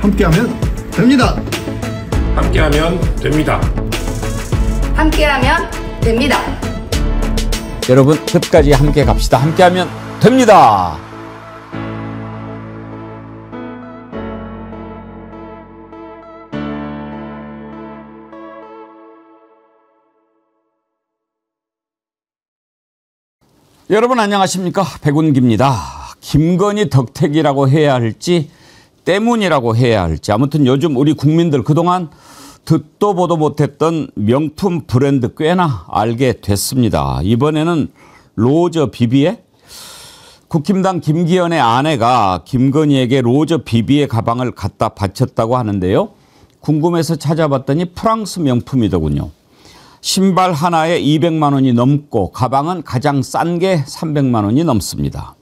함께하면 됩니다. 함께하면 됩니다. 함께하면 됩니다. 여러분 끝까지 함께 갑시다. 함께하면 됩니다. 여러분 안녕하십니까? 백운기입니다. 김건희 덕택이라고 해야 할지 때문이라고 해야 할지 아무튼 요즘 우리 국민들 그동안 듣도 보도 못했던 명품 브랜드 꽤나 알게 됐습니다. 이번에는 로저 비비의 국힘당 김기현의 아내가 김건희에게 로저 비비의 가방을 갖다 바쳤다고 하는데요. 궁금해서 찾아봤더니 프랑스 명품이더군요. 신발 하나에 200만 원이 넘고 가방은 가장 싼 게 300만 원이 넘습니다.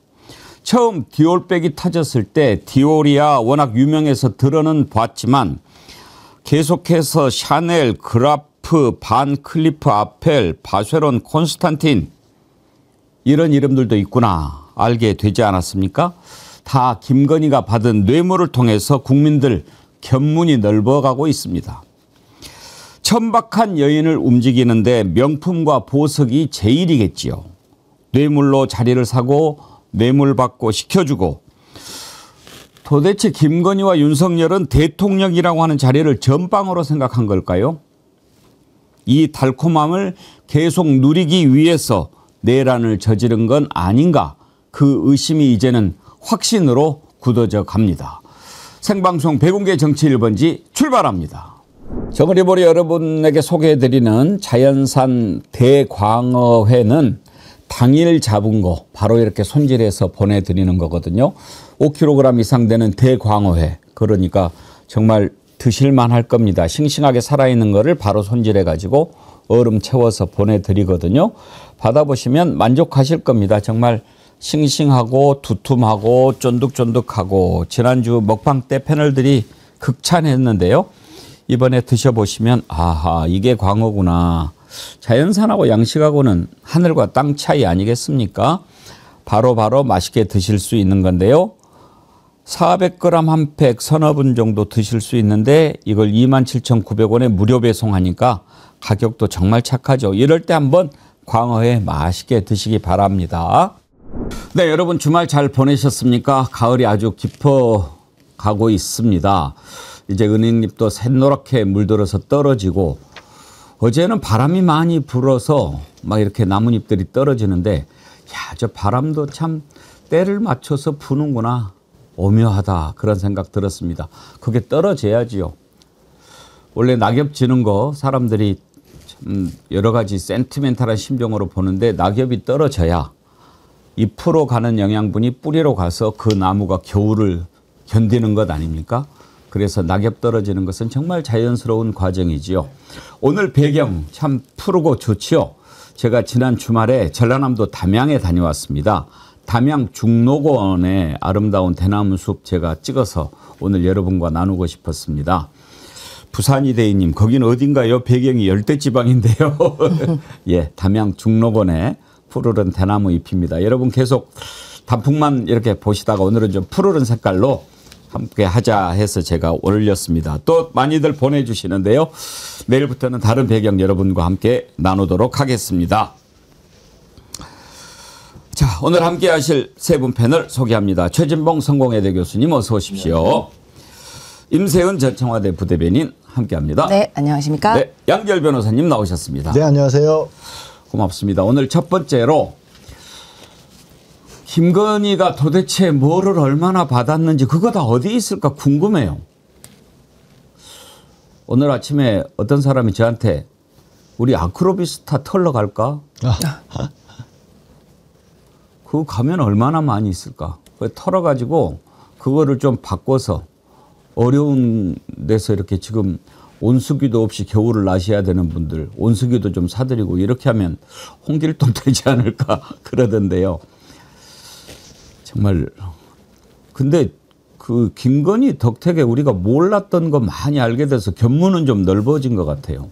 처음 디올백이 터졌을 때 디올이야 워낙 유명해서 들어는 봤지만 계속해서 샤넬, 그라프, 반 클리프 아펠, 바쉐론, 콘스탄틴 이런 이름들도 있구나 알게 되지 않았습니까? 다 김건희가 받은 뇌물을 통해서 국민들 견문이 넓어가고 있습니다. 천박한 여인을 움직이는데 명품과 보석이 제일이겠지요. 뇌물로 자리를 사고 뇌물 받고 시켜주고 도대체 김건희와 윤석열은 대통령이라고 하는 자리를 전방으로 생각한 걸까요? 이 달콤함을 계속 누리기 위해서 내란을 저지른 건 아닌가 그 의심이 이제는 확신으로 굳어져 갑니다. 생방송 백운계 정치 1번지 출발합니다. 정의리보리 여러분에게 소개해드리는 자연산 대광어회는 당일 잡은 거 바로 이렇게 손질해서 보내드리는 거거든요. 5kg 이상 되는 대광어회 그러니까 정말 드실만 할 겁니다. 싱싱하게 살아있는 거를 바로 손질해 가지고 얼음 채워서 보내드리거든요. 받아보시면 만족하실 겁니다. 정말 싱싱하고 두툼하고 쫀득쫀득하고 지난주 먹방 때 패널들이 극찬했는데요. 이번에 드셔보시면 아하 이게 광어구나. 자연산하고 양식하고는 하늘과 땅 차이 아니겠습니까? 바로 맛있게 드실 수 있는 건데요. 400g 한 팩 서너 분 정도 드실 수 있는데 이걸 27,900원에 무료 배송하니까 가격도 정말 착하죠. 이럴 때 한번 광어회 맛있게 드시기 바랍니다. 네, 여러분 주말 잘 보내셨습니까? 가을이 아주 깊어가고 있습니다. 이제 은행잎도 샛노랗게 물들어서 떨어지고 어제는 바람이 많이 불어서 막 이렇게 나뭇잎들이 떨어지는데 야, 저 바람도 참 때를 맞춰서 부는구나. 오묘하다 그런 생각 들었습니다. 그게 떨어져야지요. 원래 낙엽 지는 거 사람들이 여러 가지 센티멘탈한 심정으로 보는데 낙엽이 떨어져야 잎으로 가는 영양분이 뿌리로 가서 그 나무가 겨울을 견디는 것 아닙니까? 그래서 낙엽 떨어지는 것은 정말 자연스러운 과정이지요. 오늘 배경 참 푸르고 좋지요. 제가 지난 주말에 전라남도 담양에 다녀왔습니다. 담양 중록원의 아름다운 대나무 숲 제가 찍어서 오늘 여러분과 나누고 싶었습니다. 부산이대희님 거긴 어딘가요? 배경이 열대지방인데요. 예, 담양 중록원의 푸르른 대나무 잎입니다. 여러분 계속 단풍만 이렇게 보시다가 오늘은 좀 푸르른 색깔로 함께 하자 해서 제가 올렸습니다. 또 많이들 보내주시는데요. 내일부터는 다른 배경 여러분과 함께 나누도록 하겠습니다. 자, 오늘 함께 하실 세 분 패널 소개합니다. 최진봉 성공회대 교수님 어서 오십시오. 임세은 전 청와대 부대변인 함께합니다. 네, 안녕하십니까? 네, 양결 변호사님 나오셨습니다. 네, 안녕하세요. 고맙습니다. 오늘 첫 번째로 김건희가 도대체 뭐를 얼마나 받았는지 그거 다 어디 있을까 궁금해요. 오늘 아침에 어떤 사람이 저한테 우리 아크로비스타 털러 갈까? 그거 가면 얼마나 많이 있을까? 털어가지고 그거를 좀 바꿔서 어려운 데서 이렇게 지금 온수기도 없이 겨울을 나셔야 되는 분들 온수기도 좀 사드리고 이렇게 하면 홍길동 되지 않을까 그러던데요. 정말 근데 그 김건희 덕택에 우리가 몰랐던 거 많이 알게 돼서 견문은 좀 넓어진 것 같아요.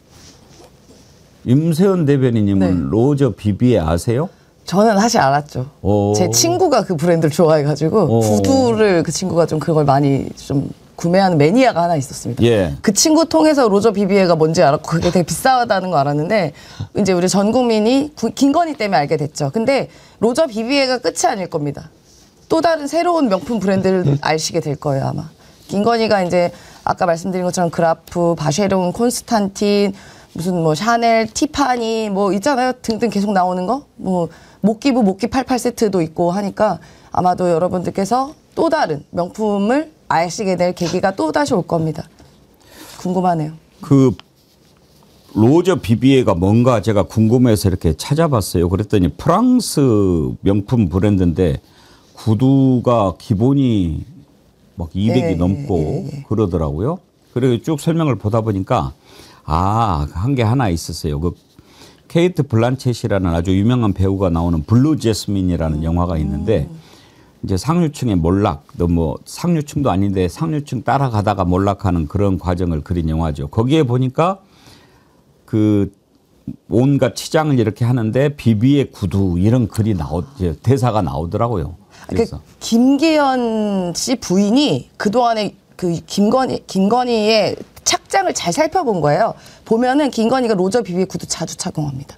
임세은 대변인님은 네. 로저 비비에 아세요? 저는 사실 알았죠. 제 친구가 그 브랜드를 좋아해가지고 구두를 그 친구가 좀 그걸 많이 좀 구매하는 매니아가 하나 있었습니다. 예. 그 친구 통해서 로저 비비에가 뭔지 알았고 그게 되게 비싸다는 거 알았는데 이제 우리 전 국민이 김건희 때문에 알게 됐죠. 근데 로저 비비에가 끝이 아닐 겁니다. 또 다른 새로운 명품 브랜드를 아시게 될 거예요, 아마. 김건희가 이제 아까 말씀드린 것처럼 그라프, 바쉐론, 콘스탄틴, 무슨 뭐 샤넬, 티파니 뭐 있잖아요. 등등 계속 나오는 거. 뭐 목기부 목기 88세트도 있고 하니까 아마도 여러분들께서 또 다른 명품을 아시게 될 계기가 또 다시 올 겁니다. 궁금하네요. 그 로저 비비에가 뭔가 제가 궁금해서 이렇게 찾아봤어요. 그랬더니 프랑스 명품 브랜드인데 구두가 기본이 막 200이 넘고 그러더라고요. 그리고 쭉 설명을 보다 보니까 한 게 하나 있었어요. 그 케이트 블란쳇이라는 아주 유명한 배우가 나오는 블루 제스민이라는 영화가 있는데 이제 상류층의 몰락, 뭐 상류층도 아닌데 상류층 따라가다가 몰락하는 그런 과정을 그린 영화죠. 거기에 보니까 그 온갖 치장을 이렇게 하는데 비비의 구두 이런 글이 대사가 나오더라고요. 그래서 김기현 씨 부인이 그동안에 그 김건희의 착장을 잘 살펴본 거예요. 보면은 김건희가 로저 비비의 구두 자주 착용합니다.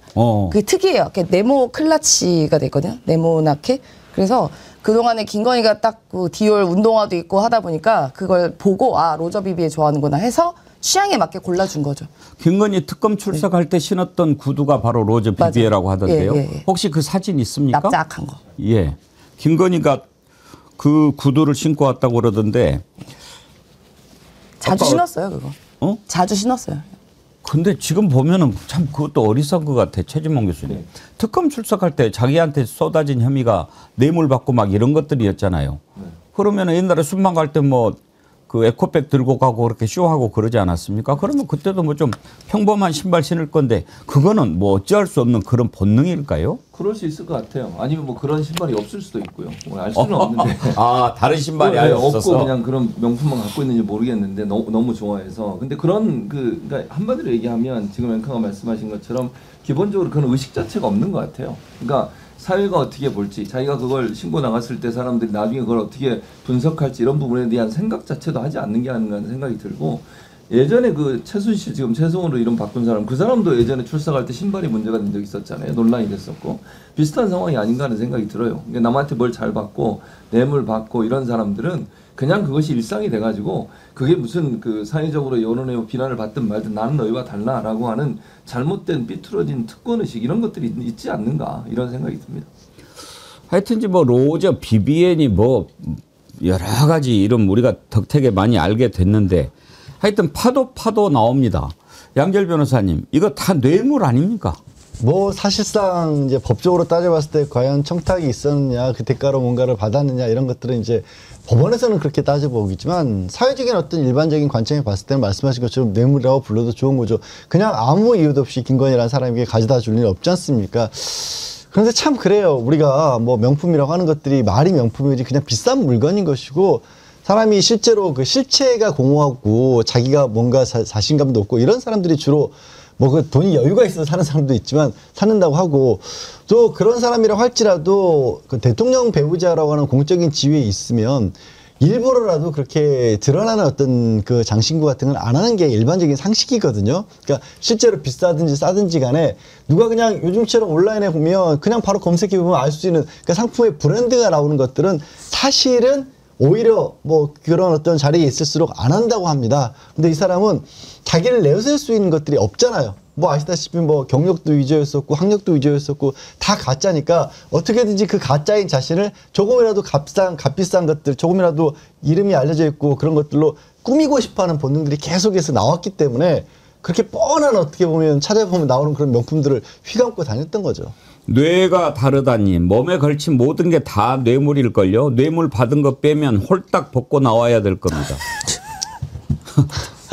그게 특이해요. 네모 클라치가 됐거든요. 네모나케. 그래서 그동안에 김건희가 딱 그 디올 운동화도 입고 하다 보니까 그걸 보고 로저 비비에 좋아하는구나 해서 취향에 맞게 골라준 거죠. 김건희 특검 출석할 때 신었던 구두가 바로 로저 비비에라고 하던데요. 혹시 그 사진 있습니까? 납작한 거. 예. 김건희가 그 구두를 신고 왔다고 그러던데. 자주 신었어요, 그거. 자주 신었어요. 근데 지금 보면은 참 그것도 어리석은 것 같아. 최진봉 교수님. 특검 출석할 때 자기한테 쏟아진 혐의가 뇌물받고 막 이런 것들이었잖아요. 그러면 옛날에 순방 갈 때 뭐 그 에코백 들고 가고 그렇게 쇼하고 그러지 않았습니까? 그러면 그때도 뭐 좀 평범한 신발 신을 건데 그거는 뭐 어찌할 수 없는 그런 본능일까요? 그럴 수 있을 것 같아요. 아니면 뭐 그런 신발이 없을 수도 있고요. 알 수는 없는데. 다른 신발이 아예 없어서. 없고 그냥 그런 명품만 갖고 있는지 모르겠는데 너무 좋아해서. 근데 그런 그러니까 한마디로 얘기하면 지금 앵커가 말씀하신 것처럼 기본적으로 그런 의식 자체가 없는 것 같아요. 그러니까 사회가 어떻게 볼지, 자기가 그걸 신고 나갔을 때 사람들이 나중에 그걸 어떻게 분석할지 이런 부분에 대한 생각 자체도 하지 않는 게 아닌가 하는 생각이 들고, 예전에 그 최순실 지금 최성으로 이름 바꾼 사람, 그 사람도 예전에 출석할 때 신발이 문제가 된 적이 있었잖아요. 논란이 됐었고 비슷한 상황이 아닌가 하는 생각이 들어요. 그러니까 남한테 뭘 잘 받고 뇌물 받고 이런 사람들은 그냥 그것이 일상이 돼가지고 그게 무슨 그 사회적으로 여론의 비난을 받든 말든 나는 너희와 달라라고 하는 잘못된 삐뚤어진 특권의식 이런 것들이 있지 않는가 이런 생각이 듭니다. 하여튼 뭐 로저 비비엔이 뭐 여러 가지 이름 우리가 덕택에 많이 알게 됐는데 하여튼 파도 나옵니다. 양결 변호사님, 이거 다 뇌물 아닙니까? 뭐 사실상 이제 법적으로 따져봤을 때 과연 청탁이 있었느냐, 그 대가로 뭔가를 받았느냐 이런 것들은 이제 법원에서는 그렇게 따져보겠지만 사회적인 어떤 일반적인 관점에 봤을 때는 말씀하신 것처럼 뇌물이라고 불러도 좋은 거죠. 그냥 아무 이유도 없이 김건희라는 사람에게 가져다 줄 일은 없지 않습니까? 그런데 참 그래요. 우리가 뭐 명품이라고 하는 것들이 말이 명품이지 그냥 비싼 물건인 것이고, 사람이 실제로 그 실체가 공허하고 자기가 뭔가 자신감도 없고 이런 사람들이 주로 뭐 그 돈이 여유가 있어서 사는 사람도 있지만 사는다고 하고, 또 그런 사람이라고 할지라도 그 대통령 배우자라고 하는 공적인 지위에 있으면 일부러라도 그렇게 드러나는 어떤 그 장신구 같은 건 안 하는 게 일반적인 상식이거든요. 그러니까 실제로 비싸든지 싸든지 간에 누가 그냥 요즘처럼 온라인에 보면 그냥 바로 검색해 보면 알 수 있는, 그러니까 상품의 브랜드가 나오는 것들은 사실은 오히려 뭐 그런 어떤 자리에 있을수록 안 한다고 합니다. 근데 이 사람은 자기를 내세울 수 있는 것들이 없잖아요. 뭐 아시다시피 뭐 경력도 위조였었고 학력도 위조였었고 다 가짜니까 어떻게든지 그 가짜인 자신을 조금이라도 값비싼 것들, 조금이라도 이름이 알려져 있고 그런 것들로 꾸미고 싶어하는 본능들이 계속해서 나왔기 때문에 그렇게 뻔한, 어떻게 보면 찾아보면 나오는 그런 명품들을 휘감고 다녔던 거죠. 뇌가 다르다니 몸에 걸친 모든 게 다 뇌물일걸요. 뇌물 받은 거 빼면 홀딱 벗고 나와야 될 겁니다.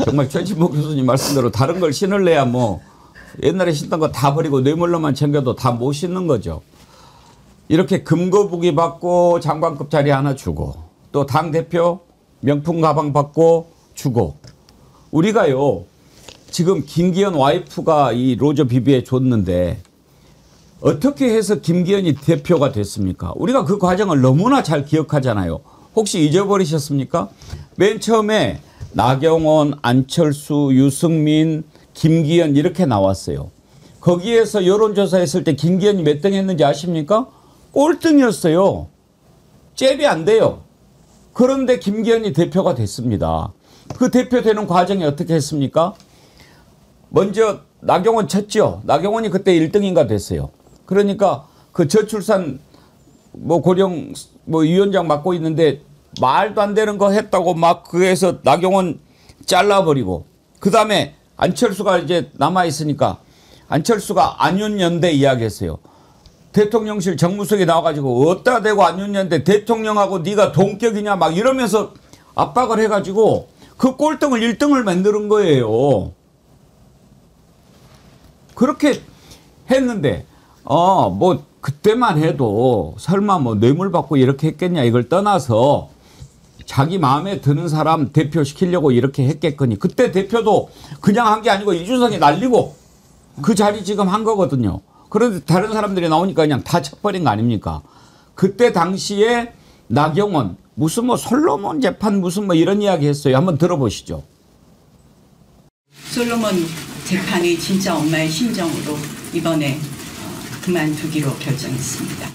정말 최진봉 교수님 말씀대로 다른 걸 신을래야 뭐 옛날에 신던 거 다 버리고 뇌물로만 챙겨도 다 못 신는 거죠. 이렇게 금거북이 받고 장관급 자리 하나 주고 또 당대표 명품 가방 받고 주고, 우리가요 지금 김기현 와이프가 이 로저 비비에 줬는데 어떻게 해서 김기현이 대표가 됐습니까? 우리가 그 과정을 너무나 잘 기억하잖아요. 혹시 잊어버리셨습니까? 맨 처음에 나경원, 안철수, 유승민, 김기현 이렇게 나왔어요. 거기에서 여론조사했을 때 김기현이 몇 등 했는지 아십니까? 꼴등이었어요. 잽이 안 돼요. 그런데 김기현이 대표가 됐습니다. 그 대표되는 과정이 어떻게 했습니까? 먼저 나경원 쳤죠. 나경원이 그때 1등인가 됐어요. 그러니까 그 저출산 뭐 고령 뭐 위원장 맡고 있는데 말도 안 되는 거 했다고 막 그래서 나경원 잘라버리고 그다음에 안철수가 이제 남아 있으니까 안철수가 안윤연대 이야기했어요. 대통령실 정무석에 나와가지고 어디다 대고 안윤연대 대통령하고 네가 동격이냐 막 이러면서 압박을 해가지고 그 꼴등을 1등을 만드는 거예요. 그렇게 했는데 뭐 그때만 해도 설마 뭐 뇌물 받고 이렇게 했겠냐 이걸 떠나서 자기 마음에 드는 사람 대표시키려고 이렇게 했겠거니 그때 대표도 그냥 한 게 아니고 이준석이 날리고 그 자리 지금 한 거거든요. 그런데 다른 사람들이 나오니까 그냥 다 쳐버린 거 아닙니까? 그때 당시에 나경원 무슨 뭐 솔로몬 재판 무슨 뭐 이런 이야기 했어요. 한번 들어보시죠. 솔로몬 재판이 진짜 엄마의 심정으로 이번에 그만두기로 결정했습니다.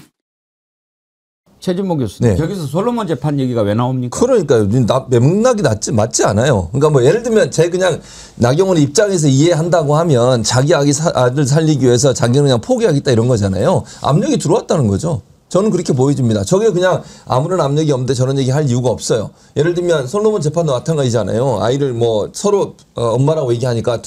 최진봉 교수님, 네. 여기서 솔로몬 재판 얘기가 왜 나옵니까? 그러니까요. 맥락이 맞지 않아요. 그러니까 뭐 예를 들면 제 그냥 나경원 입장에서 이해한다고 하면 자기 아들 살리기 위해서 자기는 그냥 포기하겠다 이런 거잖아요. 압력이 들어왔다는 거죠. 저는 그렇게 보여집니다. 저게 그냥 아무런 압력이 없는데 저런 얘기 할 이유가 없어요. 예를 들면 솔로몬 재판도 마찬가지잖아요. 아이를 뭐 서로 엄마라고 얘기하니까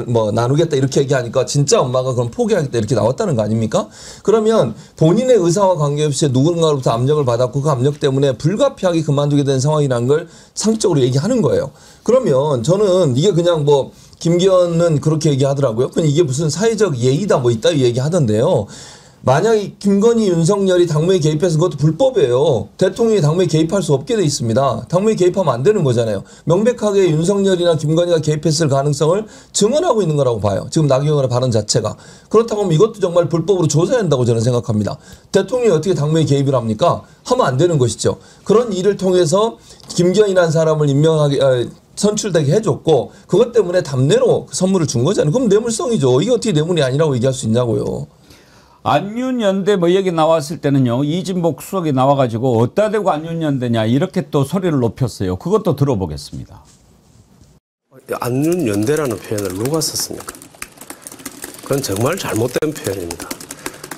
뭐 나누겠다 이렇게 얘기하니까 진짜 엄마가 그럼 포기하겠다 이렇게 나왔다는 거 아닙니까? 그러면 본인의 의사와 관계없이 누군가로부터 압력을 받았고 그 압력 때문에 불가피하게 그만두게 된 상황이라는 걸 상식적으로 얘기하는 거예요. 그러면 저는 이게 그냥 뭐 김기현은 그렇게 얘기하더라고요. 그럼 이게 무슨 사회적 예의다 뭐 있다 얘기하던데요. 만약에 김건희, 윤석열이 당무에 개입해서 그것도 불법이에요. 대통령이 당무에 개입할 수 없게 돼 있습니다. 당무에 개입하면 안 되는 거잖아요. 명백하게 윤석열이나 김건희가 개입했을 가능성을 증언하고 있는 거라고 봐요. 지금 나경원의 발언 자체가. 그렇다고 하면 이것도 정말 불법으로 조사해야 한다고 저는 생각합니다. 대통령이 어떻게 당무에 개입을 합니까? 하면 안 되는 것이죠. 그런 일을 통해서 김기현이라는 사람을 임명하게 선출되게 해줬고 그것 때문에 답례로 선물을 준 거잖아요. 그럼 뇌물성이죠. 이게 어떻게 뇌물이 아니라고 얘기할 수 있냐고요. 안윤연대 뭐 얘기 나왔을 때는요. 이진복 수석이 나와가지고 어디다 대고 안윤연대냐 이렇게 또 소리를 높였어요. 그것도 들어보겠습니다. 안윤연대라는 표현을 누가 썼습니까? 그건 정말 잘못된 표현입니다.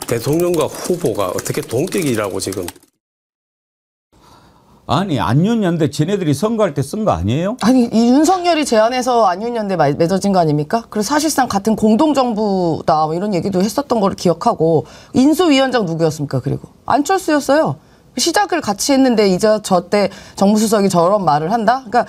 대통령과 후보가 어떻게 동격이라고 지금. 아니 안윤연대 쟤네들이 선거할 때 쓴 거 아니에요? 아니 이 윤석열이 제안해서 안윤연대 맺어진 거 아닙니까? 그래서 사실상 같은 공동정부다 뭐 이런 얘기도 했었던 걸 기억하고 인수위원장 누구였습니까? 그리고 안철수였어요. 시작을 같이 했는데 이제 저때 정무수석이 저런 말을 한다? 그러니까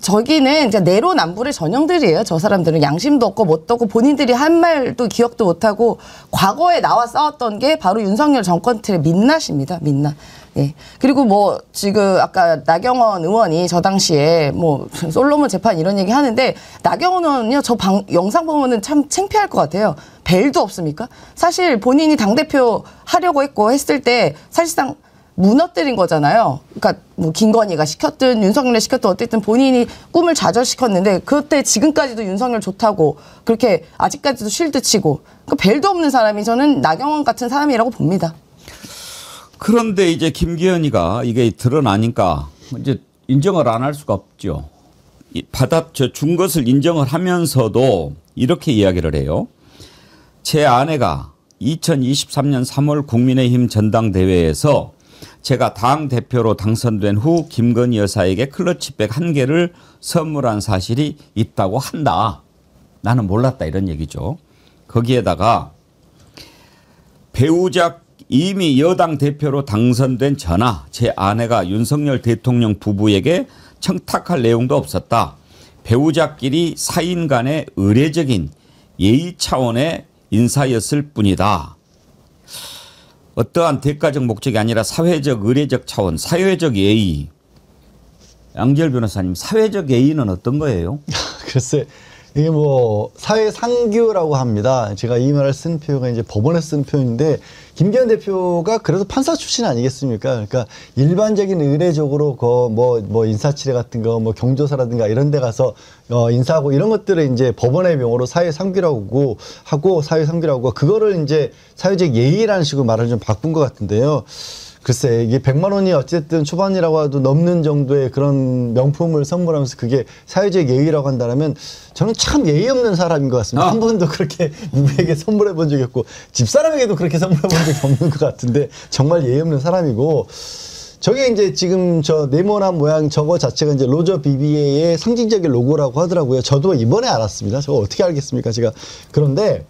저기는 이제 내로남불의 전형들이에요. 저 사람들은 양심도 없고 뭣도 없고 본인들이 한 말도 기억도 못하고 과거에 나와 싸웠던 게 바로 윤석열 정권 틀의 민낯입니다. 민낯. 예. 그리고 뭐 지금 아까 나경원 의원이 저 당시에 뭐 솔로몬 재판 이런 얘기 하는데 나경원 의원은요 저 영상 보면은 참 창피할 것 같아요. 벨도 없습니까? 사실 본인이 당대표 하려고 했을 때 사실상 무너뜨린 거잖아요. 그러니까 뭐 김건희가 시켰든 윤석열이 시켰든 어쨌든 본인이 꿈을 좌절시켰는데 그때 지금까지도 윤석열 좋다고 그렇게 아직까지도 쉴드 치고 그러니까 벨도 없는 사람이 저는 나경원 같은 사람이라고 봅니다. 그런데 이제 김기현이가 이게 드러나니까 이제 인정을 안 할 수가 없죠. 준 것을 인정을 하면서도 이렇게 이야기를 해요. 제 아내가 2023년 3월 국민의힘 전당대회에서 제가 당대표로 당선된 후 김건희 여사에게 클러치백 1개를 선물한 사실이 있다고 한다. 나는 몰랐다 이런 얘기죠. 거기에다가 배우자 이미 여당 대표로 당선된 저나 제 아내가 윤석열 대통령 부부에게 청탁할 내용도 없었다. 배우자끼리 사인 간의 의례적인 예의 차원의 인사였을 뿐이다. 어떠한 대가적 목적이 아니라 사회적 의례적 차원, 사회적 예의. 양지열 변호사님, 사회적 예의는 어떤 거예요? 글쎄 이게 뭐 사회상규라고 합니다. 제가 이 말을 쓴 표현이 이제 법원에 쓴 표현인데 김기현 대표가 그래도 판사 출신 아니겠습니까? 그러니까 일반적인 의례적으로 뭐 인사치레 같은 거, 뭐 경조사라든가 이런 데 가서 인사하고 이런 것들을 이제 법원의 명으로 사회 상규라고 하고 사회 상규라고 하고 그거를 이제 사회적 예의라는 식으로 말을 좀 바꾼 것 같은데요. 글쎄 이게 100만 원이 어쨌든 초반이라고 해도 넘는 정도의 그런 명품을 선물하면서 그게 사회적 예의라고 한다면 저는 참 예의 없는 사람인 것 같습니다. 한 번도 그렇게 누구에게 선물해 본 적이 없고 집사람에게도 그렇게 선물해 본 적이 없는 것 같은데 정말 예의 없는 사람이고 저게 이제 지금 저 네모난 모양 저거 자체가 이제 로저 BBA의 상징적인 로고라고 하더라고요. 저도 이번에 알았습니다. 저거 어떻게 알겠습니까? 제가 그런데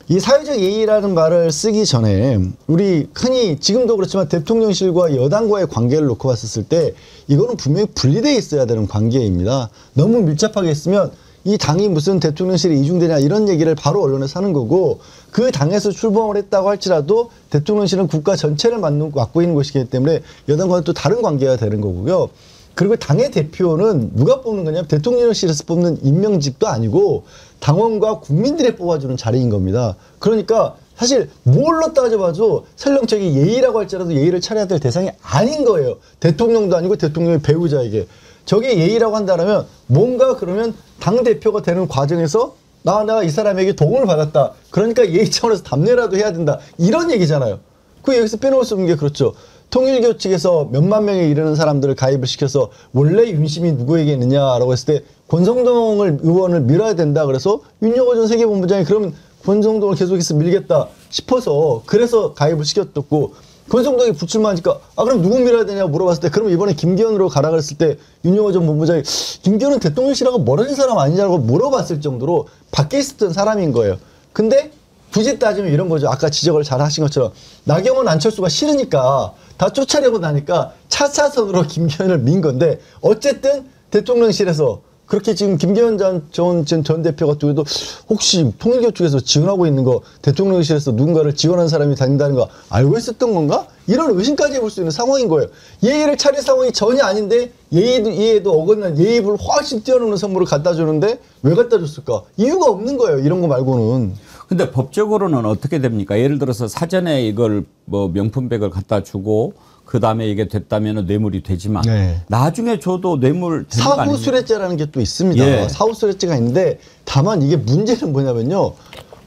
이 사회적 예의라는 말을 쓰기 전에 우리 흔히 지금도 그렇지만 대통령실과 여당과의 관계를 놓고 봤었을 때 이거는 분명히 분리되어 있어야 되는 관계입니다. 너무 밀접하게 있으면 이 당이 무슨 대통령실에 이중되냐 이런 얘기를 바로 언론에서 하는 거고 그 당에서 출범을 했다고 할지라도 대통령실은 국가 전체를 맡고 있는 곳이기 때문에 여당과는 또 다른 관계가 되는 거고요. 그리고 당의 대표는 누가 뽑는 거냐면 대통령실에서 뽑는 임명직도 아니고 당원과 국민들이 뽑아주는 자리인 겁니다. 그러니까 사실 뭘로 따져봐도 설령 저기 예의라고 할지라도 예의를 차려야 될 대상이 아닌 거예요. 대통령도 아니고 대통령의 배우자에게. 저게 예의라고 한다면 뭔가 그러면 당대표가 되는 과정에서 내가 이 사람에게 도움을 받았다. 그러니까 예의 차원에서 답례라도 해야 된다. 이런 얘기잖아요. 그 여기서 빼놓을 수 없는 게 그렇죠. 통일교 측에서 몇만 명에 이르는 사람들을 가입을 시켜서 원래 윤심이 누구에게 있느냐라고 했을 때 권성동 의원을 밀어야 된다. 그래서 윤여거 전 세계본부장이 그러면 권성동을 계속해서 밀겠다 싶어서 그래서 가입을 시켰었고 권성동이 불출마하니까 그럼 누구 밀어야 되냐고 물어봤을 때 그럼 이번에 김기현으로 가라 그랬을 때 윤여거 전 본부장이 김기현은 대통령실하고 멀어진 사람 아니냐고 물어봤을 정도로 밖에 있었던 사람인 거예요. 근데 굳이 따지면 이런 거죠. 아까 지적을 잘 하신 것처럼 나경원 안철수가 싫으니까 다 쫓아내고 나니까 차차선으로 김기현을 민 건데 어쨌든 대통령실에서 그렇게 지금 김기현 전 대표 같은 경우도 혹시 통일교 쪽에서 지원하고 있는 거 대통령실에서 누군가를 지원하는 사람이 다닌다는 거 알고 있었던 건가? 이런 의심까지 해볼 수 있는 상황인 거예요. 예의를 차릴 상황이 전혀 아닌데 예의도 어긋난 예의를 훨씬 뛰어넘는 선물을 갖다 주는데 왜 갖다 줬을까? 이유가 없는 거예요. 이런 거 말고는. 근데 법적으로는 어떻게 됩니까? 예를 들어서 사전에 이걸 뭐 명품백을 갖다 주고 그 다음에 이게 됐다면 뇌물이 되지만 네. 나중에 줘도 뇌물 되는 거 아닙니까? 사후수뢰죄라는 게 또 있습니다. 예. 사후수뢰죄가 있는데 다만 이게 문제는 뭐냐면요.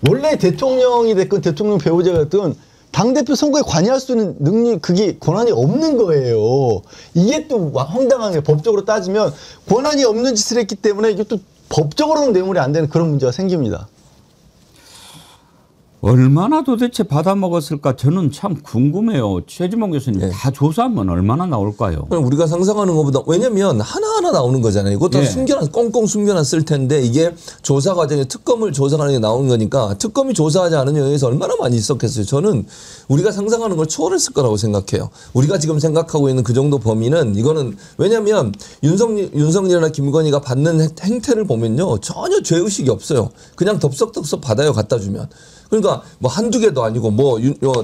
원래 대통령이 됐건 대통령 배우자가 됐든 당대표 선거에 관여할 수 있는 능력, 그게 권한이 없는 거예요. 이게 또 황당한 게 법적으로 따지면 권한이 없는 짓을 했기 때문에 이게 또 법적으로는 뇌물이 안 되는 그런 문제가 생깁니다. 얼마나 도대체 받아먹었을까 저는 참 궁금해요. 최지봉 교수님 네. 다 조사하면 얼마나 나올까요? 그럼 우리가 상상하는 것보다 왜냐면 하나하나 나오는 거잖아요. 이것도 네. 꽁꽁 숨겨놨을 텐데 이게 조사 과정에 특검을 조사하는 게 나오는 거니까 특검이 조사하지 않은 영역에서 얼마나 많이 있었겠어요. 저는 우리가 상상하는 걸 초월했을 거라고 생각해요. 우리가 지금 생각하고 있는 그 정도 범위는 이거는 왜냐면 윤석열이나 김건희가 받는 행태를 보면요. 전혀 죄의식이 없어요. 그냥 덥석덥석 받아요. 갖다 주면. 그러니까 뭐 한두 개도 아니고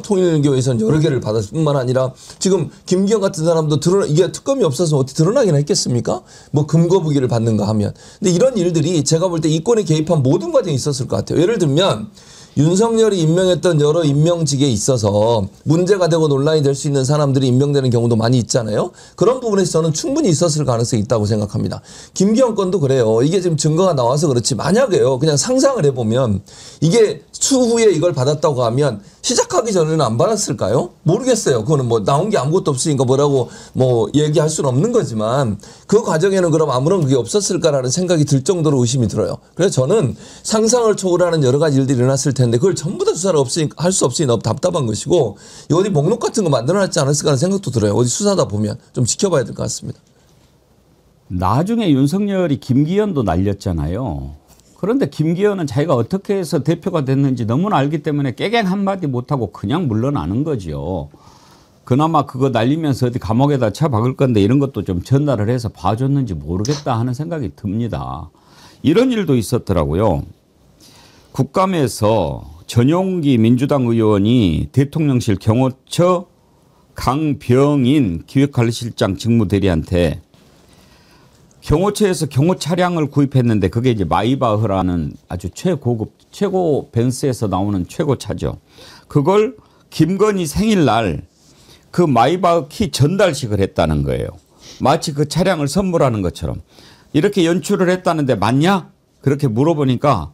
통일교에서는 여러 개를 받았을 뿐만 아니라 지금 김기현 같은 사람도 이게 특검이 없어서 어떻게 드러나긴 했겠습니까? 뭐 금거부기를 받는가 하면. 근데 이런 일들이 제가 볼 때 이권에 개입한 모든 과정이 있었을 것 같아요. 예를 들면 윤석열이 임명했던 여러 임명직에 있어서 문제가 되고 논란이 될 수 있는 사람들이 임명되는 경우도 많이 있잖아요. 그런 부분에서 저는 충분히 있었을 가능성이 있다고 생각합니다. 김기현 건도 그래요. 이게 지금 증거가 나와서 그렇지 만약에요. 그냥 상상을 해보면 이게 추후에 이걸 받았다고 하면 시작하기 전에는 안 받았을까요? 모르겠어요. 그거는 뭐 나온 게 아무것도 없으니까 뭐라고 뭐 얘기할 수는 없는 거지만 그 과정에는 그럼 아무런 그게 없었을까라는 생각이 들 정도로 의심이 들어요. 그래서 저는 상상을 초월하는 여러 가지 일들이 일어났을 텐데 그걸 전부 다 수사를 할 수 없으니 너무 답답한 것이고 어디 목록 같은 거 만들어놨지 않았을까 하는 생각도 들어요. 어디 수사다 보면 좀 지켜봐야 될 것 같습니다. 나중에 윤석열이 김기현도 날렸잖아요. 그런데 김기현은 자기가 어떻게 해서 대표가 됐는지 너무나 알기 때문에 깨갱 한마디 못하고 그냥 물러나는 거죠. 그나마 그거 날리면서 어디 감옥에다 쳐박을 건데 이런 것도 좀 전달을 해서 봐줬는지 모르겠다 하는 생각이 듭니다. 이런 일도 있었더라고요. 국감에서 전용기 민주당 의원이 대통령실 경호처 강병인 기획관리실장 직무대리한테 경호처에서 경호 차량을 구입했는데 그게 이제 마이바흐라는 아주 최고급 최고 벤츠에서 나오는 최고차죠. 그걸 김건희 생일날 그 마이바흐 키 전달식을 했다는 거예요. 마치 그 차량을 선물하는 것처럼 이렇게 연출을 했다는데 맞냐? 그렇게 물어보니까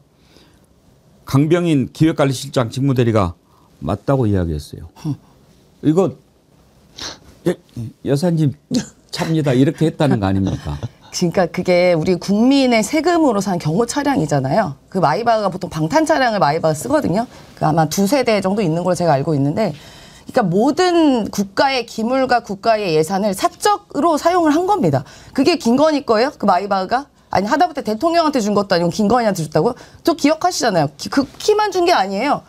강병인 기획관리실장 직무대리가 맞다고 이야기했어요. 이거 여사님 찹니다 이렇게 했다는 거 아닙니까? 그러니까 그게 우리 국민의 세금으로 산 경호 차량이잖아요. 그 마이바흐가 보통 방탄 차량을 마이바흐 쓰거든요. 그 아마 2세대 정도 있는 걸로 제가 알고 있는데, 그러니까 모든 국가의 기물과 국가의 예산을 사적으로 사용을 한 겁니다. 그게 김건희 거예요? 그 마이바흐가? 아니 하다못해 대통령한테 준 것도 아니고 김건희한테 줬다고요? 저 기억하시잖아요. 그 키만 준 게 아니에요.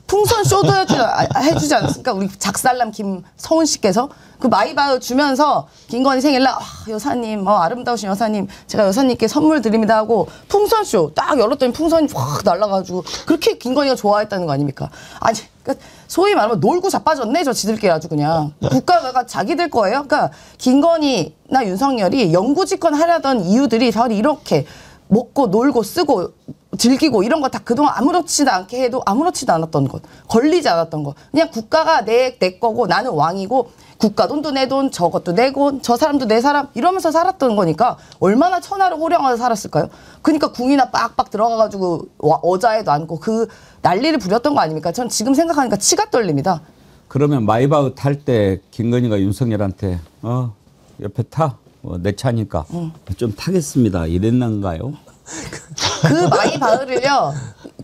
풍선 쇼도 해주지 않았습니까? 우리 작살남 김서훈 씨께서 그 마이바흐 주면서 김건희 생일날 여사님 아름다우신 여사님 제가 여사님께 선물 드립니다 하고 풍선 쇼 딱 열었더니 풍선이 확 날아가지고 그렇게 김건희가 좋아했다는 거 아닙니까? 아니 그러니까 소위 말하면 놀고 자빠졌네 저 지들끼리 아주 그냥. 국가가 자기들 거예요. 그러니까 김건희나 윤석열이 영구집권 하려던 이유들이 바로 이렇게 먹고 놀고 쓰고 즐기고 이런 거 다 그동안 아무렇지도 않게 해도 아무렇지도 않았던 것, 걸리지 않았던 것. 그냥 국가가 내 거고 나는 왕이고 국가 돈도 내 돈, 저것도 내고 저 사람도 내 사람 이러면서 살았던 거니까 얼마나 천하를 호령하며 살았을까요? 그러니까 궁이나 빡빡 들어가가지고 어자에도 앉고 그 난리를 부렸던 거 아닙니까? 전 지금 생각하니까 치가 떨립니다. 그러면 마이바흐 탈 때 김건희가 윤석열한테 옆에 타? 내 차니까 좀 타겠습니다. 이랬는가요?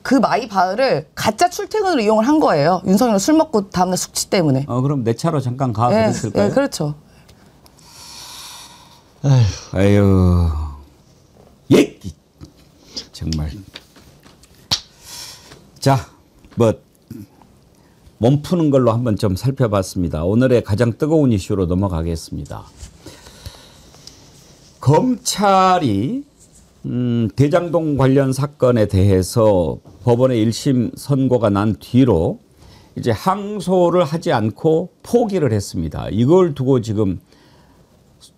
그 마이바흐를 가짜 출퇴근으로 이용을 한 거예요. 윤석열 술 먹고 다음날 숙취 때문에. 그럼 내 차로 잠깐 가 그랬을까요? 네, 그렇죠. 아유, 예, 정말. 자, 몸 푸는 걸로 한번 좀 살펴봤습니다. 오늘의 가장 뜨거운 이슈로 넘어가겠습니다. 검찰이 대장동 관련 사건에 대해서 법원의 1심 선고가 난 뒤로 이제 항소를 하지 않고 포기를 했습니다. 이걸 두고 지금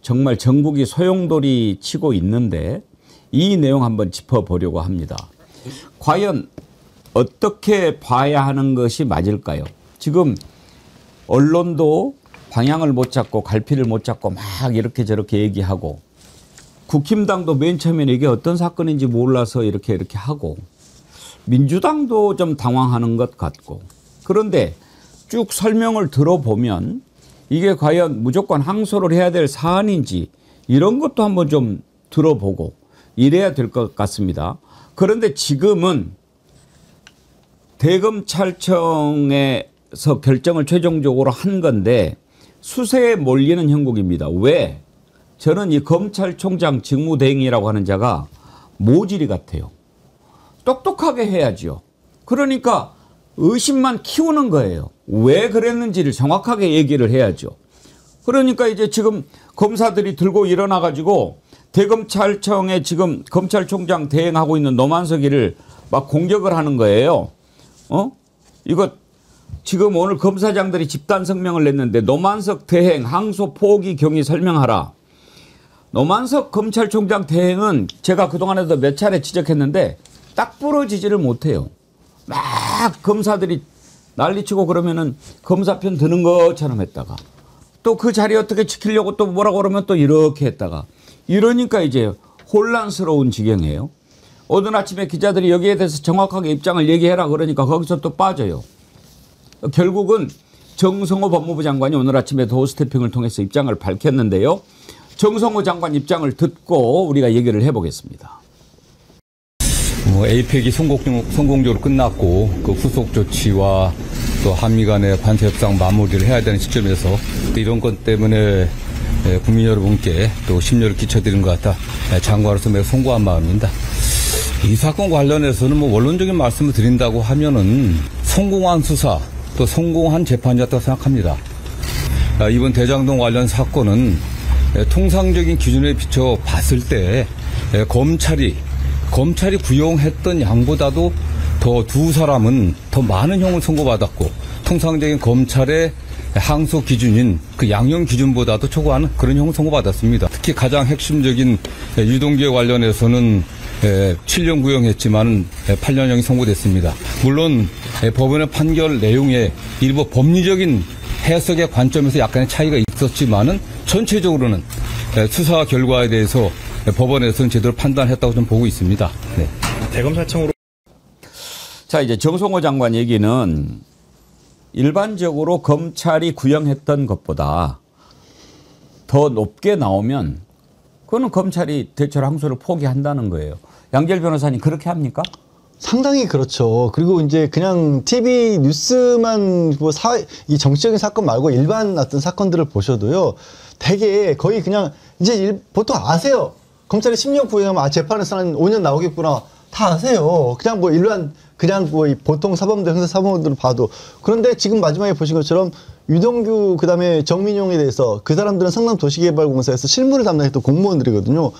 정말 전국이 소용돌이 치고 있는데 이 내용 한번 짚어보려고 합니다. 과연 어떻게 봐야 하는 것이 맞을까요? 지금 언론도 방향을 못 잡고 갈피를 못 잡고 막 이렇게 저렇게 얘기하고 국힘당도 맨 처음에는 이게 어떤 사건인지 몰라서 이렇게 하고 민주당도 좀 당황하는 것 같고 그런데 쭉 설명을 들어보면 이게 과연 무조건 항소를 해야 될 사안인지 이런 것도 한번 좀 들어보고 이래야 될 것 같습니다. 그런데 지금은 대검찰청에서 결정을 최종적으로 한 건데 수세에 몰리는 형국입니다. 왜? 저는 이 검찰총장 직무대행이라고 하는 자가 모질이 같아요. 똑똑하게 해야죠. 그러니까 의심만 키우는 거예요. 왜 그랬는지를 정확하게 얘기를 해야죠. 그러니까 이제 지금 검사들이 들고 일어나가지고 대검찰청에 지금 검찰총장 대행하고 있는 노만석이를 막 공격을 하는 거예요. 이거 지금 오늘 검사장들이 집단 성명을 냈는데 노만석 대행 항소 포기 경위 설명하라. 노만석 검찰총장 대행은 제가 그동안에도 몇 차례 지적했는데 딱 부러지지를 못해요. 막 검사들이 난리치고 그러면은 검사편 드는 것처럼 했다가 또 그 자리 어떻게 지키려고 또 뭐라고 그러면 또 이렇게 했다가 이러니까 이제 혼란스러운 지경이에요. 오늘 아침에 기자들이 여기에 대해서 정확하게 입장을 얘기해라 그러니까 거기서 또 빠져요. 결국은 정성호 법무부 장관이 오늘 아침에 도어 스태핑을 통해서 입장을 밝혔는데요. 정성호 장관 입장을 듣고 우리가 얘기를 해보겠습니다. APEC이 성공적으로 끝났고 그 후속 조치와 또 한미 간의 관세 협상 마무리를 해야 되는 시점에서 이런 것 때문에 국민 여러분께 또 심려를 끼쳐드린 것 같아 장관으로서 매우 송구한 마음입니다. 이 사건 관련해서는 원론적인 말씀을 드린다고 하면은 성공한 수사 또 성공한 재판이었다고 생각합니다. 이번 대장동 관련 사건은 통상적인 기준에 비춰 봤을 때 검찰이 구형했던 양보다도 더 두 사람은 더 많은 형을 선고받았고 통상적인 검찰의 항소 기준인 그 양형 기준보다도 초과하는 그런 형을 선고받았습니다. 특히 가장 핵심적인 유동규에 관련해서는 7년 구형했지만 8년형이 선고됐습니다. 물론 법원의 판결 내용에 일부 법리적인 해석의 관점에서 약간의 차이가 있었지만은 전체적으로는 수사 결과에 대해서 법원에서는 제대로 판단했다고 좀 보고 있습니다. 네. 대검찰청으로. 자, 이제 정성호 장관 얘기는 일반적으로 검찰이 구형했던 것보다 더 높게 나오면 그거는 검찰이 대체로 항소를 포기한다는 거예요. 양재열 변호사님 그렇게 합니까? 상당히 그렇죠. 그리고 이제 그냥 TV 뉴스만 뭐 이 정치적인 사건 말고 일반 어떤 사건들을 보셔도요. 되게 거의 그냥 이제 보통 아세요. 검찰이 10년 구형하면 재판에서 한 5년 나오겠구나. 다 아세요. 그냥 뭐 일반 그냥 뭐 보통 사범들 형사 사범들을 봐도. 그런데 지금 마지막에 보신 것처럼 유동규 그다음에 정민용에 대해서 그 사람들은 성남도시개발공사에서 실무를 담당했던 공무원들이거든요.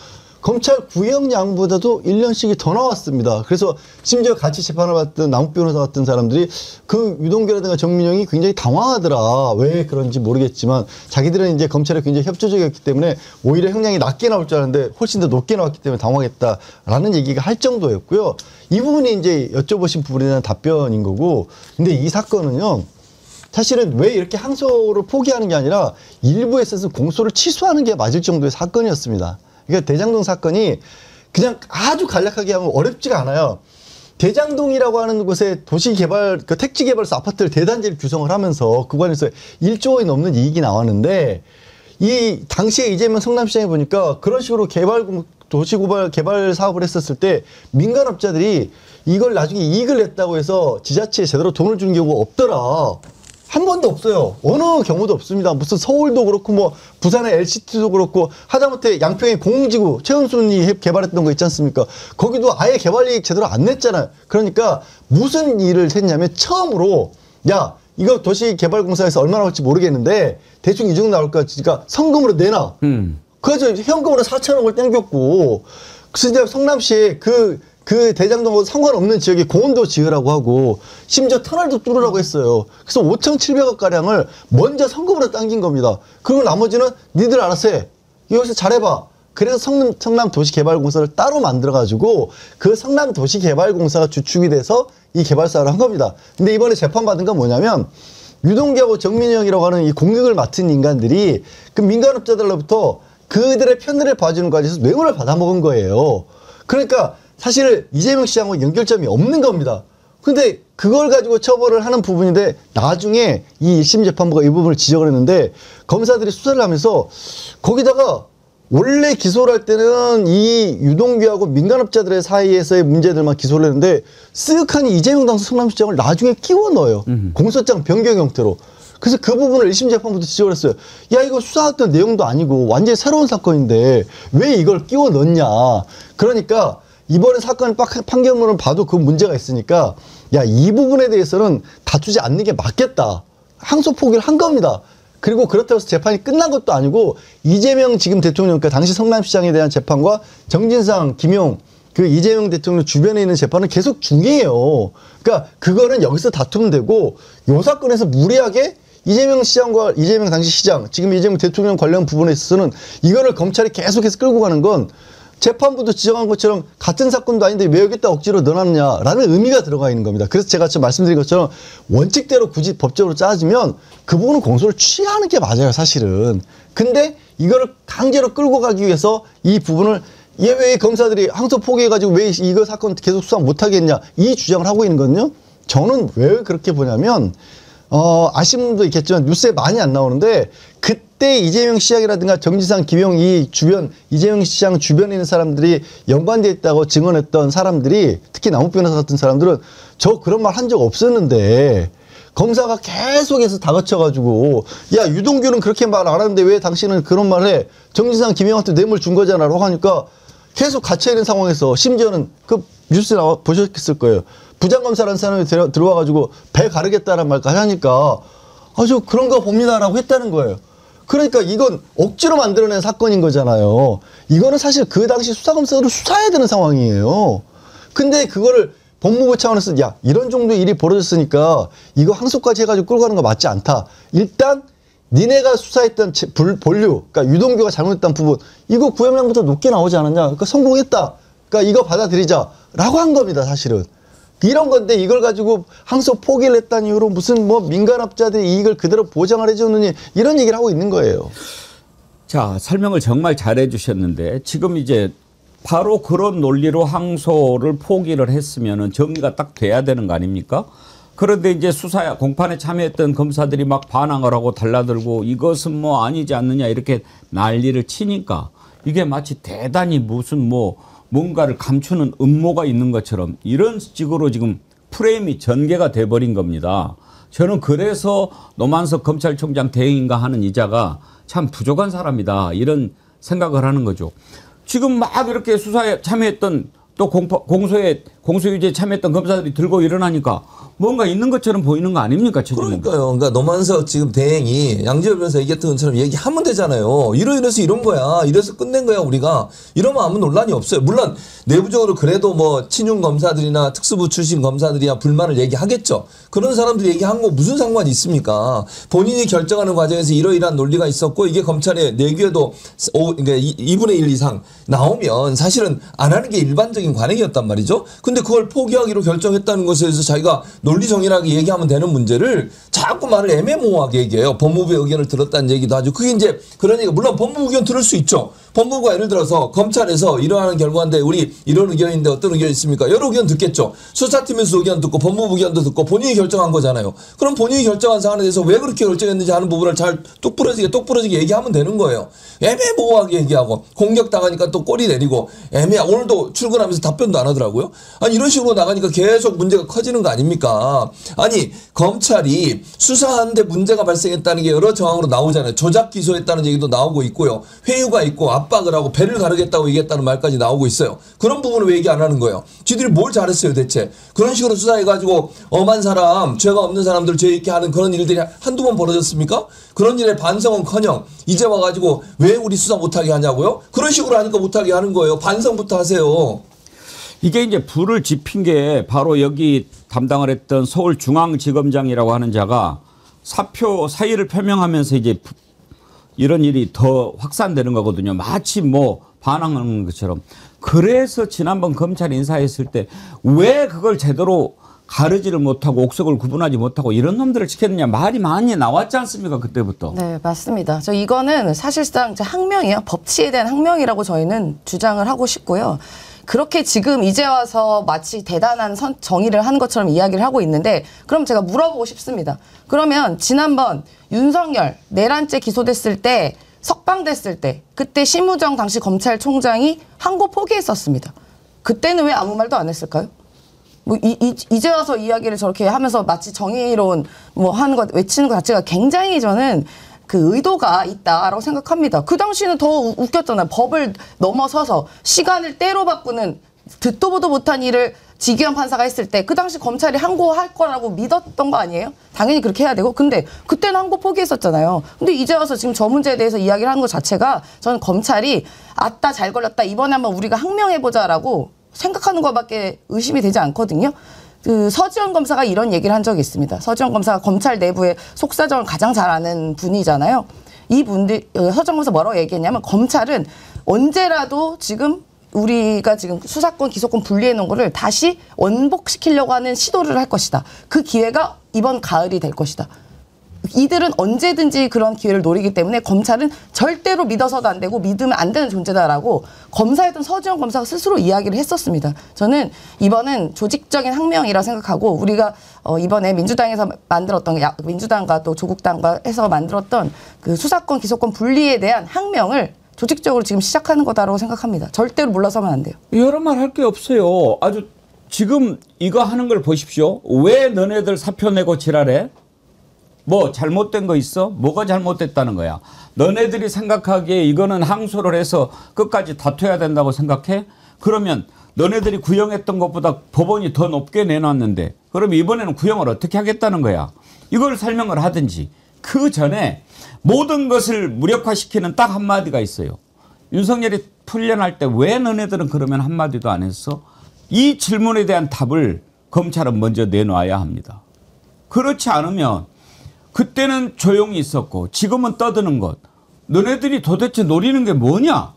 검찰 구형량보다도 1년씩이 더 나왔습니다. 그래서 심지어 같이 재판을 받던 남욱 변호사 같은 사람들이 그 유동규라든가 정민용이 굉장히 당황하더라. 왜 그런지 모르겠지만 자기들은 이제 검찰에 굉장히 협조적이었기 때문에 오히려 형량이 낮게 나올 줄 알았는데 훨씬 더 높게 나왔기 때문에 당황했다라는 얘기가 할 정도였고요. 이 부분이 이제 여쭤보신 부분에 대한 답변인 거고, 근데 이 사건은요. 사실은 왜 이렇게 항소를 포기하는 게 아니라 일부에 있어서 공소를 취소하는 게 맞을 정도의 사건이었습니다. 그러니까 대장동 사건이 그냥 아주 간략하게 하면 어렵지가 않아요. 대장동이라고 하는 곳에 도시개발, 그 택지개발사 아파트를 대단지를 규성을 하면서 그 관해서 1조 원이 넘는 이익이 나왔는데 이 당시에 이재명 성남시장에 보니까 그런 식으로 도시개발 사업을 했었을 때 민간업자들이 이걸 나중에 이익을 냈다고 해서 지자체에 제대로 돈을 주는 경우가 없더라. 한 번도 없어요. 어느 경우도 없습니다. 무슨 서울도 그렇고 뭐 부산의 LCT도 그렇고 하다못해 양평의 공흥지구 최은순이 개발했던 거 있지 않습니까? 거기도 아예 개발이익 제대로 안 냈잖아요. 그러니까 무슨 일을 했냐면 처음으로 야 이거 도시개발공사에서 얼마나 올지 모르겠는데 대충 이 정도 나올 것 같으니까 성금으로 내놔. 그래서 현금으로 4천억을 땡겼고 그래서 성남시에 그 대장동하고 상관없는 지역에 공원도 지으라고 하고 심지어 터널도 뚫으라고 했어요. 그래서 5,700억 가량을 먼저 성금으로 당긴 겁니다. 그리고 나머지는 니들 알아서 해. 여기서 잘해봐. 그래서 성남도시개발공사를 따로 만들어가지고 그 성남도시개발공사가 주축이 돼서 이 개발사를 한 겁니다. 근데 이번에 재판받은 건 뭐냐면 유동규하고 정민영이라고 하는 이 공격을 맡은 인간들이 그 민간업자들로부터 그들의 편의를 봐주는 과정에서 뇌물을 받아먹은 거예요. 그러니까 사실 이재명 시장과 연결점이 없는 겁니다. 근데 그걸 가지고 처벌을 하는 부분인데 나중에 이 1심 재판부가 이 부분을 지적을 했는데 검사들이 수사를 하면서 거기다가 원래 기소를 할 때는 이 유동규하고 민간업자들의 사이에서의 문제들만 기소를 했는데 쓱하니 이재명 당시 성남시장을 나중에 끼워 넣어요. 공소장 변경 형태로. 그래서 그 부분을 1심 재판부도 지적을 했어요. 야 이거 수사했던 내용도 아니고 완전히 새로운 사건인데 왜 이걸 끼워 넣냐. 그러니까 이번에 사건 판결문을 봐도 그 문제가 있으니까 야 이 부분에 대해서는 다투지 않는 게 맞겠다. 항소 포기를 한 겁니다. 그리고 그렇다고 해서 재판이 끝난 것도 아니고 이재명 지금 대통령, 그러니까 당시 성남시장에 대한 재판과 정진상, 김용, 그 이재명 대통령 주변에 있는 재판은 계속 중이에요. 그러니까 그거는 여기서 다투면 되고 요 사건에서 무리하게 이재명 시장과 이재명 당시 시장, 지금 이재명 대통령 관련 부분에 있어서는 이거를 검찰이 계속해서 끌고 가는 건 재판부도 지정한 것처럼 같은 사건도 아닌데 왜 여기다 억지로 넣어놨냐라는 의미가 들어가 있는 겁니다. 그래서 제가 지금 말씀드린 것처럼 원칙대로 굳이 법적으로 짜지면 그 부분은 공소를 취하는 게 맞아요, 사실은. 근데 이거를 강제로 끌고 가기 위해서 이 부분을 왜 검사들이 항소 포기해가지고 왜 이거 사건 계속 수사 못하겠냐 이 주장을 하고 있는 거거든요. 저는 왜 그렇게 보냐면 아시는 분도 있겠지만 뉴스에 많이 안 나오는데 그때 이재명 시장이라든가 정진상, 김용 이 주변 이재명 시장 주변에 있는 사람들이 연관돼 있다고 증언했던 사람들이 특히 남욱 변호사 같은 사람들은 저 그런 말 한 적 없었는데 검사가 계속해서 다그쳐가지고 야 유동규는 그렇게 말 안 하는데 왜 당신은 그런 말 해. 정진상, 김용한테 뇌물 준 거잖아 라고 하니까 계속 갇혀있는 상황에서 심지어는 그 뉴스 보셨을 거예요. 부장검사라는 사람이 들어와가지고 배 가르겠다는 말까지 하니까 저 그런 거 봅니다라고 했다는 거예요. 그러니까 이건 억지로 만들어낸 사건인 거잖아요. 이거는 사실 그 당시 수사검사들을 수사해야 되는 상황이에요. 근데 그거를 법무부 차원에서 야 이런 정도 일이 벌어졌으니까 이거 항소까지 해가지고 끌고 가는 거 맞지 않다. 일단 니네가 수사했던 본류, 그러니까 유동규가 잘못했던 부분 이거 구형량부터 높게 나오지 않았냐. 그러니까 성공했다. 그러니까 이거 받아들이자라고 한 겁니다, 사실은. 이런 건데 이걸 가지고 항소 포기를 했다는 이유로 무슨 뭐 민간업자들의 이익을 그대로 보장을 해주느니 이런 얘기를 하고 있는 거예요. 자, 설명을 정말 잘해 주셨는데 지금 이제 바로 그런 논리로 항소를 포기를 했으면은 정리가 딱 돼야 되는 거 아닙니까? 그런데 이제 수사 공판에 참여했던 검사들이 막 반항을 하고 달라들고 이것은 뭐 아니지 않느냐 이렇게 난리를 치니까 이게 마치 대단히 무슨 뭐 뭔가를 감추는 음모가 있는 것처럼 이런 식으로 지금 프레임이 전개가 돼버린 겁니다. 저는 그래서 노만석 검찰총장 대행인가 하는 이자가 참 부족한 사람이다 이런 생각을 하는 거죠. 지금 막 이렇게 수사에 참여했던 또 공소유지에 참여했던 검사들이 들고 일어나니까 뭔가 있는 것처럼 보이는 거 아닙니까? 그러니까요. 그러니까 노만석 지금 대행이 양지열 변호사 얘기했던 것처럼 얘기하면 되잖아요. 이래서 이런 거야. 이래서 끝낸 거야 우리가. 이러면 아무 논란이 없어요. 물론 내부적으로 그래도 뭐 친윤 검사들이나 특수부 출신 검사들이야 불만을 얘기하겠죠. 그런 사람들이 얘기한 거 무슨 상관이 있습니까? 본인이 결정하는 과정에서 이러이러한 논리가 있었고 이게 검찰에 내규에도 그러니까 2분의 1 이상 나오면 사실은 안 하는 게 일반적인 관행이었단 말이죠. 근데 그걸 포기하기로 결정했다는 것에 대해서 자기가 논리 정연하게 얘기하면 되는 문제를 자꾸 말을 애매모호하게 얘기해요. 법무부의 의견을 들었다는 얘기도 하죠. 그게 이제 그런 얘기가 물론 법무부 의견 들을 수 있죠. 법무부가 예를 들어서 검찰에서 이러한 결과인데 우리 이런 의견인데 어떤 의견이 있습니까? 여러 의견 듣겠죠. 수사팀에서 의견 듣고 법무부 의견도 듣고 본인이 결정한 거잖아요. 그럼 본인이 결정한 사안에 대해서 왜 그렇게 결정했는지 하는 부분을 잘 똑부러지게 얘기하면 되는 거예요. 애매모호하게 얘기하고 공격당하니까 또 꼬리 내리고 오늘도 출근하면서 답변도 안 하더라고요. 아니 이런 식으로 나가니까 계속 문제가 커지는 거 아닙니까? 아니 검찰이 수사하는데 문제가 발생했다는 게 여러 정황으로 나오잖아요. 조작 기소했다는 얘기도 나오고 있고요. 회유가 있고 압박을 하고 배를 가르겠다고 얘기했다는 말까지 나오고 있어요. 그런 부분을 왜 얘기 안 하는 거예요? 쥐들이 뭘 잘했어요 대체? 그런 식으로 수사해가지고 엄한 사람, 죄가 없는 사람들 죄 있게 하는 그런 일들이 한두 번 벌어졌습니까? 그런 일에 반성은커녕 이제 와가지고 왜 우리 수사 못하게 하냐고요? 그런 식으로 하니까 못하게 하는 거예요. 반성부터 하세요. 이게 이제 불을 지핀 게 바로 여기 담당을 했던 서울중앙지검장이라고 하는 자가 사의를 표명하면서 이제 이런 일이 더 확산되는 거거든요. 마치 뭐 반항하는 것처럼. 그래서 지난번 검찰 인사했을 때 왜 그걸 제대로 가르지를 못하고 옥석을 구분하지 못하고 이런 놈들을 지켰느냐 말이 많이 나왔지 않습니까? 그때부터. 네, 맞습니다. 이거는 사실상 항명이에요. 법치에 대한 항명이라고 저희는 주장을 하고 싶고요. 그렇게 지금 이제 와서 마치 대단한 정의를 하는 것처럼 이야기를 하고 있는데 그럼 제가 물어보고 싶습니다. 그러면 지난번 윤석열 내란죄 기소됐을 때 석방됐을 때 그때 심우정 당시 검찰총장이 항고 포기했었습니다. 그때는 왜 아무 말도 안 했을까요? 뭐 이제 와서 이야기를 저렇게 하면서 마치 정의로운 뭐 하는 것 외치는 것 자체가 굉장히 저는 그 의도가 있다라고 생각합니다. 그 당시는 더 웃겼잖아요. 법을 넘어서서 시간을 때로 바꾸는 듣도 보도 못한 일을 지기현 판사가 했을 때 그 당시 검찰이 항고할 거라고 믿었던 거 아니에요? 당연히 그렇게 해야 되고. 근데 그때는 항고 포기했었잖아요. 근데 이제 와서 지금 저 문제에 대해서 이야기를 하는 것 자체가 저는 검찰이 아따 잘 걸렸다. 이번에 한번 우리가 항명해보자라고 생각하는 것밖에 의심이 되지 않거든요. 그 서지원 검사가 이런 얘기를 한 적이 있습니다. 서지원 검사가 검찰 내부의 속사정을 가장 잘 아는 분이잖아요. 서지원 검사 뭐라고 얘기했냐면 검찰은 언제라도 지금 우리가 지금 수사권, 기소권 분리해 놓은 거를 다시 원복시키려고 하는 시도를 할 것이다. 그 기회가 이번 가을이 될 것이다. 이들은 언제든지 그런 기회를 노리기 때문에 검찰은 절대로 믿어서도 안 되고 믿으면 안 되는 존재다라고 검사였던 서지원 검사가 스스로 이야기를 했었습니다. 저는 이번은 조직적인 항명이라 생각하고 우리가 이번에 민주당에서 만들었던 민주당과 또 조국당과 해서 만들었던 그 수사권 기소권 분리에 대한 항명을 조직적으로 지금 시작하는 거다라고 생각합니다. 절대로 물러서면 안 돼요. 여러 말 할 게 없어요. 아주 지금 이거 하는 걸 보십시오. 왜 너네들 사표 내고 지랄해? 뭐 잘못된 거 있어? 뭐가 잘못됐다는 거야? 너네들이 생각하기에 이거는 항소를 해서 끝까지 다퉈야 된다고 생각해? 그러면 너네들이 구형했던 것보다 법원이 더 높게 내놨는데 그럼 이번에는 구형을 어떻게 하겠다는 거야? 이걸 설명을 하든지 그 전에 모든 것을 무력화시키는 딱 한마디가 있어요. 윤석열이 풀려날 때 왜 너네들은 그러면 한마디도 안 했어? 이 질문에 대한 답을 검찰은 먼저 내놔야 합니다. 그렇지 않으면 그때는 조용히 있었고 지금은 떠드는 것. 너네들이 도대체 노리는 게 뭐냐?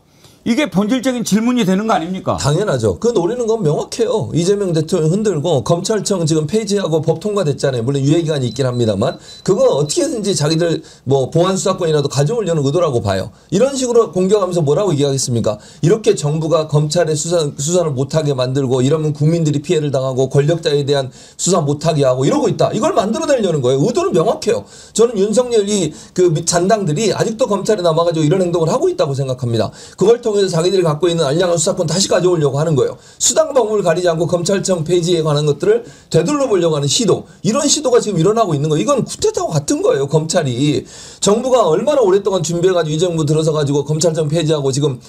이게 본질적인 질문이 되는 거 아닙니까? 당연하죠. 그 노리는 건 명확해요. 이재명 대통령 흔들고 검찰청 지금 폐지하고 법 통과됐잖아요. 물론 유예기간이 있긴 합니다만 그거 어떻게든지 자기들 뭐 보안 수사권이라도 가져오려는 의도라고 봐요. 이런 식으로 공격하면서 뭐라고 얘기하겠습니까? 이렇게 정부가 검찰의 수사를 못하게 만들고 이러면 국민들이 피해를 당하고 권력자에 대한 수사 못하게 하고 이러고 있다. 이걸 만들어내려는 거예요. 의도는 명확해요. 저는 윤석열이 그 잔당들이 아직도 검찰에 남아가지고 이런 행동을 하고 있다고 생각합니다. 그걸 통해서 자기들이 갖고 있는 알량한 수사권 다시 가져오려고 하는 거예요. 수단 방법을 가리지 않고 검찰청 폐지에 관한 것들을 되돌려 보려고 하는 시도. 이런 시도가 지금 일어나고 있는 거예요. 이건 쿠데타와 같은 거예요. 검찰이. 정부가 얼마나 오랫동안 준비해가지고 이 정부 들어서가지고 검찰청 폐지하고 지금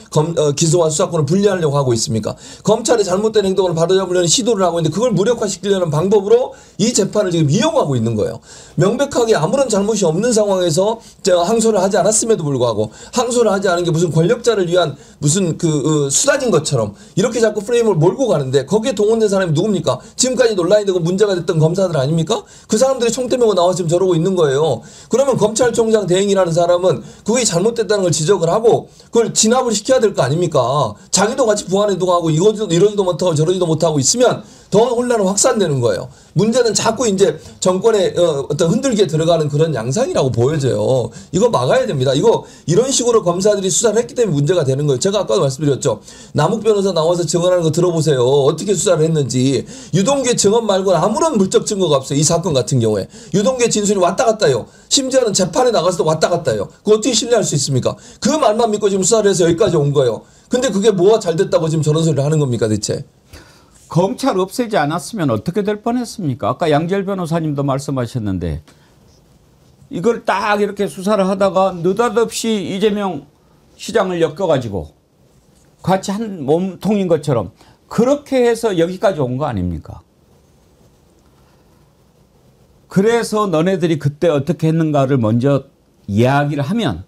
기소와 수사권을 분리하려고 하고 있습니까? 검찰의 잘못된 행동을 바로잡으려는 시도를 하고 있는데 그걸 무력화시키려는 방법으로 이 재판을 지금 이용하고 있는 거예요. 명백하게 아무런 잘못이 없는 상황에서 항소를 하지 않았음에도 불구하고 항소를 하지 않은 게 무슨 권력자를 위한 무슨 수단인 것처럼 이렇게 자꾸 프레임을 몰고 가는데 거기에 동원된 사람이 누굽니까? 지금까지 논란이 되고 문제가 됐던 검사들 아닙니까? 그 사람들이 총대 메고 나와서 지금 저러고 있는 거예요. 그러면 검찰총장 대행이라는 사람은 그게 잘못됐다는 걸 지적을 하고 그걸 진압을 시켜야 될 거 아닙니까? 자기도 같이 부안해동하고 이러지도 못하고 저러지도 못하고 있으면 더 혼란은 확산되는 거예요. 문제는 자꾸 이제 정권의 어떤 흔들기에 들어가는 그런 양상이라고 보여져요. 이거 막아야 됩니다. 이런 식으로 검사들이 수사를 했기 때문에 문제가 되는 거예요. 제가 아까도 말씀드렸죠. 남욱 변호사 나와서 증언하는 거 들어보세요. 어떻게 수사를 했는지. 유동규의 증언 말고는 아무런 물적 증거가 없어요. 이 사건 같은 경우에. 유동규의 진술이 왔다 갔다 해요. 심지어는 재판에 나가서도 왔다 갔다 해요. 그거 어떻게 신뢰할 수 있습니까? 그 말만 믿고 지금 수사를 해서 여기까지 온 거예요. 근데 그게 뭐가 잘 됐다고 지금 저런 소리를 하는 겁니까 대체? 검찰 없애지 않았으면 어떻게 될 뻔했습니까? 아까 양재열 변호사님도 말씀하셨는데 이걸 딱 이렇게 수사를 하다가 느닷없이 이재명 시장을 엮여가지고 같이 한 몸통인 것처럼 그렇게 해서 여기까지 온 거 아닙니까? 그래서 너네들이 그때 어떻게 했는가를 먼저 이야기를 하면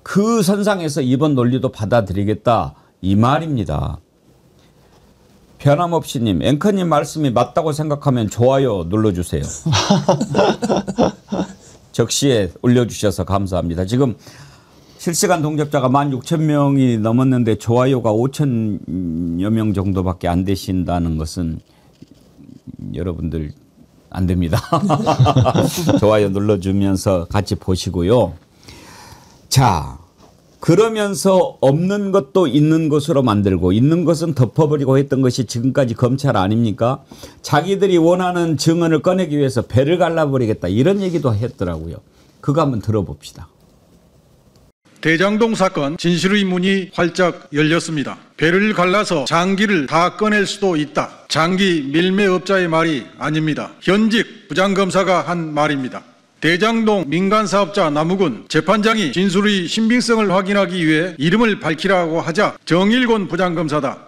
그 선상에서 이번 논리도 받아들이겠다 이 말입니다. 변함없이님, 앵커님 말씀이 맞다고 생각하면 좋아요 눌러주세요. 적시에 올려주셔서 감사합니다. 지금 실시간 동접자가 16,000명이 넘었는데 좋아요가 5,000여 명 정도밖에 안 되신다는 것은 여러분들 안 됩니다. 좋아요 눌러주면서 같이 보시고요. 자, 그러면서 없는 것도 있는 것으로 만들고 있는 것은 덮어버리고 했던 것이 지금까지 검찰 아닙니까? 자기들이 원하는 증언을 꺼내기 위해서 배를 갈라버리겠다 이런 얘기도 했더라고요. 그거 한번 들어봅시다. 대장동 사건 진실의 문이 활짝 열렸습니다. 배를 갈라서 장기를 다 꺼낼 수도 있다. 장기 밀매업자의 말이 아닙니다. 현직 부장검사가 한 말입니다. 대장동 민간사업자 남욱은 재판장이 진술의 신빙성을 확인하기 위해 이름을 밝히라고 하자 정일곤 부장검사다.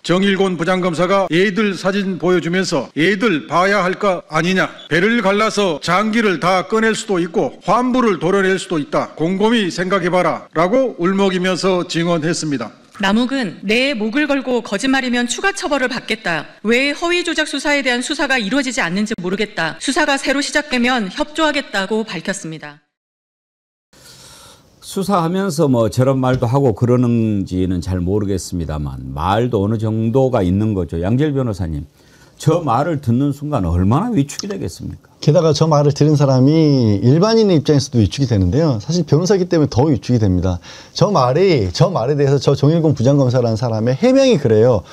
정일곤 부장검사가 애들 사진 보여주면서 애들 봐야 할 거 아니냐. 배를 갈라서 장기를 다 꺼낼 수도 있고 환부를 도려낼 수도 있다. 곰곰이 생각해봐라 라고 울먹이면서 증언했습니다. 남욱은 내 목을 걸고 거짓말이면 추가 처벌을 받겠다. 왜 허위 조작 수사에 대한 수사가 이루어지지 않는지 모르겠다. 수사가 새로 시작되면 협조하겠다고 밝혔습니다. 수사하면서 뭐 저런 말도 하고 그러는지는 잘 모르겠습니다만 말도 어느 정도가 있는 거죠. 양재열 변호사님, 저 말을 듣는 순간 얼마나 위축이 되겠습니까? 게다가 저 말을 들은 사람이 일반인의 입장에서도 위축이 되는데요. 사실 변호사이기 때문에 더 위축이 됩니다. 저 말에 대해서 저 정일곤 부장검사라는 사람의 해명이 그래요.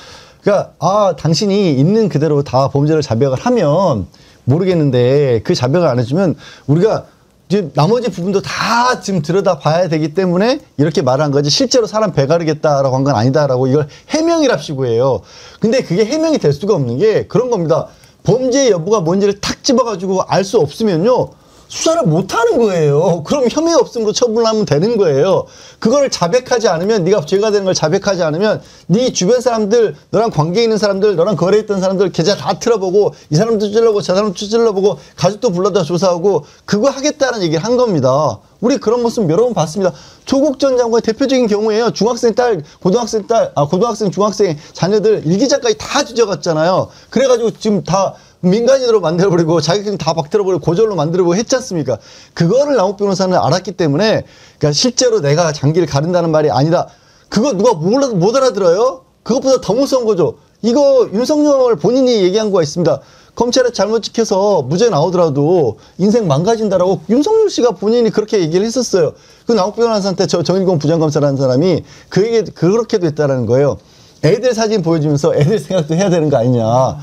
그러니까 당신이 있는 그대로 다 범죄를 자백을 하면 모르겠는데 그 자백을 안 해주면 우리가 이제 나머지 부분도 다 지금 들여다봐야 되기 때문에 이렇게 말한 거지 실제로 사람 배 가르겠다라고 한 건 아니다라고 이걸 해명이랍시고 해요. 근데 그게 해명이 될 수가 없는 게 그런 겁니다. 범죄 여부가 뭔지를 탁 집어가지고 알 수 없으면요. 수사를 못하는 거예요. 그럼 혐의 없음으로 처분하면 되는 거예요. 그거를 자백하지 않으면 네가 죄가 되는 걸 자백하지 않으면 네 주변 사람들 너랑 관계 있는 사람들 너랑 거래했던 사람들 계좌 다 틀어보고 이 사람도 찔러보고 저 사람도 찔러보고 가족도 불러다 조사하고 그거 하겠다는 얘기를 한 겁니다. 우리 그런 모습 여러 번 봤습니다. 조국 전 장관의 대표적인 경우에요. 중학생 딸, 고등학생 중학생 자녀들 일기장까지 다 뒤져갔잖아요. 그래가지고 지금 다 민간인으로 만들어버리고 자격증 다 박틀어버리고 고졸로 만들어버리고 했지 않습니까? 그거를 남욱 변호사는 알았기 때문에 그러니까 실제로 내가 장기를 가른다는 말이 아니다. 그거 누가 못 알아들어요? 그것보다 더 무서운 거죠. 이거 윤석열 본인이 얘기한 거가 있습니다. 검찰에 잘못 찍혀서 무죄 나오더라도 인생 망가진다라고 윤석열 씨가 본인이 그렇게 얘기를 했었어요. 그 남욱 변호사한테 저 정일공 부장검사라는 사람이 그 얘기 그렇게도 했다라는 거예요. 애들 사진 보여주면서 애들 생각도 해야 되는 거 아니냐.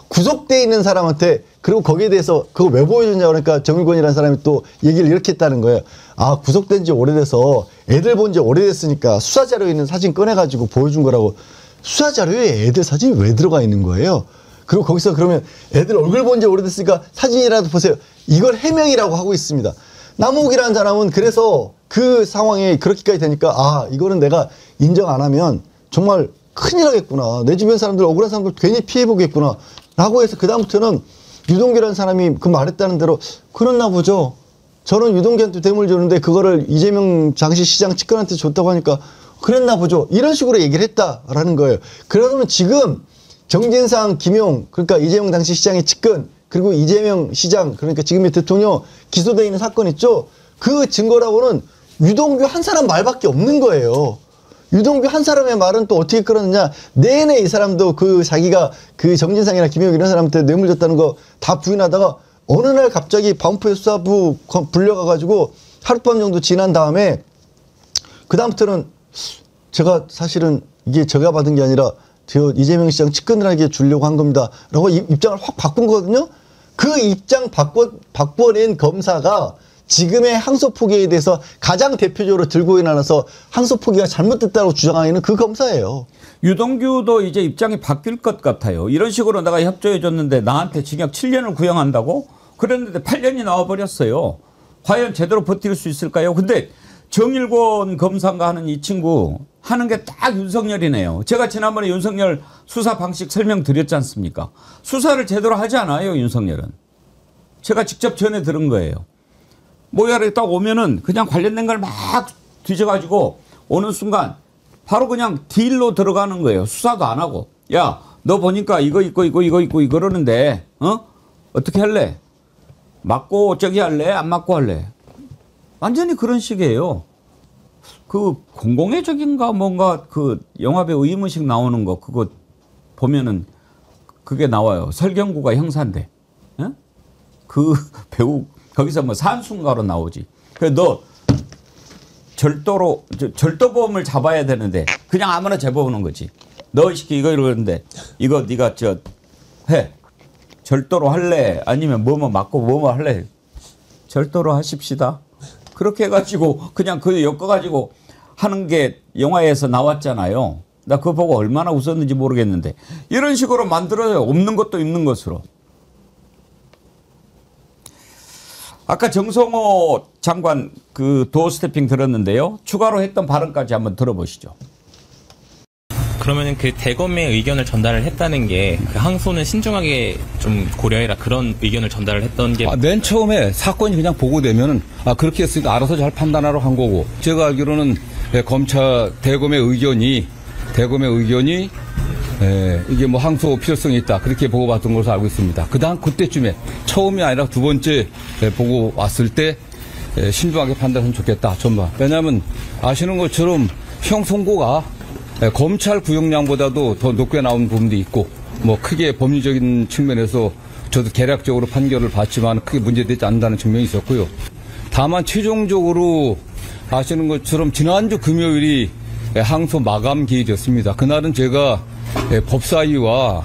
구속돼 있는 사람한테 그리고 거기에 대해서 그거 왜 보여줬냐 그러니까 정일권이라는 사람이 또 얘기를 이렇게 했다는 거예요. 아, 구속된 지 오래돼서 애들 본 지 오래됐으니까 수사자료에 있는 사진 꺼내가지고 보여준 거라고. 수사자료에 애들 사진이 왜 들어가 있는 거예요? 그리고 거기서 그러면 애들 얼굴 본 지 오래됐으니까 사진이라도 보세요. 이걸 해명이라고 하고 있습니다. 남욱이라는 사람은 그래서 그 상황에 그렇게까지 되니까 아, 이거는 내가 인정 안 하면 정말 큰일 나겠구나. 내 주변 사람들, 억울한 사람들 괜히 피해보겠구나. 라고 해서 그다음부터는 유동규라는 사람이 그 말했다는 대로 그랬나 보죠. 저는 유동규한테 뇌물 주는데 그거를 이재명 당시 시장 측근한테 줬다고 하니까 그랬나 보죠. 이런 식으로 얘기를 했다라는 거예요. 그러면 지금 정진상, 김용, 그러니까 이재명 당시 시장의 측근, 그리고 이재명 시장, 그러니까 지금의 대통령 기소되어 있는 사건 있죠. 그 증거라고는 유동규 한 사람 말밖에 없는 거예요. 유동규 한 사람의 말은 또 어떻게 끌었느냐. 내내 이 사람도 그 자기가 그 정진상이나 김용 이런 사람한테 뇌물 줬다는 거 다 부인하다가 어느 날 갑자기 반포의 수사부 불려가가지고 하룻밤 정도 지난 다음에 그다음부터는 제가 사실은 이게 제가 받은 게 아니라 저 이재명 시장 측근들에게 주려고 한 겁니다. 라고 입장을 확 바꾼 거거든요. 그 입장 바꿔낸 검사가 지금의 항소 포기에 대해서 가장 대표적으로 들고 일어나서 항소 포기가 잘못됐다고 주장하는 그 검사예요. 유동규도 이제 입장이 바뀔 것 같아요. 이런 식으로 내가 협조해 줬는데 나한테 징역 7년을 구형한다고? 그랬는데 8년이 나와버렸어요. 과연 제대로 버틸 수 있을까요? 근데 정일권 검사인가 하는 이 친구 하는 게 딱 윤석열이네요. 제가 지난번에 윤석열 수사 방식 설명드렸지 않습니까? 수사를 제대로 하지 않아요, 윤석열은. 제가 직접 전해 들은 거예요. 모야를 딱 오면은 그냥 관련된 걸 막 뒤져가지고 오는 순간 바로 그냥 딜로 들어가는 거예요. 수사도 안 하고. 야, 너 보니까 이거 있고 이러는데, 어떻게 할래? 맞고 저기 할래? 안 맞고 할래? 완전히 그런 식이에요. 그 공공의적인가 뭔가 그 영화배우 이문식 나오는 거 그거 보면은 그게 나와요. 설경구가 형사인데. 그 배우 거기서 뭐 산순가로 나오지. 그래 너 절도범을 잡아야 되는데 그냥 아무나 잡아오는 거지. 너 시키 이거 이러는데 이거 네가 해. 절도로 할래? 아니면 뭐뭐 맞고 뭐뭐 할래? 절도로 하십시다. 그렇게 해가지고 그냥 그 엮어가지고 하는 게 영화에서 나왔잖아요. 나 그거 보고 얼마나 웃었는지 모르겠는데 이런 식으로 만들어요. 없는 것도 있는 것으로. 아까 정성호 장관 그 도어 스태핑 들었는데요. 추가로 했던 발언까지 한번 들어보시죠. 그러면 그 대검의 의견을 전달을 했다는 게 그 항소는 신중하게 좀 고려해라 그런 의견을 전달을 했던 게 맨 처음에 사건이 그냥 보고되면은 그렇게 했으니까 알아서 잘 판단하라고 한 거고 제가 알기로는 대검의 의견이 이게 뭐 항소 필요성이 있다 그렇게 보고받은 것으로 알고 있습니다. 그다음 그때쯤에 처음이 아니라 두 번째 보고 왔을 때 신중하게 판단하면 좋겠다. 전반. 왜냐하면 아시는 것처럼 형 선고가 검찰 구형량보다도 더 높게 나온 부분도 있고 뭐 크게 법리적인 측면에서 저도 개략적으로 판결을 받지만 크게 문제되지 않는다는 측면이 있었고요. 다만 최종적으로 아시는 것처럼 지난주 금요일이 항소 마감 기일이었습니다. 그날은 제가 법사위와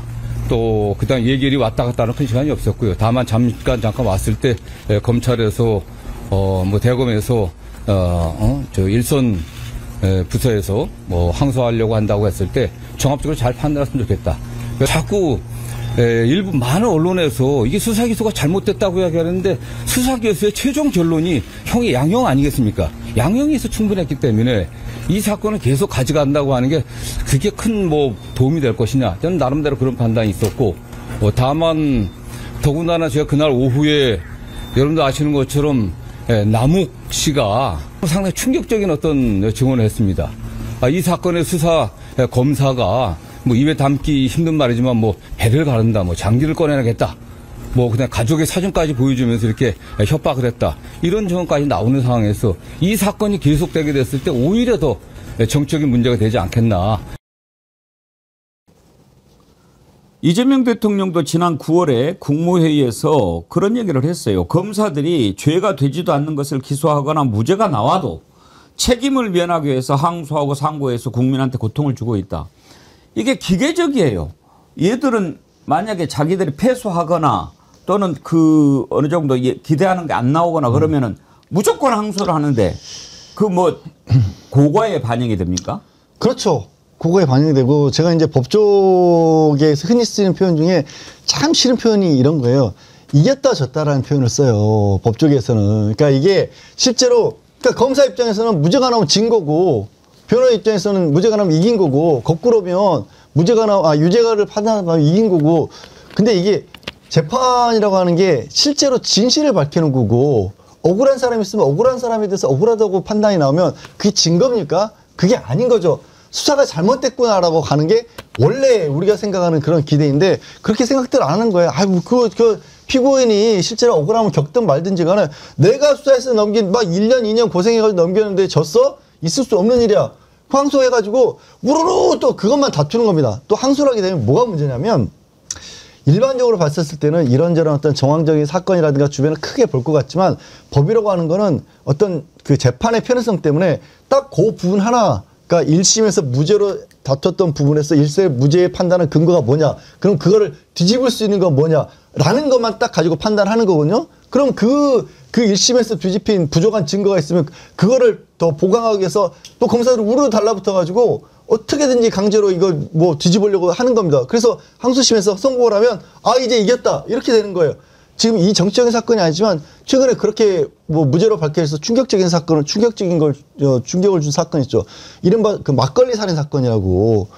또 그다음 예결이 왔다 갔다 하는 큰 시간이 없었고요. 다만 잠깐 왔을 때 검찰에서 뭐 대검에서 저 일선 부서에서 뭐 항소하려고 한다고 했을 때 종합적으로 잘 판단했으면 좋겠다. 자꾸 일부 많은 언론에서 이게 수사기소가 잘못됐다고 이야기하는데 수사기소의 최종 결론이 형의 양형 아니겠습니까? 양형에서 충분했기 때문에 이 사건을 계속 가져간다고 하는 게 그게 큰 뭐 도움이 될 것이냐. 저는 나름대로 그런 판단이 있었고 다만 더군다나 제가 그날 오후에 여러분도 아시는 것처럼 남욱 씨가 상당히 충격적인 어떤 증언을 했습니다. 이 사건의 수사 검사가 뭐 입에 담기 힘든 말이지만 뭐 배를 가른다, 뭐 장기를 꺼내야겠다, 뭐 그냥 가족의 사진까지 보여주면서 이렇게 협박을 했다. 이런 증언까지 나오는 상황에서 이 사건이 계속되게 됐을 때 오히려 더 정적인 문제가 되지 않겠나. 이재명 대통령도 지난 9월에 국무회의에서 그런 얘기를 했어요. 검사들이 죄가 되지도 않는 것을 기소하거나 무죄가 나와도 책임을 면하기 위해서 항소하고 상고해서 국민한테 고통을 주고 있다. 이게 기계적이에요. 얘들은 만약에 자기들이 패소하거나 또는 그 어느 정도 기대하는 게 안 나오거나 그러면은 무조건 항소를 하는데 그 뭐 고과에 반영이 됩니까? 그렇죠. 그거에 반영이 되고, 제가 이제 법조계에서 흔히 쓰는 표현 중에 참 싫은 표현이 이런 거예요. 이겼다 졌다라는 표현을 써요. 법조계에서는. 그러니까 이게 실제로, 그러니까 검사 입장에서는 무죄가 나오면 진 거고, 변호인 입장에서는 무죄가 나오면 이긴 거고, 거꾸로면 유죄가를 판단하면 이긴 거고. 근데 이게 재판이라고 하는 게 실제로 진실을 밝히는 거고, 억울한 사람이 있으면 억울한 사람에 대해서 억울하다고 판단이 나오면 그게 진 겁니까? 그게 아닌 거죠. 수사가 잘못됐구나라고 가는 게 원래 우리가 생각하는 그런 기대인데, 그렇게 생각들 안 하는 거예요. 그 피고인이 실제로 억울함을 겪든 말든지 간에 내가 수사해서 넘긴 막 1년, 2년 고생해가지고 넘겼는데 졌어? 있을 수 없는 일이야. 항소해가지고 우르르 또 그것만 다투는 겁니다. 또 항소를 하게 되면 뭐가 문제냐면, 일반적으로 봤었을 때는 이런저런 어떤 정황적인 사건이라든가 주변을 크게 볼 것 같지만, 법이라고 하는 거는 어떤 그 재판의 편의성 때문에 딱 그 부분 하나, 그러니까 1심에서 무죄로 다퉜던 부분에서 1심 무죄의 판단은 근거가 뭐냐, 그럼 그거를 뒤집을 수 있는 건 뭐냐라는 것만 딱 가지고 판단하는 거거든요. 그럼 그 1심에서 뒤집힌 부족한 증거가 있으면 그거를 더 보강하기 위해서 또 검사들이 우르르 달라붙어 가지고 어떻게든지 강제로 이걸 뭐 뒤집으려고 하는 겁니다. 그래서 항소심에서 선고를 하면 이제 이겼다 이렇게 되는 거예요. 지금 이 정치적인 사건이 아니지만 최근에 그렇게 뭐 무죄로 밝혀져서 충격적인 걸 충격을 준 사건이 있죠. 이른바 그 막걸리 살인 사건이라고,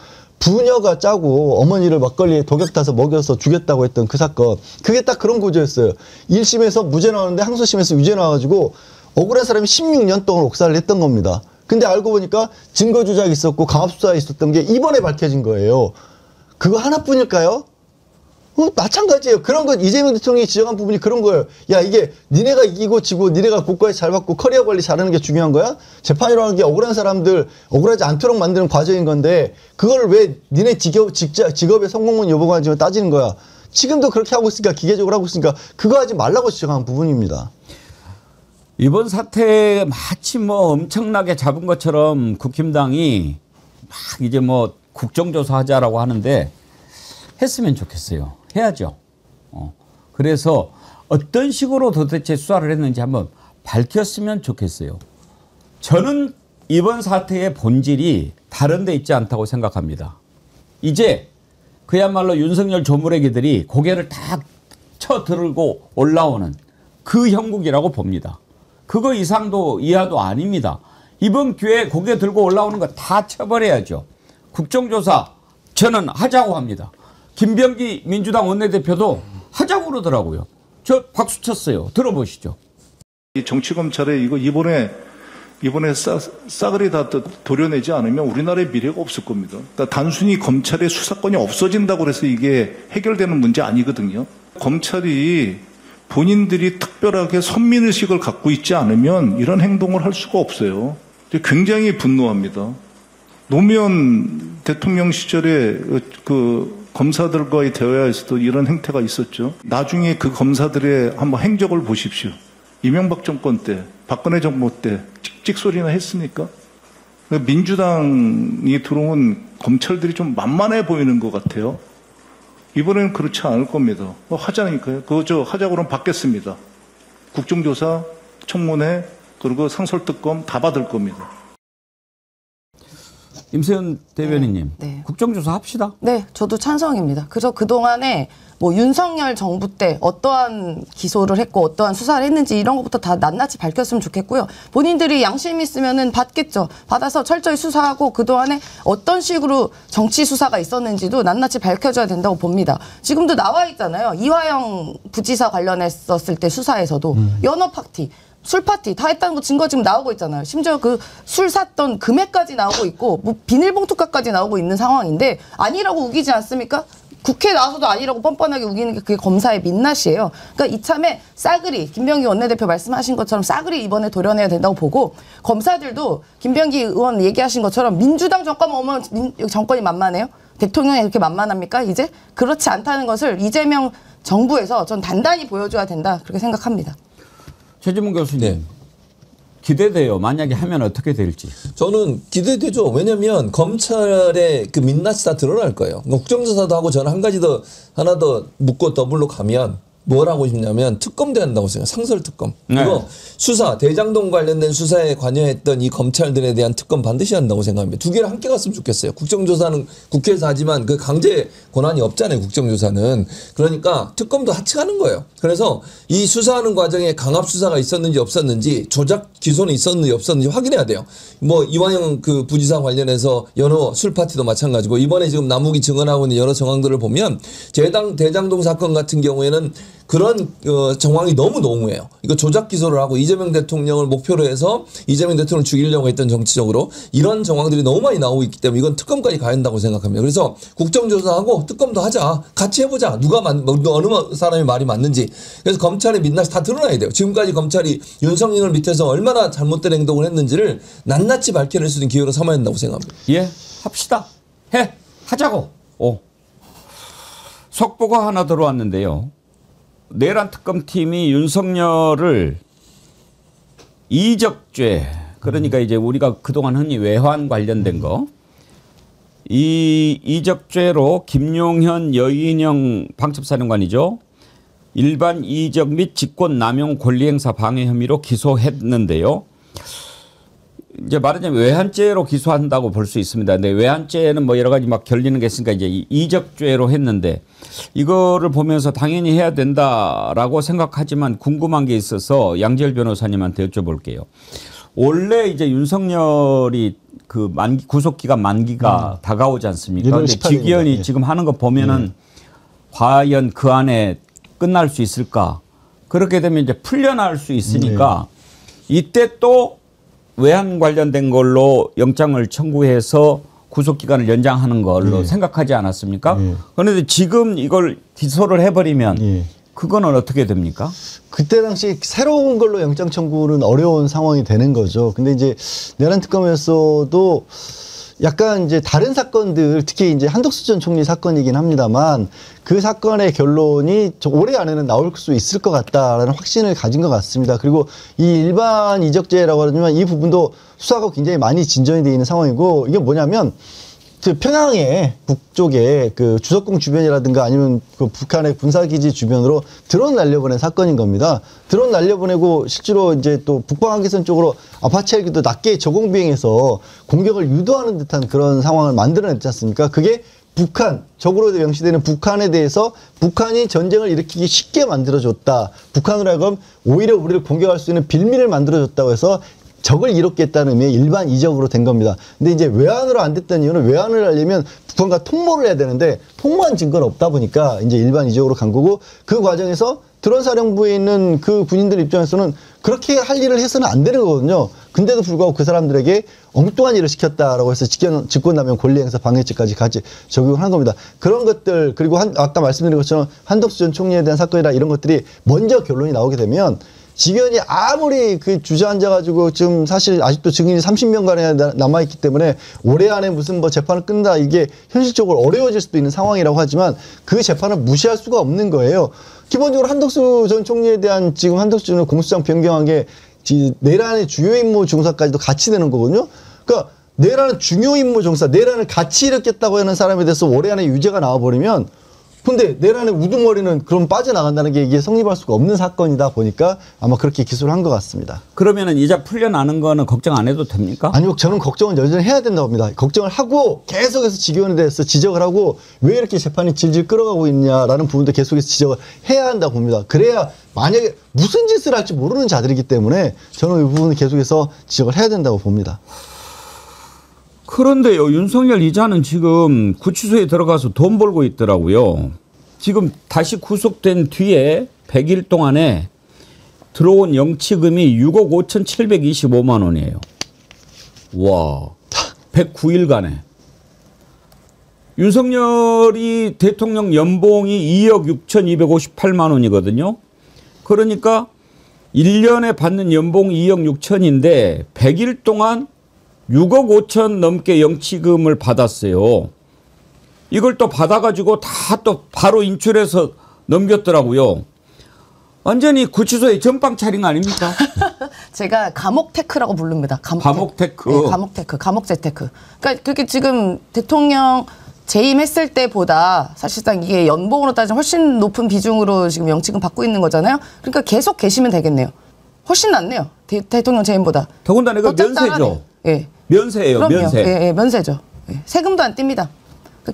부녀가 짜고 어머니를 막걸리에 독약 타서 먹여서 죽였다고 했던 그 사건. 그게 딱 그런 구조였어요. 1심에서 무죄 나왔는데 항소심에서 유죄 나와가지고 억울한 사람이 16년 동안 옥살을 했던 겁니다. 근데 알고 보니까 증거 조작이 있었고 강압수사에 있었던 게 이번에 밝혀진 거예요. 그거 하나뿐일까요? 마찬가지예요. 그런 건 이재명 대통령이 지적한 부분이 그런 거예요. 야, 이게 니네가 이기고 지고 니네가 고과에 잘 받고 커리어 관리 잘하는 게 중요한 거야? 재판이라는 게 억울한 사람들 억울하지 않도록 만드는 과정인 건데 그걸 왜 니네 직업의 성공률 여부가 지금 따지는 거야? 지금도 그렇게 하고 있으니까, 기계적으로 하고 있으니까 그거 하지 말라고 지적한 부분입니다. 이번 사태에 마치 뭐 엄청나게 잡은 것처럼 국힘당이 막 이제 뭐 국정조사 하자라고 하는데 했으면 좋겠어요. 해야죠. 그래서 어떤 식으로 도대체 수사를 했는지 한번 밝혔으면 좋겠어요. 저는 이번 사태의 본질이 다른 데 있지 않다고 생각합니다. 이제 그야말로 윤석열 조무래기들이 고개를 딱 쳐들고 올라오는 그 형국이라고 봅니다. 그거 이상도 이하도 아닙니다. 이번 기회에 고개 들고 올라오는 거 다 쳐버려야죠. 국정조사 저는 하자고 합니다. 김병기 민주당 원내대표도 하자고 그러더라고요. 저 박수 쳤어요. 들어보시죠. 이 정치검찰에 이번에 싸그리 다 도려내지 않으면 우리나라의 미래가 없을 겁니다. 그러니까 단순히 검찰의 수사권이 없어진다고 해서 이게 해결되는 문제 아니거든요. 검찰이 본인들이 특별하게 선민의식을 갖고 있지 않으면 이런 행동을 할 수가 없어요. 굉장히 분노합니다. 노무현 대통령 시절에 그 검사들과의 대화에서도 이런 행태가 있었죠. 나중에 그 검사들의 한번 행적을 보십시오. 이명박 정권 때, 박근혜 정부 때 찍찍 소리나 했습니까? 민주당이 들어온 검찰들이 좀 만만해 보이는 것 같아요. 이번에는 그렇지 않을 겁니다. 하자니까요. 그거 하자고 그러면 받겠습니다. 국정조사, 청문회, 그리고 상설특검 다 받을 겁니다. 임세현 대변인님, 네. 국정조사 합시다. 네, 저도 찬성입니다. 그래서 그동안에 뭐 윤석열 정부 때 어떠한 기소를 했고 어떠한 수사를 했는지 이런 것부터 다 낱낱이 밝혔으면 좋겠고요. 본인들이 양심 있으면은 받겠죠. 받아서 철저히 수사하고 그동안에 어떤 식으로 정치 수사가 있었는지도 낱낱이 밝혀줘야 된다고 봅니다. 지금도 나와 있잖아요. 이화영 부지사 관련했었을 때 수사에서도 연어 파티, 술 파티 다 했다는 거 증거 지금 나오고 있잖아요. 심지어 그 술 샀던 금액까지 나오고 있고 뭐 비닐봉투값까지 나오고 있는 상황인데 아니라고 우기지 않습니까? 국회에 나와서도 아니라고 뻔뻔하게 우기는 게 그게 검사의 민낯이에요. 그러니까 이참에 싸그리 김병기 원내대표 말씀하신 것처럼 싸그리 이번에 도려내야 된다고 보고 검사들도 김병기 의원 얘기하신 것처럼 민주당 정권 오면 정권이 만만해요? 대통령이 그렇게 만만합니까? 이제? 그렇지 않다는 것을 이재명 정부에서 전 단단히 보여줘야 된다 그렇게 생각합니다. 최진문 교수님. 기대돼요. 만약에 하면 어떻게 될지. 저는 기대되죠. 왜냐하면 검찰의 그 민낯이 다 드러날 거예요. 국정조사도 하고 저는 한 가지 더 하나 더 묻고 더블로 가면 뭘 하고 싶냐면 특검도 한다고 생각해요. 상설특검. 그리고 수사, 대장동 관련된 수사에 관여했던 이 검찰들에 대한 특검 반드시 한다고 생각합니다. 두 개를 함께 갔으면 좋겠어요. 국정조사는 국회에서 하지만 그 강제 권한이 없잖아요. 국정조사는. 그러니까 특검도 하측하는 거예요. 그래서 이 수사하는 과정에 강압수사가 있었는지 없었는지 조작 기소는 있었는지 없었는지 확인해야 돼요. 뭐 이완영 그 부지사 관련해서 여러 술 파티도 마찬가지고 이번에 지금 남욱이 증언하고 있는 여러 정황들을 보면 대장동 사건 같은 경우에는 그런 정황이 너무 농후해요. 이거 조작 기소를 하고 이재명 대통령을 목표로 해서 이재명 대통령을 죽이려고 했던 정치적으로 이런 정황들이 너무 많이 나오고 있기 때문에 이건 특검까지 가야 한다고 생각합니다. 그래서 국정조사하고 특검도 하자. 같이 해보자. 누가 어느 사람이 말이 맞는지. 그래서 검찰의 민낯이 다 드러나야 돼요. 지금까지 검찰이 윤석열 밑에서 얼마나 잘못된 행동을 했는지를 낱낱이 밝혀낼 수 있는 기회로 삼아야 한다고 생각합니다. 예, 합시다. 하자고. 속보가 하나 들어왔는데요. 내란 특검팀이 윤석열을 이적죄, 그러니까 이제 우리가 그동안 흔히 외환 관련된 거, 이 이적죄로 김용현 여인영 방첩사령관이죠. 일반 이적 및 직권 남용 권리행사 방해 혐의로 기소했는데요. 이제 말하자면 외환죄로 기소한다고 볼 수 있습니다. 근데 외환죄는 뭐 여러 가지 막 결리는 게 있으니까 이제 이적죄로 했는데 이거를 보면서 당연히 해야 된다라고 생각하지만 궁금한 게 있어서 양지열 변호사님한테 여쭤볼게요. 원래 이제 윤석열이 그 구속기간 만기가 다가오지 않습니까? 그런데 직위원이 지금 하는 거 보면은 과연 그 안에 끝날 수 있을까? 그렇게 되면 이제 풀려날 수 있으니까 이때 또 외환 관련된 걸로 영장을 청구해서 구속기간을 연장하는 걸로 생각하지 않았습니까? 그런데 지금 이걸 기소를 해버리면 그거는 어떻게 됩니까? 그때 당시 새로운 걸로 영장 청구는 어려운 상황이 되는 거죠. 근데 이제 내란 특검에서도 약간 이제 다른 사건들, 특히 이제 한덕수 전 총리 사건이긴 합니다만 그 사건의 결론이 올해 안에는 나올 수 있을 것 같다라는 확신을 가진 것 같습니다. 그리고 이 일반 이적죄라고 하지만 이 부분도 수사가 굉장히 많이 진전이 되어 있는 상황이고 이게 뭐냐면 그 평양의 북쪽에 그 주석궁 주변이라든가 아니면 그 북한의 군사기지 주변으로 드론 날려보낸 사건인 겁니다. 드론 날려보내고 실제로 이제 또 북방한계선 쪽으로 아파치 헬기도 낮게 저공 비행해서 공격을 유도하는 듯한 그런 상황을 만들어냈지 않습니까? 그게 북한, 적으로 명시되는 북한에 대해서 북한이 전쟁을 일으키기 쉽게 만들어줬다. 북한으로 하여금 오히려 우리를 공격할 수 있는 빌미를 만들어줬다고 해서 적을 이롭겠다는 의미의 일반 이적으로 된 겁니다. 근데 이제 외환으로 안 됐던 이유는 외환을 하려면 북한과 통모를 해야 되는데 통모한 증거는 없다 보니까 이제 일반 이적으로 간 거고 그 과정에서 드론 사령부에 있는 그 군인들 입장에서는 그렇게 할 일을 해서는 안 되는 거거든요. 근데도 불구하고 그 사람들에게 엉뚱한 일을 시켰다라고 해서 직권남용 권리행사 방해죄까지 같이 적용한 겁니다. 그런 것들 그리고 아까 말씀드린 것처럼 한덕수 전 총리에 대한 사건이라 이런 것들이 먼저 결론이 나오게 되면 직원이 아무리 그 주저앉아가지고 지금 사실 아직도 증인이 30명간에 남아있기 때문에 올해 안에 무슨 뭐 재판을 끝낸다 이게 현실적으로 어려워질 수도 있는 상황이라고 하지만 그 재판을 무시할 수가 없는 거예요. 기본적으로 한덕수 전 총리에 대한 지금 한덕수 전 공소장 변경한 게 내란의 주요 임무 중사까지도 같이 되는 거거든요. 그러니까 내란은 중요 임무 중사, 내란을 같이 일으켰다고 하는 사람에 대해서 올해 안에 유죄가 나와버리면 근데 내란의 우두머리는 그럼 빠져나간다는 게 이게 성립할 수가 없는 사건이다 보니까 아마 그렇게 기소를 한 것 같습니다. 그러면은 이제 풀려나는 거는 걱정 안 해도 됩니까? 아니요. 저는 걱정은 여전히 해야 된다고 봅니다. 걱정을 하고 계속해서 직위원에 대해서 지적을 하고 왜 이렇게 재판이 질질 끌어가고 있냐라는 부분도 계속해서 지적을 해야 한다고 봅니다. 그래야 만약에 무슨 짓을 할지 모르는 자들이기 때문에 저는 이 부분을 계속해서 지적을 해야 된다고 봅니다. 그런데요, 윤석열 이자는 지금 구치소에 들어가서 돈 벌고 있더라고요. 지금 다시 구속된 뒤에 100일 동안에 들어온 영치금이 6억 5,725만 원이에요. 와, 109일간에. 윤석열이 대통령 연봉이 2억 6,258만 원이거든요. 그러니까 1년에 받는 연봉 2억 6천인데 100일 동안 6억 5천 넘게 영치금을 받았어요. 이걸 또 받아가지고 다 또 바로 인출해서 넘겼더라고요. 완전히 구치소에 전방 차린 아닙니까? 제가 감옥 테크라고 부릅니다. 감옥 테크. 네, 감옥 테크, 감옥 재테크. 그러니까 그렇게 지금 대통령 재임했을 때보다 사실상 이게 연봉으로 따지면 훨씬 높은 비중으로 지금 영치금 받고 있는 거잖아요. 그러니까 계속 계시면 되겠네요. 훨씬 낫네요. 대통령 재임보다. 더군다나 이거 면세죠. 예. 면세예요. 그럼요. 면세. 예, 면세죠. 예. 세금도 안 띱니다.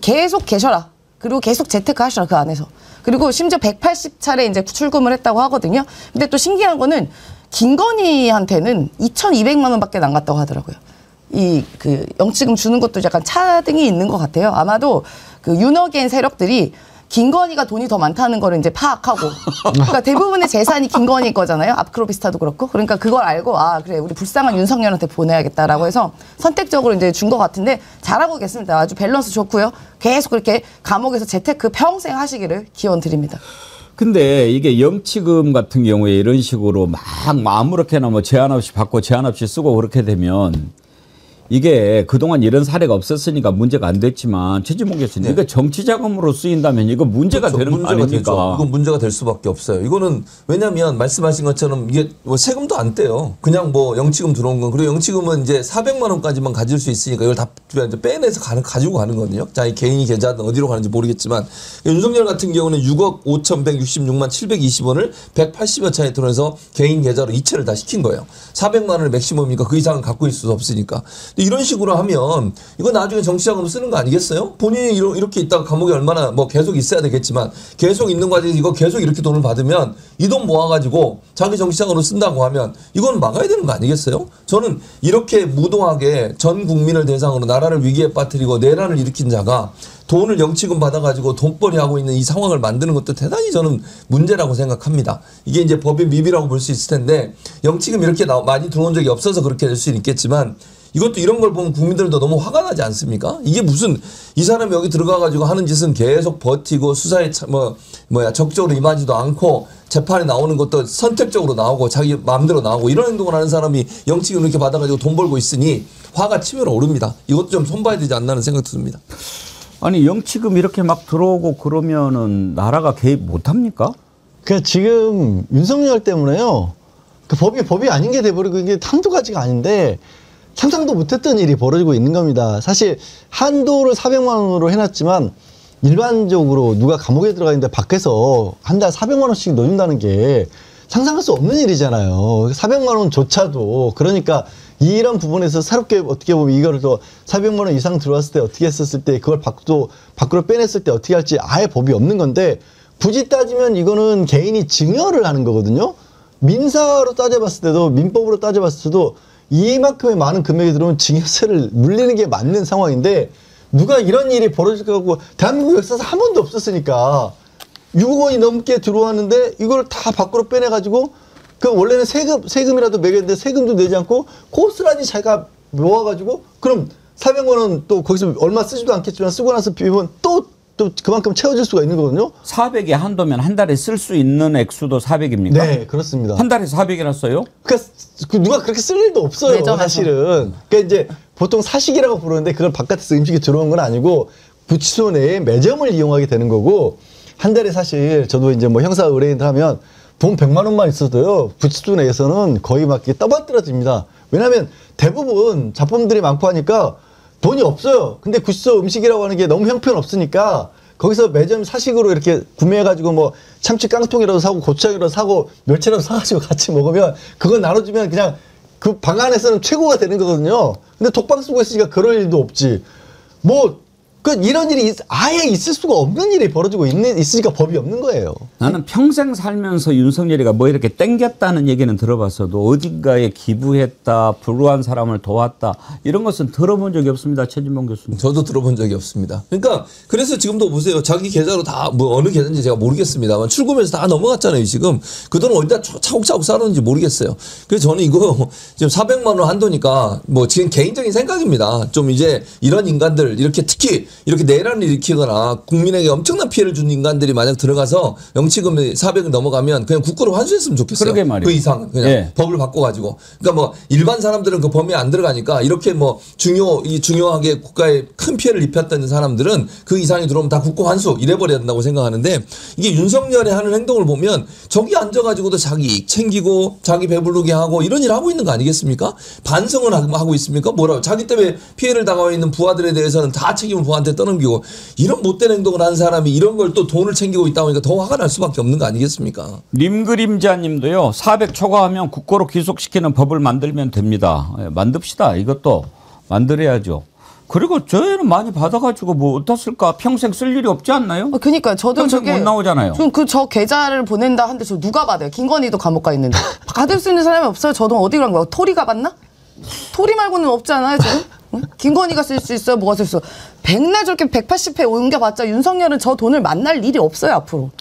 계속 계셔라. 그리고 계속 재테크 하셔라 그 안에서. 그리고 심지어 180차례 이제 출금을 했다고 하거든요. 근데 또 신기한 거는 김건희한테는 2,200만 원밖에 안 갔다고 하더라고요. 이 그 영치금 주는 것도 약간 차등이 있는 것 같아요. 아마도 그 윤어겐 세력들이 김건희가 돈이 더 많다는 거를 이제 파악하고, 그러니까 대부분의 재산이 김건희 거잖아요. 아크로비스타도 그렇고. 그러니까 그걸 알고, 아, 그래, 우리 불쌍한 윤석열한테 보내야겠다라고 해서 선택적으로 이제 준 것 같은데 잘하고 계십니다. 아주 밸런스 좋고요. 계속 그렇게 감옥에서 재테크 평생 하시기를 기원 드립니다. 근데 이게 영치금 같은 경우에 이런 식으로 막 아무렇게나 뭐 제한 없이 받고 제한 없이 쓰고 그렇게 되면 이게 그동안 이런 사례가 없었으니까 문제가 안 됐지만 최진봉 교수님, 이거 정치 자금으로 쓰인다면 이거 문제가 그렇죠. 되는 거 문제가 아닙니까? 되죠. 이건 문제가 될 수밖에 없어요. 이거는 왜냐하면 말씀하신 것처럼 이게 뭐 세금도 안 떼요. 그냥 뭐 영치금 들어온 건, 그리고 영치금은 이제 400만 원까지만 가질 수 있으니까 이걸 다 빼내서 가지고 가는 거거든요. 자기 개인이 계좌든 어디로 가는지 모르겠지만, 윤석열 같은 경우는 6억 5,166만 720원을 180여 차례 들어서 개인 계좌로 이체를 다 시킨 거예요. 400만 원을 맥시멈이니까 그 이상은 갖고 있을 수 없으니까. 이런 식으로 하면 이거 나중에 정치자금으로 쓰는 거 아니겠어요? 본인이 이렇게 있다가 감옥에 얼마나 뭐 계속 있어야 되겠지만 계속 있는 과정에서 이거 계속 이렇게 돈을 받으면 이 돈 모아가지고 자기 정치자금으로 쓴다고 하면 이건 막아야 되는 거 아니겠어요? 저는 이렇게 무도하게 전 국민을 대상으로 나라를 위기에 빠뜨리고 내란을 일으킨 자가 돈을 영치금 받아가지고 돈벌이하고 있는 이 상황을 만드는 것도 대단히 저는 문제라고 생각합니다. 이게 이제 법의 미비라고 볼 수 있을 텐데, 영치금 이렇게 많이 들어온 적이 없어서 그렇게 될 수는 있겠지만 이것도 이런 걸 보면 국민들도 너무 화가 나지 않습니까? 이게 무슨, 이 사람이 여기 들어가가지고 하는 짓은 계속 버티고 수사에 적극적으로 임하지도 않고 재판에 나오는 것도 선택적으로 나오고 자기 마음대로 나오고 이런 행동을 하는 사람이 영치금 이렇게 받아가지고 돈 벌고 있으니 화가 치밀어 오릅니다. 이것도 좀 손봐야 되지 않나는 생각도 듭니다. 아니 영치금 이렇게 막 들어오고 그러면은 나라가 개입 못합니까? 그러니까 지금 윤석열 때문에요. 그 법이 아닌 게 돼버리고 이게 한두 가지가 아닌데 상상도 못했던 일이 벌어지고 있는 겁니다. 사실 한도를 400만 원으로 해놨지만 일반적으로 누가 감옥에 들어가 있는데 밖에서 한 달 400만 원씩 넣어준다는 게 상상할 수 없는 일이잖아요. 400만 원조차도. 그러니까 이런 부분에서 새롭게 어떻게 보면 이거를 또 400만 원 이상 들어왔을 때 어떻게 했었을 때 그걸 밖으로 빼냈을 때 어떻게 할지 아예 법이 없는 건데, 굳이 따지면 이거는 개인이 증여를 하는 거거든요. 민사로 따져봤을 때도, 민법으로 따져봤을 때도 이만큼의 많은 금액이 들어오면 증여세를 물리는 게 맞는 상황인데, 누가 이런 일이 벌어질 것 같고, 대한민국 역사에서 한 번도 없었으니까 6억 원이 넘게 들어왔는데 이걸 다 밖으로 빼내가지고, 그 원래는 세금이라도 매겼는데 세금도 내지 않고 고스란히 자기가 모아가지고, 그럼 400만 원 또 거기서 얼마 쓰지도 않겠지만 쓰고 나서 비우면 또 그만큼 채워질 수가 있는 거거든요. 400의 한도면 한 달에 쓸 수 있는 액수도 400입니까? 네, 그렇습니다. 한 달에 400이나 써요? 그러니까 누가 그렇게 쓸 일도 없어요, 매점에서. 사실은. 그러니까 이제 보통 사식이라고 부르는데 그걸 바깥에서 음식이 들어온 건 아니고 구치소 내에 매점을 이용하게 되는 거고, 한 달에 사실 저도 이제 뭐 형사 의뢰인들 하면 돈 100만 원만 있어도요, 구치소 내에서는 거의 막 이렇게 떠받들어집니다. 왜냐하면 대부분 자범들이 많고 하니까 돈이 없어요. 근데 구치소 음식이라고 하는 게 너무 형편없으니까 거기서 매점 사식으로 이렇게 구매해가지고 뭐 참치 깡통이라도 사고 고추장이라도 사고 멸치라도 사가지고 같이 먹으면 그거 나눠주면 그냥 그 방 안에서는 최고가 되는 거거든요. 근데 독방 쓰고 있으니까 그럴 일도 없지. 이런 일이 아예 있을 수가 없는 일이 벌어지고 있으니까 법이 없는 거예요. 나는 평생 살면서 윤석열이가 뭐 이렇게 땡겼다는 얘기는 들어봤어도 어딘가에 기부했다, 불우한 사람을 도왔다, 이런 것은 들어본 적이 없습니다. 최진봉 교수님. 저도 들어본 적이 없습니다. 그러니까 그래서 지금도 보세요. 자기 계좌로 다 뭐 어느 계좌인지 제가 모르겠습니다만 출금해서 다 넘어갔잖아요. 지금 그 돈은 어디다 차곡차곡 쌓아놓는지 모르겠어요. 그래서 저는 이거 지금 400만 원 한도니까 뭐 지금 개인적인 생각입니다. 좀 이제 이런 인간들, 이렇게 특히 이렇게 내란을 일으키거나 국민에게 엄청난 피해를 준 인간들이 만약 들어가서 영치금이 400을 넘어가면 그냥 국고로 환수했으면 좋겠어요. 그러게 말이에요. 그 이상 그냥 예. 법을 바꿔가지고. 그러니까 뭐 일반 사람들은 그 범위에 안 들어가니까 이렇게 뭐 중요하게 국가에 큰 피해를 입혔던 사람들은 그 이상이 들어오면 다 국고 환수 이래버려야 된다고 생각하는데 이게 윤석열이 하는 행동을 보면 저기 앉아가지고도 자기 이익 챙기고 자기 배부르게 하고 이런 일 하고 있는 거 아니겠습니까? 반성은 하고 있습니까? 뭐라고 자기 때문에 피해를 당하고 있는 부하들에 대해서는 다 책임을 부하한테 떠넘기고 이런 못된 행동을 한 사람이 이런 걸 또 돈을 챙기고 있다 보니까 더 화가 날 수밖에 없는 거 아니겠습니까? 님그림자님도요. 400 초과하면 국고로 귀속시키는 법을 만들면 됩니다. 예, 만듭시다. 이것도 만들어야죠. 그리고 저희는 많이 받아가지고 뭐 어디다 쓸까? 평생 쓸 일이 없지 않나요? 그러니까 저도 평생 저게 못 나오잖아요. 지금 저 계좌를 보낸다 한데 저 누가 받아요? 김건희도 감옥 가 있는데 받을 수 있는 사람이 없어요. 저도 어디 간 거야? 토리 가봤나? 토리 말고는 없잖아요 지금. 응? 김건희가 쓸 수 있어요? 뭐가 쓸 수 있어? 백날 저렇게 180회 옮겨봤자 윤석열은 저 돈을 만날 일이 없어요 앞으로.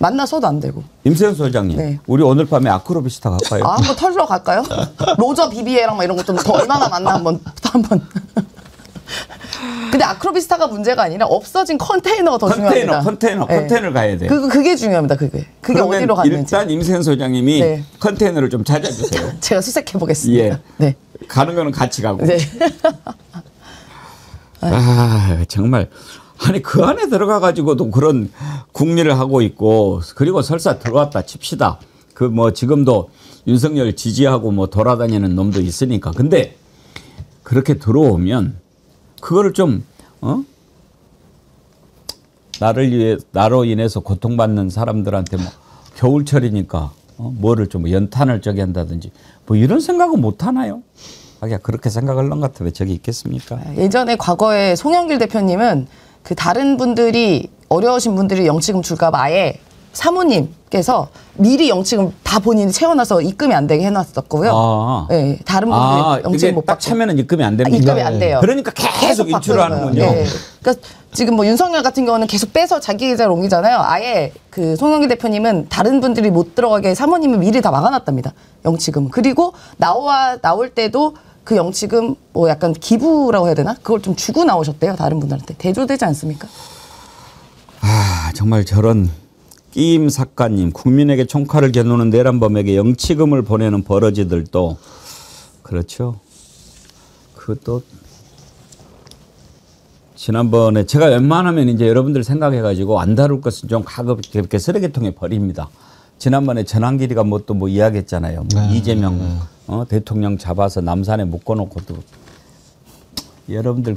만나서도 안 되고. 임세현 소장님, 네. 우리 오늘 밤에 아크로비스타 갈까요? 아 한번 털러 갈까요? 로저 비비에랑 막 이런 거 좀 더 얼마나 만나 한번. 근데 아크로비스타가 문제가 아니라 없어진 컨테이너가 더 중요합니다. 컨테이너 가야 돼요. 그게 중요합니다. 그게 어디로 갔는지. 일단 임세현 소장님이 네. 컨테이너를 좀 찾아주세요. 제가 수색해 보겠습니다. 예. 네. 가는 거는 같이 가고. 네. 아 정말 아니 그 안에 들어가 가지고도 그런 궁리를 하고 있고 그리고 설사 들어왔다 칩시다. 그 뭐 지금도 윤석열 지지하고 뭐 돌아다니는 놈도 있으니까. 근데 그렇게 들어오면 그거를 좀 나로 인해서 고통받는 사람들한테 뭐 겨울철이니까 뭐를 좀 연탄을 저기 한다든지 뭐 이런 생각은 못 하나요? 하기야 그렇게 생각을 한 것 같아 왜 저기 있겠습니까? 예전에 과거에 송영길 대표님은 그 다른 분들이 어려우신 분들이 영치금 줄까 봐 아예 사모님께서 미리 영치금 다 본인이 채워놔서 입금이 안 되게 해놨었고요. 네, 다른 분들이 영치금 못 받고. 딱 차면은 입금이 안 됩니다. 입금이 안 돼요. 그러니까 계속 인출을 하는군요. 네. 그러니까 지금 뭐 윤석열 같은 경우는 계속 빼서 자기 계좌로 옮기잖아요. 아예 그 송영길 대표님은 다른 분들이 못 들어가게 사모님은 미리 다 막아놨답니다. 영치금. 그리고 나올 때도 그 영치금 뭐 약간 기부라고 해야 되나? 그걸 좀 주고 나오셨대요. 다른 분들한테. 대조되지 않습니까? 아 정말 저런 끼임 작가님 국민에게 총칼을 겨누는 내란범에게 영치금을 보내는 버러지들도 그렇죠. 그것도 지난번에 제가 웬만하면 이제 여러분들 생각해가지고 안 다룰 것은 좀 가볍게 쓰레기통에 버립니다. 지난번에 전환길이가 뭐 또 뭐 이야기했잖아요. 뭐 이재명 대통령 잡아서 남산에 묶어놓고도 여러분들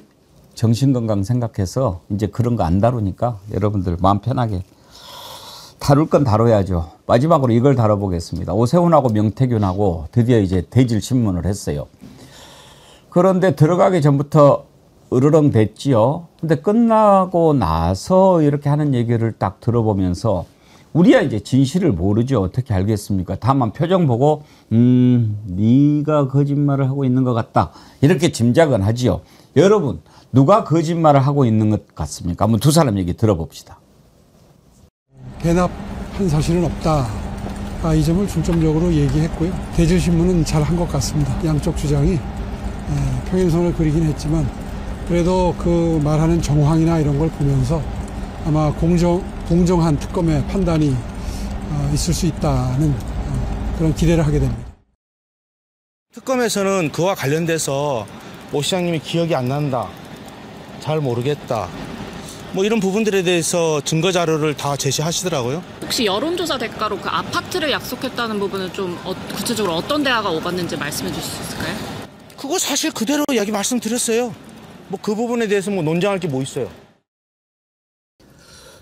정신건강 생각해서 이제 그런 거 안 다루니까 여러분들 마음 편하게 다룰 건 다뤄야죠. 마지막으로 이걸 다뤄보겠습니다. 오세훈하고 명태균하고 드디어 이제 대질 신문을 했어요. 그런데 들어가기 전부터 으르렁 됐지요. 근데 끝나고 나서 이렇게 하는 얘기를 딱 들어보면서 우리야 이제 진실을 모르죠. 어떻게 알겠습니까? 다만 표정 보고 네가 거짓말을 하고 있는 것 같다. 이렇게 짐작은 하지요. 여러분 누가 거짓말을 하고 있는 것 같습니까? 한번 두 사람 얘기 들어봅시다. 대납한 사실은 없다. 이 점을 중점적으로 얘기했고요. 대질신문은 잘 한 것 같습니다. 양쪽 주장이 평행선을 그리긴 했지만 그래도 그 말하는 정황이나 이런 걸 보면서 아마 공정한 특검의 판단이 있을 수 있다는 그런 기대를 하게 됩니다. 특검에서는 그와 관련돼서 오 시장님이 기억이 안 난다, 잘 모르겠다, 뭐 이런 부분들에 대해서 증거 자료를 다 제시하시더라고요. 혹시 여론조사 대가로 그 아파트를 약속했다는 부분은 좀 구체적으로 어떤 대화가 오갔는지 말씀해 주실 수 있을까요? 그거 사실 그대로 이야기 말씀드렸어요. 뭐 그 부분에 대해서 뭐 논쟁할 게 뭐 있어요.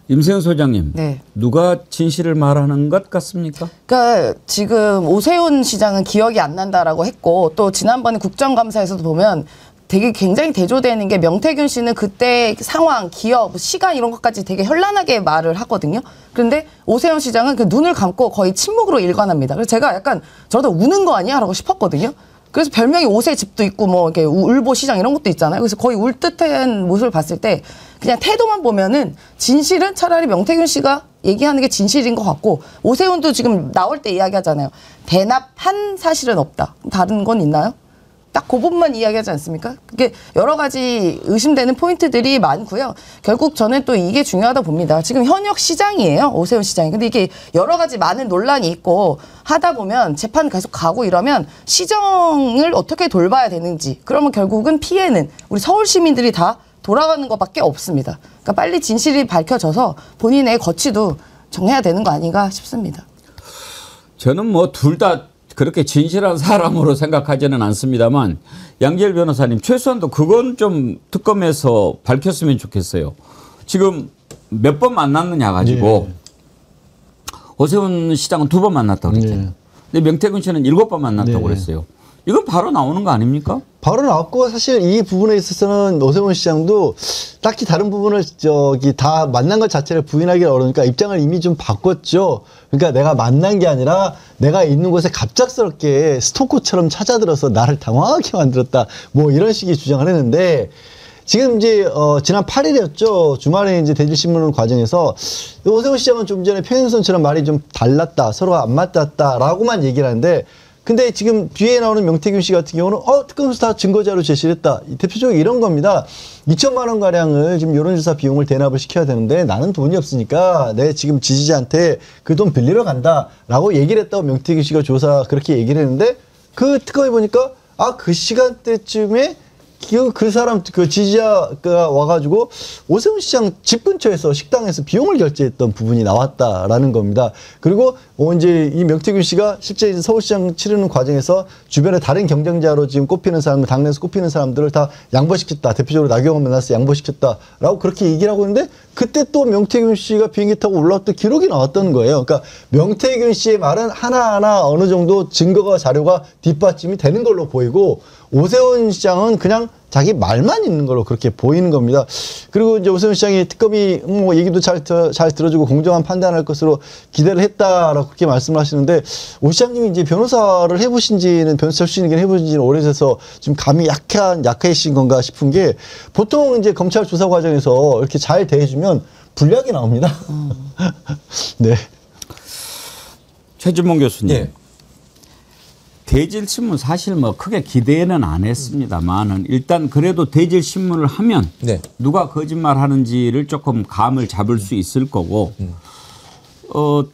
임세현 소장님, 네. 누가 진실을 말하는 것 같습니까? 그러니까 지금 오세훈 시장은 기억이 안 난다라고 했고 또 지난번에 국정감사에서도 보면 되게 굉장히 대조되는 게 명태균 씨는 그때 상황, 기업, 시간 이런 것까지 되게 현란하게 말을 하거든요. 그런데 오세훈 시장은 그 눈을 감고 거의 침묵으로 일관합니다. 그래서 제가 약간 저도 우는 거 아니야? 라고 싶었거든요. 그래서 별명이 오세집도 있고 뭐 이렇게 울보 시장 이런 것도 있잖아요. 그래서 거의 울듯한 모습을 봤을 때 그냥 태도만 보면은 진실은 차라리 명태균 씨가 얘기하는 게 진실인 것 같고 오세훈도 지금 나올 때 이야기하잖아요. 대납한 사실은 없다. 다른 건 있나요? 딱 그 부분만 이야기하지 않습니까? 그게 여러 가지 의심되는 포인트들이 많고요. 결국 저는 또 이게 중요하다 봅니다. 지금 현역 시장이에요. 오세훈 시장이. 근데 이게 여러 가지 많은 논란이 있고 하다 보면 재판 계속 가고 이러면 시정을 어떻게 돌봐야 되는지, 그러면 결국은 피해는 우리 서울 시민들이 다 돌아가는 것밖에 없습니다. 그러니까 빨리 진실이 밝혀져서 본인의 거취도 정해야 되는 거 아닌가 싶습니다. 저는 뭐 둘 다 그렇게 진실한 사람으로 생각하지는 않습니다만 양지열 변호사님 최소한도 그건 좀 특검에서 밝혔으면 좋겠어요. 지금 몇 번 만났느냐 가지고 오세훈 시장은 2번 만났다고 그랬잖아요. 근데 명태균 씨는 7번 만났다고 그랬어요. 이건 바로 나오는 거 아닙니까? 바로 나왔고 사실 이 부분에 있어서는 오세훈 시장도 딱히 다른 부분을 다 만난 것 자체를 부인하기 어려우니까 입장을 이미 좀 바꿨죠. 그러니까 내가 만난 게 아니라 내가 있는 곳에 갑작스럽게 스토커처럼 찾아들어서 나를 당황하게 만들었다. 뭐 이런 식의 주장을 했는데 지금 이제 지난 8일이었죠. 주말에 이제 대질신문 과정에서 오세훈 시장은 좀 전에 평행선처럼 말이 좀 달랐다. 서로가 안 맞았다라고만 얘기를 하는데 근데 지금 뒤에 나오는 명태균 씨 같은 경우는 특검에서 다 증거자료 제시를 했다. 대표적으로 이런 겁니다. 2천만 원 가량을 지금 여론조사 비용을 대납을 시켜야 되는데 나는 돈이 없으니까 내 지금 지지자한테 그 돈 빌리러 간다라고 얘기를 했다고 명태균 씨가 그렇게 얘기를 했는데 그 특검에 보니까 그 시간대쯤에 그 사람, 그 지지자가 와가지고 오세훈 시장 집 근처에서 식당에서 비용을 결제했던 부분이 나왔다라는 겁니다. 그리고 이제 이 명태균 씨가 실제 이제 서울시장 치르는 과정에서 주변에 다른 경쟁자로 지금 꼽히는 사람들, 당내에서 꼽히는 사람들을 다 양보시켰다. 대표적으로 나경원 만나서 양보시켰다라고 그렇게 얘기를 하고 있는데 그때 또 명태균 씨가 비행기 타고 올라왔던 기록이 나왔다는 거예요. 그러니까 명태균 씨의 말은 하나하나 어느 정도 증거가 자료가 뒷받침이 되는 걸로 보이고 오세훈 시장은 그냥 자기 말만 있는 걸로 그렇게 보이는 겁니다. 그리고 이제 오세훈 시장이 특검이 뭐 얘기도 잘 들어주고 공정한 판단할 것으로 기대를 했다라고 그렇게 말씀을 하시는데 오 시장님이 이제 변호사를 해보신지는 변호사 출신이긴 해보신지는 오래돼서 좀 감이 약해신 건가 싶은 게 보통 이제 검찰 조사 과정에서 이렇게 잘 대해주면 불리하게 나옵니다. 네. 최진봉 교수님. 대질신문 사실 뭐 크게 기대는 안 했습니다만은 일단 그래도 대질신문을 하면 누가 거짓말 하는지를 조금 감을 잡을 수 있을 거고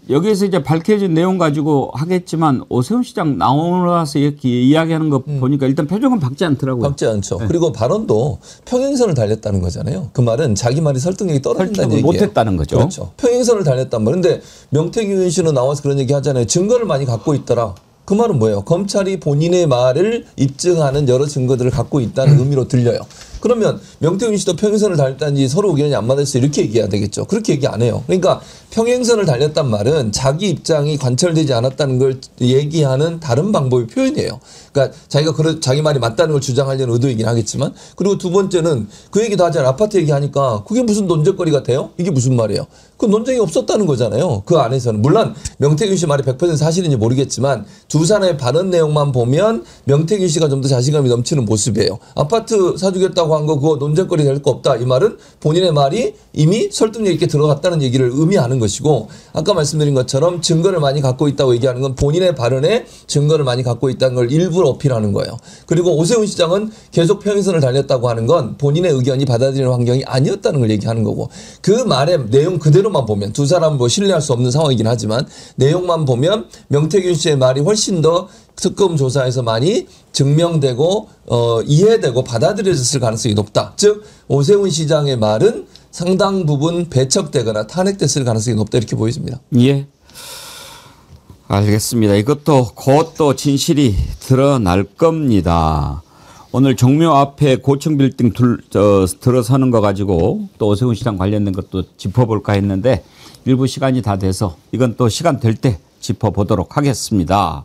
여기에서 이제 밝혀진 내용 가지고 하겠지만 오세훈 시장 나와서 이렇게 이야기하는 거 보니까 일단 표정은 박지 않더라고요. 박지 않죠. 그리고 발언도 평행선을 달렸다는 거잖아요. 그 말은 자기 말이 설득력이 떨어진다는 얘기예요. 못했다는 거죠. 그렇죠. 평행선을 달렸단 말이에요. 근데 명태균 씨는 나와서 그런 얘기 하잖아요. 증거를 많이 갖고 있더라. 그 말은 뭐예요? 검찰이 본인의 말을 입증하는 여러 증거들을 갖고 있다는 의미로 들려요. 그러면 명태균 씨도 평행선을 달렸다는지 서로 의견이 안 맞았어요. 이렇게 얘기해야 되겠죠. 그렇게 얘기 안 해요. 그러니까 평행선을 달렸단 말은 자기 입장이 관철되지 않았다는 걸 얘기하는 다른 방법의 표현이에요. 그러니까 자기가 자기 말이 맞다는 걸 주장하려는 의도이긴 하겠지만 그리고 두 번째는 그 얘기도 하잖아요. 아파트 얘기하니까 그게 무슨 논쟁거리가 돼요? 이게 무슨 말이에요? 그 논쟁이 없었다는 거잖아요. 그 안에서는. 물론 명태균 씨 말이 100% 사실인지 모르겠지만 두 사람의 발언 내용만 보면 명태균 씨가 좀 더 자신감이 넘치는 모습이에요. 아파트 사주겠다고 한 거 그거 논쟁거리 될 거 없다. 이 말은 본인의 말이 이미 설득력 있게 들어갔다는 얘기를 의미하는 것이고 아까 말씀드린 것처럼 증거를 많이 갖고 있다고 얘기하는 건 본인의 발언에 증거를 많이 갖고 있다는 걸 일부러 어필하는 거예요. 그리고 오세훈 시장은 계속 평행선을 달렸다고 하는 건 본인의 의견이 받아들이는 환경이 아니었다는 걸 얘기하는 거고 그 말의 내용 그대로만 보면 두 사람 뭐 신뢰할 수 없는 상황이긴 하지만 내용만 보면 명태균 씨의 말이 훨씬 더 특검 조사에서 많이 증명되고 이해되고 받아들여졌을 가능성이 높다. 즉 오세훈 시장의 말은 상당 부분 배척되거나 탄핵됐을 가능성이 높다 이렇게 보여집니다. 예. 알겠습니다. 이것도 곧 또 진실이 드러날 겁니다. 오늘 종묘 앞에 고층 빌딩 들어서는 거 가지고 또 오세훈 시장 관련된 것도 짚어볼까 했는데 일부 시간이 다 돼서 이건 또 시간 될 때 짚어보도록 하겠습니다.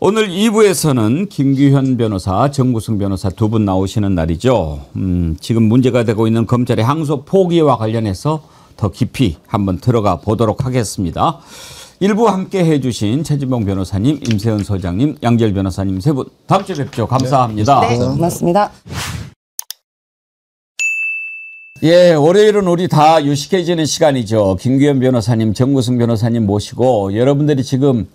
오늘 2부에서는 김규현 변호사, 정구승 변호사 두 분 나오시는 날이죠. 지금 문제가 되고 있는 검찰의 항소 포기와 관련해서 더 깊이 한번 들어가 보도록 하겠습니다. 일부 함께 해주신 최진봉 변호사님, 임세은 소장님, 양지열 변호사님 세 분 다음 주에 뵙죠. 감사합니다. 네, 고맙습니다. 예, 월요일은 우리 다 유식해지는 시간이죠. 김규현 변호사님, 정구승 변호사님 모시고 여러분들이 지금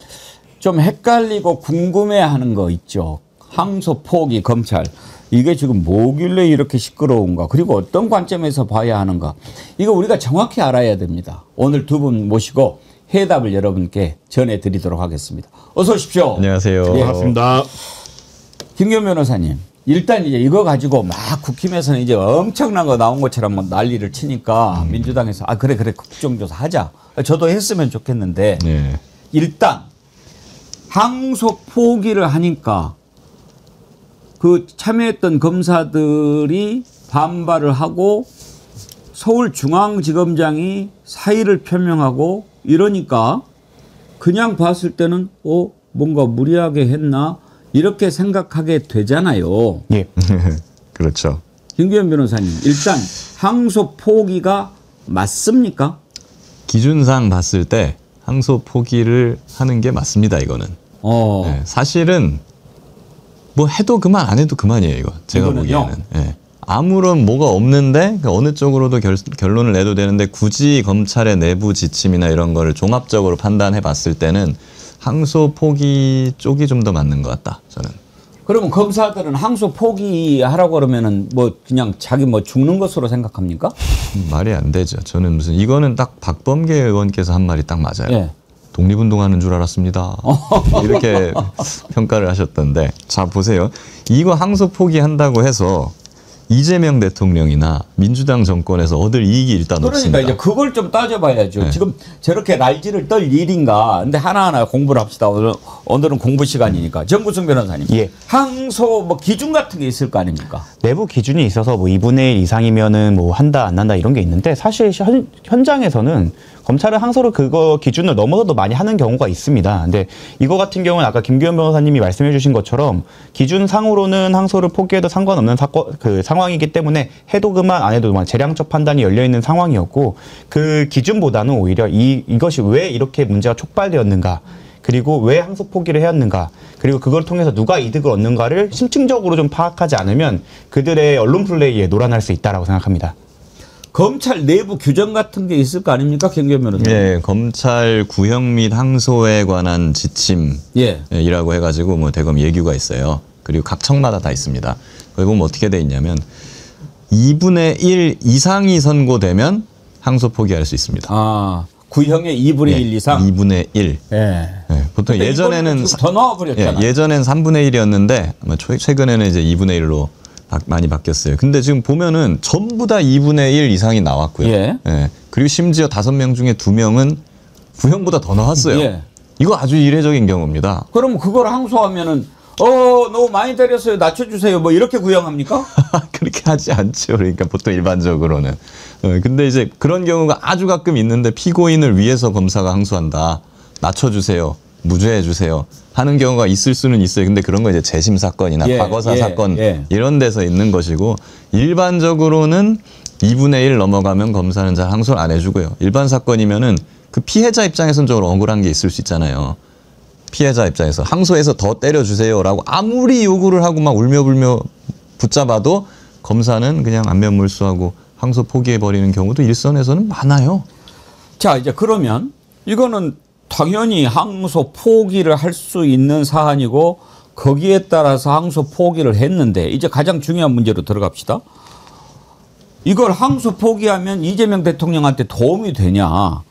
좀 헷갈리고 궁금해하는 거 있죠. 항소 포기 검찰. 이게 지금 뭐길래 이렇게 시끄러운가? 그리고 어떤 관점에서 봐야 하는가? 이거 우리가 정확히 알아야 됩니다. 오늘 두 분 모시고 해답을 여러분께 전해드리도록 하겠습니다. 어서 오십시오. 안녕하세요. 네. 반갑습니다. 김기현 변호사님. 일단 이제 이거 가지고 막 국힘에서는 이제 엄청난 거 나온 것처럼 뭐 난리를 치니까 민주당에서 그래 국정조사 하자. 저도 했으면 좋겠는데 일단 항소 포기를 하니까 그 참여했던 검사들이 반발을 하고 서울중앙지검장이 사의를 표명하고 이러니까 그냥 봤을 때는 뭔가 무리하게 했나 이렇게 생각하게 되잖아요. 예. 그렇죠. 김기현 변호사님, 일단 항소 포기가 맞습니까? 기준상 봤을 때 항소 포기를 하는 게 맞습니다. 이거는. 네, 사실은 뭐 해도 그만 안 해도 그만이에요. 이거 제가 이거는요? 보기에는. 네. 아무런 뭐가 없는데 어느 쪽으로도 결론을 내도 되는데 굳이 검찰의 내부 지침이나 이런 거를 종합적으로 판단해 봤을 때는 항소 포기 쪽이 좀 더 맞는 것 같다. 저는. 그러면 검사들은 항소 포기하라고 그러면은 뭐 그냥 자기 뭐 죽는 것으로 생각합니까? 말이 안 되죠. 저는 무슨 이거는 딱 박범계 의원께서 한 말이 딱 맞아요. 예. 독립운동하는 줄 알았습니다. 이렇게 평가를 하셨던데 자 보세요. 이거 항소 포기한다고 해서 이재명 대통령이나 민주당 정권에서 얻을 이익이 일단 그러니까 없습니다. 이제 그걸 좀 따져봐야죠. 네. 지금 저렇게 날지를 떨 일인가. 근데 하나하나 공부를 합시다. 오늘은 공부 시간이니까. 정구승 변호사님. 항소 뭐 기준 같은 게 있을 거 아닙니까? 내부 기준이 있어서 뭐 2분의 1 이상이면은 뭐 한다 안 한다 이런 게 있는데 사실 현장에서는 검찰은 항소를 그거 기준을 넘어서도 많이 하는 경우가 있습니다. 근데 이거 같은 경우는 아까 김기현 변호사님이 말씀해 주신 것처럼 기준상으로는 항소를 포기해도 상관없는 상황이기 때문에 해도 그만 안 해도 그만 재량적 판단이 열려 있는 상황이었고 그 기준보다는 오히려 이것이 왜 이렇게 문제가 촉발되었는가 그리고 왜 항소 포기를 해왔는가 그리고 그걸 통해서 누가 이득을 얻는가를 심층적으로 좀 파악하지 않으면 그들의 언론 플레이에 놀아날 수 있다라고 생각합니다. 검찰 내부 규정 같은 게 있을 거 아닙니까? 김기현 변호사님. 예, 검찰 구형 및 항소에 관한 지침이라고 해가지고 뭐 대검 예규가 있어요. 그리고 각 청마다 다 있습니다. 거기 보면 어떻게 돼 있냐면 2분의 1 이상이 선고되면 항소 포기할 수 있습니다. 구형의 2분의 1 이상? 2분의 1. 보통 예전에는 더 넣어버렸잖아요. 예전엔 3분의 1이었는데 아마 최근에는 이제 2분의 1로 많이 바뀌었어요. 근데 지금 보면은 전부 다 2분의 1 이상이 나왔고요. 그리고 심지어 5명 중에 2명은 구형보다 더 나왔어요. 이거 아주 이례적인 경우입니다. 그럼 그걸 항소하면은 너무 많이 때렸어요. 낮춰주세요. 뭐 이렇게 구형합니까? 그렇게 하지 않죠. 그러니까 보통 일반적으로는. 근데 이제 그런 경우가 아주 가끔 있는데 피고인을 위해서 검사가 항소한다. 낮춰주세요. 무죄해 주세요. 하는 경우가 있을 수는 있어요. 근데 그런 거 이제 재심 사건이나 과거사 사건 이런 데서 있는 것이고 일반적으로는 2분의 1 넘어가면 검사는 잘 항소를 안 해주고요. 일반 사건이면은 그 피해자 입장에서는 좀 억울한 게 있을 수 있잖아요. 피해자 입장에서 항소해서 더 때려주세요라고 아무리 요구를 하고 막 울며불며 붙잡아도 검사는 그냥 안면물수하고 항소 포기해버리는 경우도 일선에서는 많아요. 자, 이제 그러면 이거는 당연히 항소 포기를 할 수 있는 사안이고 거기에 따라서 항소 포기를 했는데 이제 가장 중요한 문제로 들어갑시다. 이걸 항소 포기하면 이재명 대통령한테 도움이 되냐.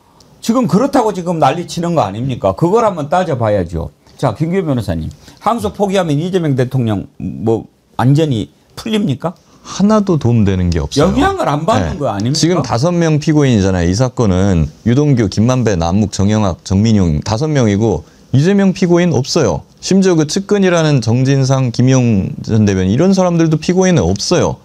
지금 그렇다고 지금 난리치는 거 아닙니까? 그걸 한번 따져봐야죠. 자, 김기현 변호사님. 항소 포기하면 이재명 대통령 뭐 완전히 풀립니까? 하나도 도움되는 게 없어요. 영향을 안 받는 거 아닙니까? 지금 5명 피고인이잖아요. 이 사건은 유동규, 김만배, 남욱, 정영학, 정민용 5명이고 이재명 피고인 없어요. 심지어 그 측근이라는 정진상, 김용 전 대변인 이런 사람들도 피고인은 없어요.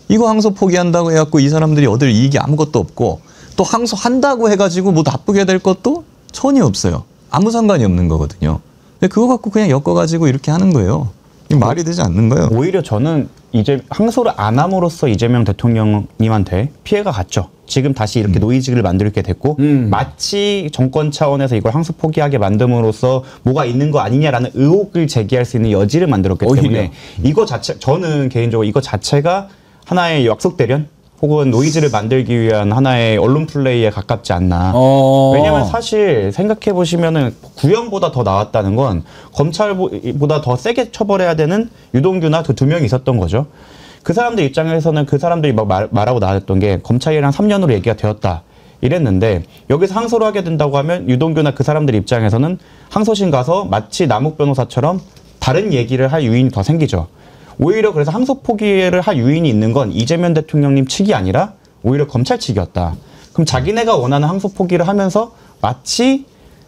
이거 항소 포기한다고 해갖고 이 사람들이 얻을 이익이 아무것도 없고 또 항소한다고 해가지고 뭐 나쁘게 될 것도 전혀 없어요. 아무 상관이 없는 거거든요. 근데 그거 갖고 그냥 엮어가지고 이렇게 하는 거예요. 말이 되지 않는 거예요. 오히려 저는 이제 항소를 안 함으로써 이재명 대통령님한테 피해가 갔죠. 지금 다시 이렇게 노이즈를 만들게 됐고 마치 정권 차원에서 이걸 항소 포기하게 만듦으로써 뭐가 있는 거 아니냐라는 의혹을 제기할 수 있는 여지를 만들었기 때문에 이거 자체 저는 개인적으로 이거 자체가 하나의 약속 대련 혹은 노이즈를 만들기 위한 하나의 언론 플레이에 가깝지 않나. 왜냐하면 사실 생각해 보시면은 구형보다 더 나왔다는 건 검찰보다 더 세게 처벌해야 되는 유동규나 그 2명이 있었던 거죠. 그 사람들 입장에서는 그 사람들이 막 말하고 나왔던 게 검찰이랑 3년으로 얘기가 되었다. 이랬는데 여기서 항소를 하게 된다고 하면 유동규나 그 사람들 입장에서는 항소심 가서 마치 남욱 변호사처럼 다른 얘기를 할 유인이 더 생기죠. 오히려 그래서 항소 포기를 할 유인이 있는 건 이재명 대통령님 측이 아니라 오히려 검찰 측이었다. 그럼 자기네가 원하는 항소 포기를 하면서 마치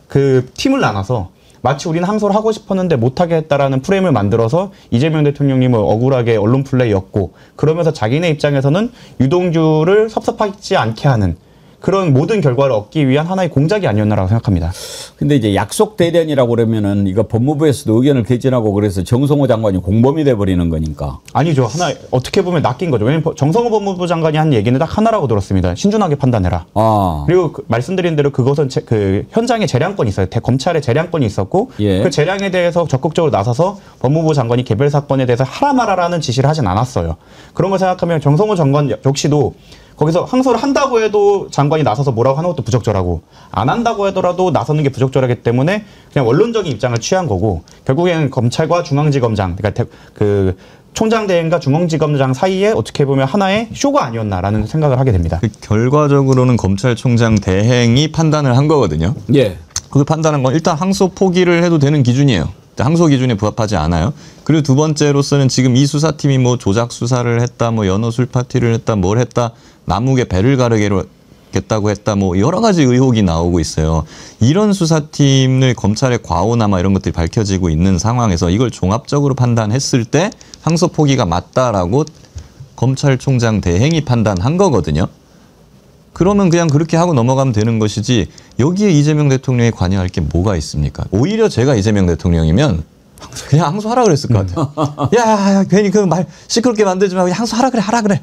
그 팀을 나눠서 마치 우리는 항소를 하고 싶었는데 못하게 했다라는 프레임을 만들어서 이재명 대통령님은 억울하게 언론 플레이였고 그러면서 자기네 입장에서는 유동규를 섭섭하지 않게 하는 그런 모든 결과를 얻기 위한 하나의 공작이 아니었나라고 생각합니다. 근데 이제 약속 대련이라고 그러면은 이거 법무부에서도 의견을 개진하고 그래서 정성호 장관이 공범이 돼버리는 거니까. 아니죠. 하나 어떻게 보면 낚인 거죠. 왜냐면 정성호 법무부 장관이 한 얘기는 딱 하나라고 들었습니다. 신중하게 판단해라. 그리고 말씀드린 대로 그것은 그 현장에 재량권이 있어요. 검찰에 재량권이 있었고 그 재량에 대해서 적극적으로 나서서 법무부 장관이 개별 사건에 대해서 하라 말아라는 지시를 하진 않았어요. 그런 걸 생각하면 정성호 장관 역시도 거기서 항소를 한다고 해도 장관이 나서서 뭐라고 하는 것도 부적절하고 안 한다고 하더라도 나서는 게 부적절하기 때문에 그냥 원론적인 입장을 취한 거고 결국에는 검찰과 중앙지검장 그러니까 그 총장 대행과 중앙지검장 사이에 어떻게 보면 하나의 쇼가 아니었나라는 생각을 하게 됩니다. 결과적으로는 검찰총장 대행이 판단을 한 거거든요. 예. 그 판단한 건 일단 항소 포기를 해도 되는 기준이에요. 항소 기준에 부합하지 않아요. 그리고 두 번째로서는 지금 이 수사팀이 뭐 조작 수사를 했다, 뭐 연어 술 파티를 했다, 뭘 했다, 남욱에 배를 가르겠다고 했다, 뭐 여러 가지 의혹이 나오고 있어요. 이런 수사팀을 검찰의 과오나 이런 것들이 밝혀지고 있는 상황에서 이걸 종합적으로 판단했을 때 항소 포기가 맞다라고 검찰총장 대행이 판단한 거거든요. 그러면 그냥 그렇게 하고 넘어가면 되는 것이지 여기에 이재명 대통령이 관여할 게 뭐가 있습니까? 오히려 제가 이재명 대통령이면 그냥 항소하라 그랬을 것 같아요. 야, 괜히 그 말 시끄럽게 만들지 말고 항소하라 그래, 하라 그래.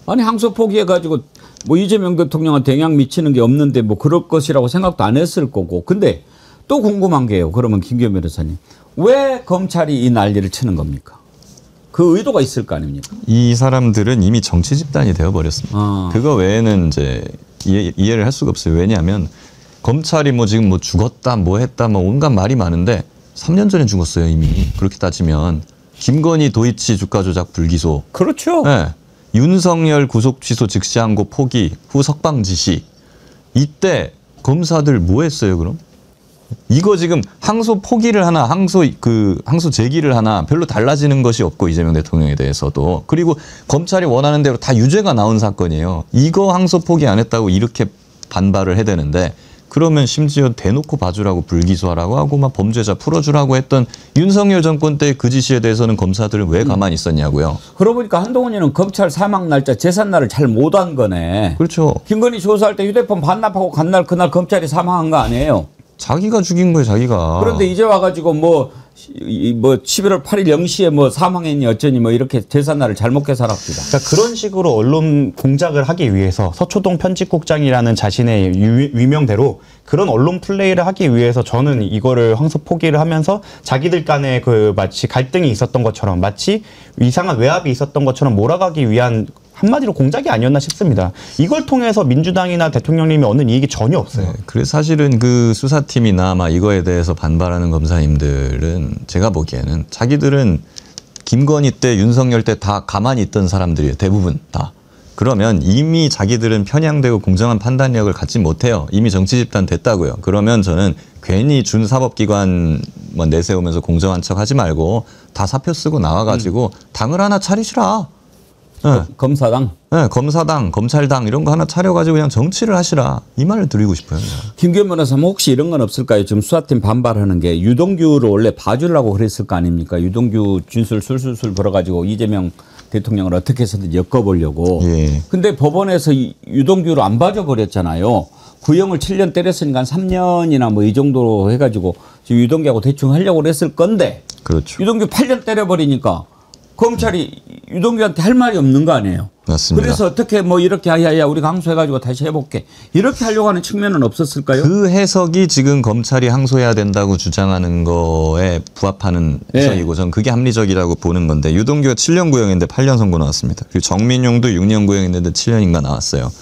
아니 항소 포기해가지고 뭐 이재명 대통령한테 영향 미치는 게 없는데 뭐 그럴 것이라고 생각도 안 했을 거고. 근데 또 궁금한 게요. 그러면 김기현 변호사님. 왜 검찰이 이 난리를 치는 겁니까? 그 의도가 있을 거 아닙니까? 이 사람들은 이미 정치 집단이 되어버렸습니다. 그거 외에는 이제 이해를 할 수가 없어요. 왜냐하면 검찰이 뭐 지금 뭐 죽었다, 뭐 했다, 뭐 온갖 말이 많은데 3년 전에 죽었어요 이미. 그렇게 따지면 김건희 도이치 주가 조작 불기소. 그렇죠. 네. 윤석열 구속 취소 즉시 항고 포기 후 석방 지시. 이때 검사들 뭐 했어요 그럼? 이거 지금 항소 포기를 하나, 항소 제기를 하나 별로 달라지는 것이 없고 이재명 대통령에 대해서도. 그리고 검찰이 원하는 대로 다 유죄가 나온 사건이에요. 이거 항소 포기 안 했다고 이렇게 반발을 해야 되는데 그러면 심지어 대놓고 봐주라고 불기소하라고 하고 막 범죄자 풀어주라고 했던 윤석열 정권 때 그 지시에 대해서는 검사들은 왜 가만히 있었냐고요. 그러고 보니까 한동훈이는 검찰 사망 날짜 재산 날을 잘 못 한 거네. 그렇죠. 김건희 조사할 때 휴대폰 반납하고 간 날 그날 검찰이 사망한 거 아니에요. 자기가 죽인 거예요, 자기가. 그런데 이제 와가지고 뭐 11월 8일 0시에 뭐 사망했니 어쩌니 뭐 이렇게 재산날을 잘못 계산합니다. 그러니까 그런 식으로 언론 공작을 하기 위해서 서초동 편집국장이라는 자신의 위명대로 그런 언론 플레이를 하기 위해서 저는 이거를 항소 포기를 하면서 자기들 간에 그 마치 갈등이 있었던 것처럼 마치 이상한 외압이 있었던 것처럼 몰아가기 위한 한마디로 공작이 아니었나 싶습니다. 이걸 통해서 민주당이나 대통령님이 얻는 이익이 전혀 없어요. 네, 그래서 사실은 그 수사팀이나 막 이거에 대해서 반발하는 검사님들은 제가 보기에는 자기들은 김건희 때 윤석열 때 다 가만히 있던 사람들이에요. 대부분 다. 그러면 이미 자기들은 편향되고 공정한 판단력을 갖지 못해요. 이미 정치 집단 됐다고요. 그러면 저는 괜히 준사법기관 뭐 내세우면서 공정한 척 하지 말고 다 사표 쓰고 나와가지고 당을 하나 차리시라. 네. 검사당? 네, 검사당, 검찰당 이런 거 하나 차려가지고 그냥 정치를 하시라. 이 말을 드리고 싶어요. 김기현 변호사 혹시 이런 건 없을까요? 지금 수사팀 반발하는 게 유동규를 원래 봐주려고 그랬을 거 아닙니까? 유동규 진술 술술술 벌어가지고 이재명 대통령을 어떻게 해서든 엮어보려고. 근데 법원에서 유동규를 안 봐줘버렸잖아요. 구형을 7년 때렸으니까 한 3년이나 뭐 이 정도로 해가지고 지금 유동규하고 대충 하려고 그랬을 건데. 그렇죠. 유동규 8년 때려버리니까 검찰이 유동규한테 할 말이 없는 거 아니에요. 맞습니다. 그래서 어떻게 뭐 이렇게 야야야 우리가 항소해가지고 다시 해볼게 이렇게 하려고 하는 측면은 없었을까요? 그 해석이 지금 검찰이 항소해야 된다고 주장하는 거에 부합하는 해석이고 전 그게 합리적이라고 보는 건데 유동규가 7년 구형인데 8년 선고 나왔습니다. 그리고 정민용도 6년 구형인데 7년인가 나왔어요.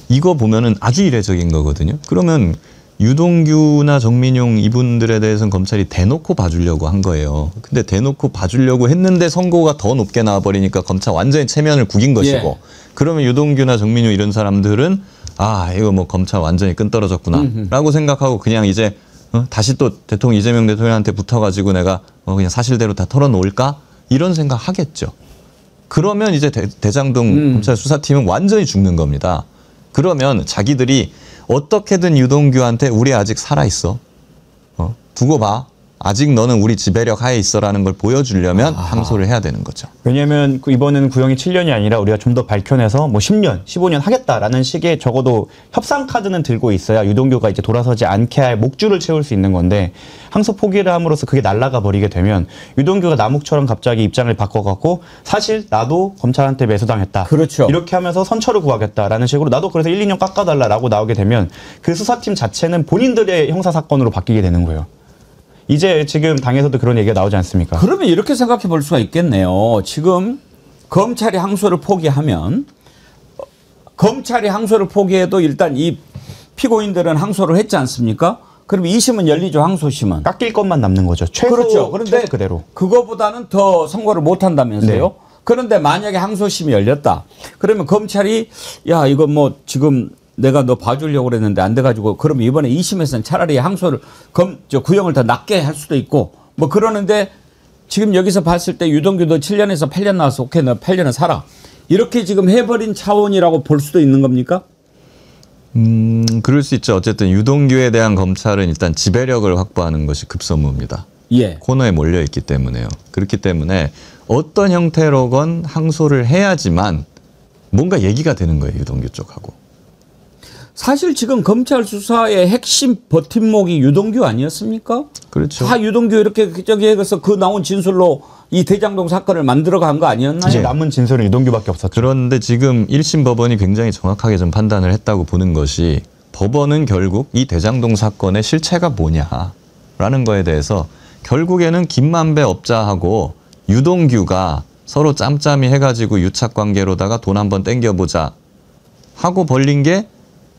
이거 보면은 아주 이례적인 거거든요. 그러면 유동규나 정민용 이분들에 대해서는 검찰이 대놓고 봐주려고 한 거예요. 근데 대놓고 봐주려고 했는데 선고가 더 높게 나와버리니까 검찰 완전히 체면을 구긴 것이고 그러면 유동규나 정민용 이런 사람들은 아 이거 뭐 검찰 완전히 끈떨어졌구나 라고 생각하고 그냥 이제 다시 또 대통령 이재명 대통령한테 붙어가지고 내가 그냥 사실대로 다 털어놓을까 이런 생각 하겠죠. 그러면 이제 대장동 검찰 수사팀은 완전히 죽는 겁니다. 그러면 자기들이 어떻게든 유동규한테 우리 아직 살아있어. 두고 봐. 아직 너는 우리 지배력 하에 있어라는 걸 보여주려면 항소를 해야 되는 거죠. 왜냐하면 이번은 구형이 7년이 아니라 우리가 좀 더 밝혀내서 뭐 10년, 15년 하겠다라는 식의 적어도 협상 카드는 들고 있어야 유동규가 이제 돌아서지 않게 할 목줄을 채울 수 있는 건데 항소 포기를 함으로써 그게 날아가 버리게 되면 유동규가 남욱처럼 갑자기 입장을 바꿔갖고 사실 나도 검찰한테 매수당했다. 그렇죠. 이렇게 하면서 선처를 구하겠다라는 식으로 나도 그래서 1, 2년 깎아달라라고 나오게 되면 그 수사팀 자체는 본인들의 형사사건으로 바뀌게 되는 거예요. 이제 지금 당에서도 그런 얘기가 나오지 않습니까? 그러면 이렇게 생각해 볼 수가 있겠네요. 지금 검찰이 항소를 포기하면 검찰이 항소를 포기해도 일단 이 피고인들은 항소를 했지 않습니까? 그럼 2심은 열리죠. 항소심은. 깎일 것만 남는 거죠. 최소, 그렇죠. 그런데 최소 그대로. 그거보다는 더 선고를 못 한다면서요. 네. 그런데 만약에 항소심이 열렸다. 그러면 검찰이 야 이거 뭐 지금 내가 너 봐주려고 그랬는데 안 돼가지고 그러면 이번에 2심에서는 차라리 항소를 구형을 더 낮게 할 수도 있고 뭐 그러는데 지금 여기서 봤을 때 유동규도 7년에서 8년 나와서 오케이 너 8년은 살아. 이렇게 지금 해버린 차원이라고 볼 수도 있는 겁니까? 그럴 수 있죠. 어쨌든 유동규에 대한 검찰은 일단 지배력을 확보하는 것이 급선무입니다. 예. 코너에 몰려있기 때문에요. 그렇기 때문에 어떤 형태로건 항소를 해야지만 뭔가 얘기가 되는 거예요. 유동규 쪽하고. 사실 지금 검찰 수사의 핵심 버팀목이 유동규 아니었습니까? 그렇죠. 다 유동규 이렇게 저기 해서 그 나온 진술로 이 대장동 사건을 만들어간 거 아니었나요? 이제 남은 진술은 유동규밖에 없었죠. 그런데 지금 1심 법원이 굉장히 정확하게 좀 판단을 했다고 보는 것이 법원은 결국 이 대장동 사건의 실체가 뭐냐라는 거에 대해서 결국에는 김만배 업자하고 유동규가 서로 짬짬이 해가지고 유착관계로다가 돈 한번 땡겨보자 하고 벌린 게